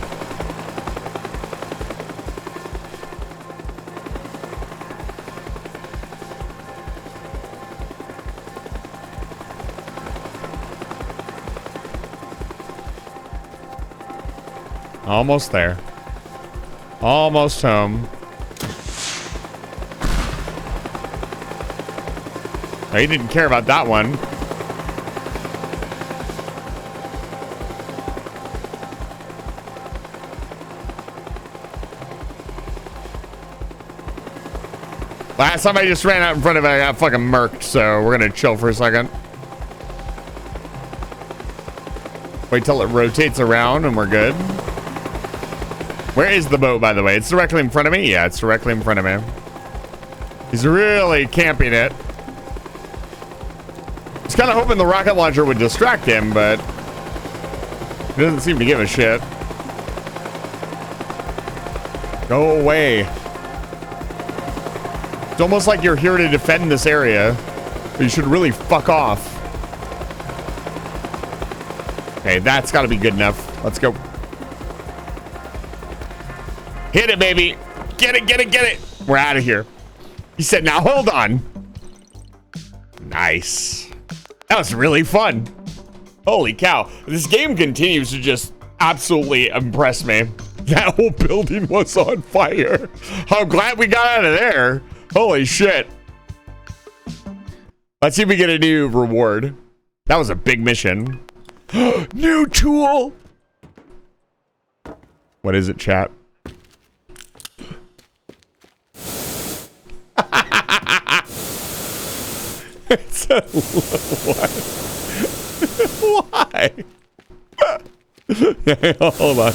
Almost there. Almost home. Oh, he didn't care about that one. Last time I just ran out in front of it, I got fucking murked, so we're gonna chill for a second. Wait till it rotates around and we're good. Where is the boat, by the way? It's directly in front of me? Yeah, it's directly in front of me. He's really camping it. I was kind of hoping the rocket launcher would distract him, but he doesn't seem to give a shit. Go away. It's almost like you're here to defend this area, but you should really fuck off. Okay, that's got to be good enough. Let's go. Hit it, baby. Get it, get it, get it. We're out of here. He said, now hold on. Nice. That was really fun. Holy cow. This game continues to just absolutely impress me. That whole building was on fire. I'm glad we got out of there. Holy shit. Let's see if we get a new reward. That was a big mission. New tool. What is it, chat? It's a what? Why? Hold on.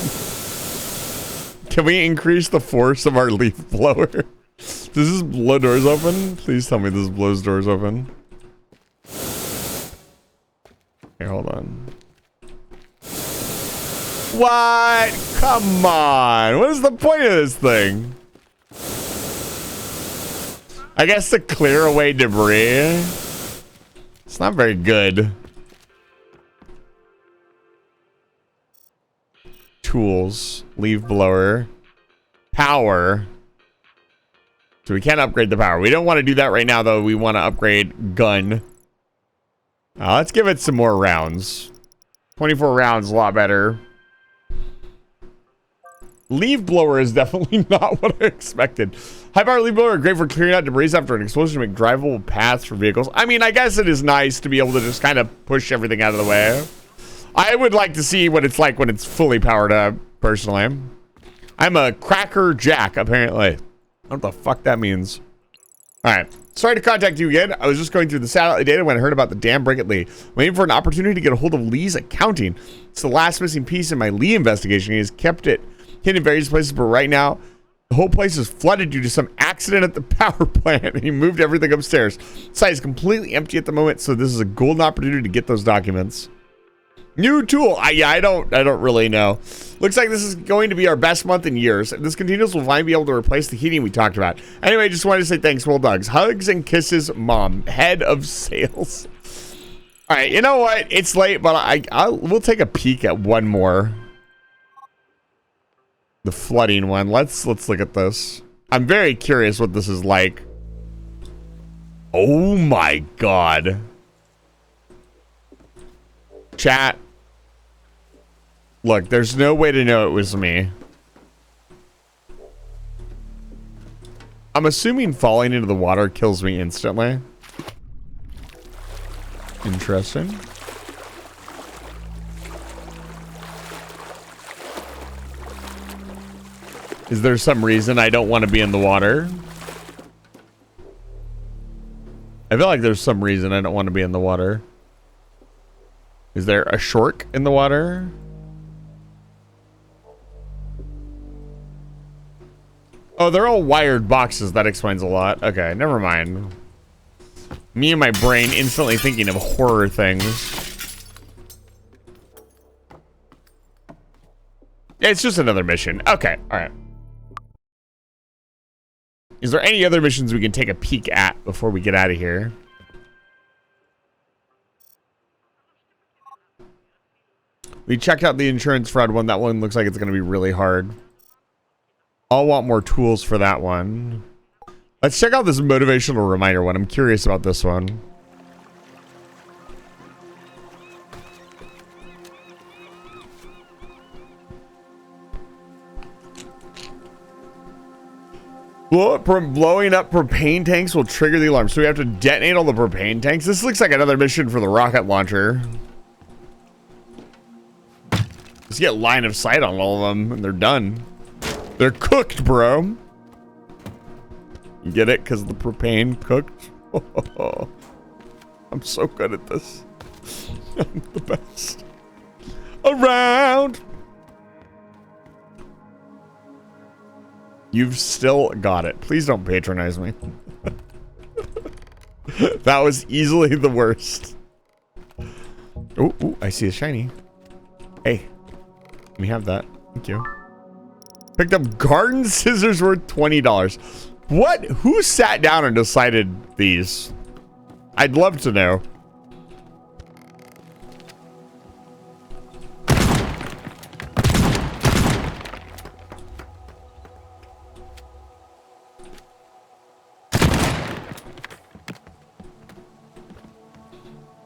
Can we increase the force of our leaf blower? Does this blow doors open? Please tell me this blows doors open. Here, hold on. What? Come on. What is the point of this thing? I guess to clear away debris. It's not very good. Tools, leaf blower, power. So we can't upgrade the power. We don't want to do that right now, though. We want to upgrade gun. Let's give it some more rounds. 24 rounds, a lot better. Leaf blower is definitely not what I expected. High power leaf blower are great for clearing out debris after an explosion to make drivable paths for vehicles. I mean, I guess it is nice to be able to just kind of push everything out of the way. I would like to see what it's like when it's fully powered up, personally. I'm a cracker jack, apparently. I don't know what the fuck that means. All right. Sorry to contact you again. I was just going through the satellite data when I heard about the damn Brickett Lee. Waiting for an opportunity to get a hold of Lee's accounting. It's the last missing piece in my Lee investigation. He has kept it hidden in various places, but right now, the whole place is flooded due to some accident at the power plant, and he moved everything upstairs. The site is completely empty at the moment, so this is a golden opportunity to get those documents. New tool. I don't really know. Looks like this is going to be our best month in years. If this continues, we'll finally be able to replace the heating we talked about. Anyway, just wanted to say thanks, Will Dogs. Hugs and kisses, Mom. Head of sales. All right, you know what? It's late, but we'll take a peek at one more. The flooding one. Let's look at this. I'm very curious what this is like. Oh my god. Chat. Look, there's no way to know it was me. I'm assuming falling into the water kills me instantly. Interesting. Is there some reason I don't want to be in the water? I feel like there's some reason I don't want to be in the water. Is there a shark in the water? Oh, they're all wired boxes. That explains a lot. Okay, never mind. Me and my brain instantly thinking of horror things. Yeah, it's just another mission. Okay, all right. Is there any other missions we can take a peek at before we get out of here? We checked out the insurance fraud one. That one looks like it's going to be really hard. I'll want more tools for that one. Let's check out this motivational reminder one. I'm curious about this one. Blowing up propane tanks will trigger the alarm. So we have to detonate all the propane tanks. This looks like another mission for the rocket launcher. Let's get line of sight on all of them and they're done. They're cooked, bro. Get it? Because the propane cooked. I'm so good at this. I'm the best. Around. You've still got it. Please don't patronize me. That was easily the worst. Oh, I see a shiny. Hey, let me have that. Thank you. Picked up garden scissors worth $20. What? Who sat down and decided these? I'd love to know.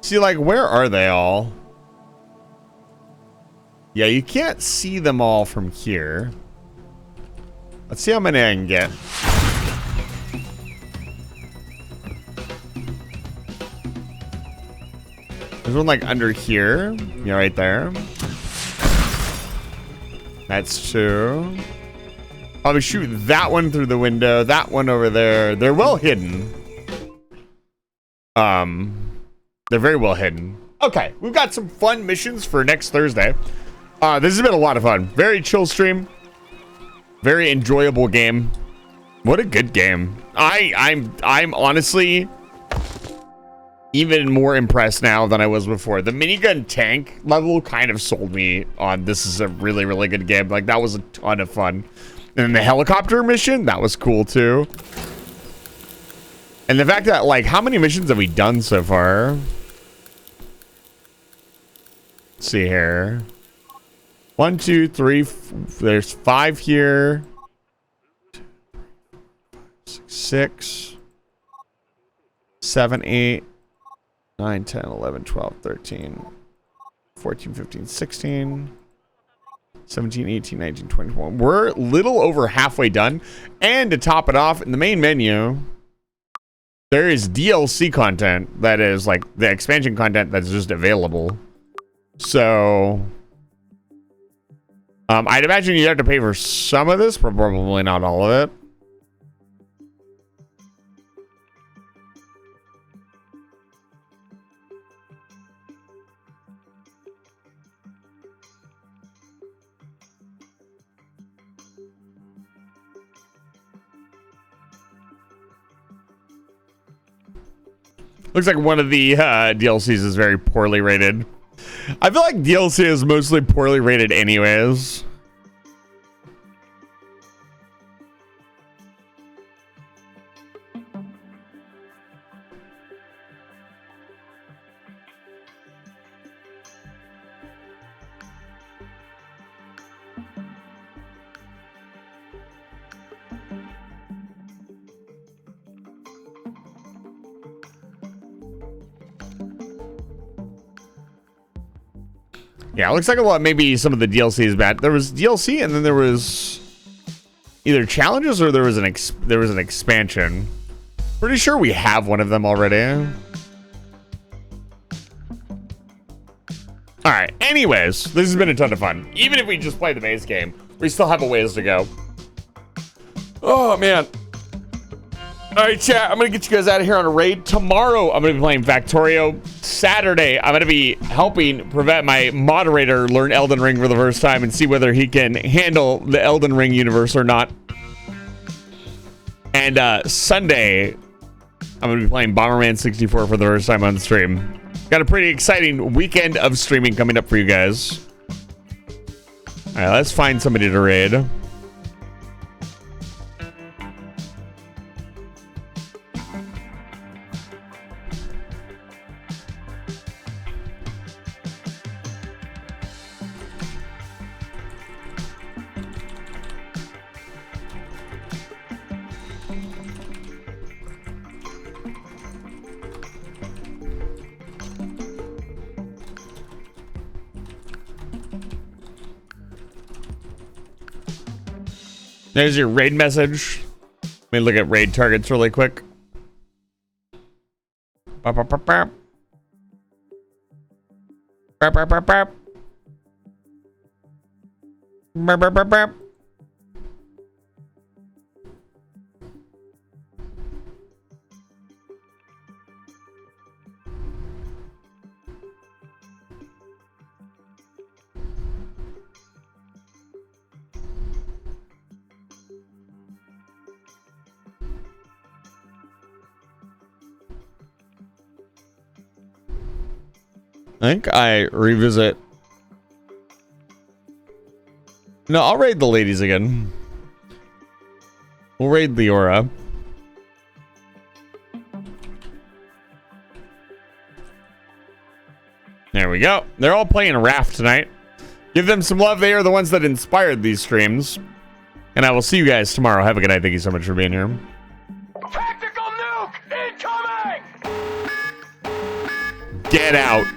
See, like, where are they all? Yeah, you can't see them all from here. Let's see how many I can get. There's one like under here. Yeah, right there. That's two. Probably shoot that one through the window. That one over there. They're well hidden. They're very well hidden. Okay, we've got some fun missions for next Thursday. This has been a lot of fun. Very chill stream. Very enjoyable game. What a good game. I'm honestly even more impressed now than I was before. The minigun tank level kind of sold me on this is a really, really good game. Like, that was a ton of fun. And then the helicopter mission, that was cool too. And the fact that, like, how many missions have we done so far? Let's see here. 1, 2, 3. There's 5 here. 6, 7, 8, 9, 10, 11, 12, 13, 14, 15, 16, 17, 18, 19, 21. We're a little over halfway done. And to top it off, in the main menu, there is DLC content that is like the expansion content that's just available. So I'd imagine you'd have to pay for some of this, but probably not all of it. Looks like one of the DLCs is very poorly rated. I feel like DLC is mostly poorly rated anyways. Yeah, it looks like a lot. Maybe some of the DLC is bad. There was DLC, and then there was either challenges or there was an expansion. Pretty sure we have one of them already. All right. Anyways, this has been a ton of fun. Even if we just play the base game, we still have a ways to go. Oh man. All right, chat. I'm gonna get you guys out of here on a raid. Tomorrow, I'm gonna be playing Factorio. Saturday, I'm gonna be helping prevent my moderator learn Elden Ring for the first time and see whether he can handle the Elden Ring universe or not. And Sunday, I'm gonna be playing Bomberman 64 for the first time on stream. Got a pretty exciting weekend of streaming coming up for you guys. All right, let's find somebody to raid. There's your raid message. Let me look at raid targets really quick. Bop, bop, bop, bop. Bop, bop, bop, bop. Bop, bop, bop, bop. I think I revisit. No, I'll raid the ladies again. We'll raid Leora. There we go. They're all playing Raft tonight. Give them some love. They are the ones that inspired these streams. And I will see you guys tomorrow. Have a good night. Thank you so much for being here. Tactical nuke incoming! Get out.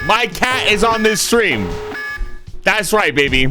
My cat is on this stream. That's right, baby.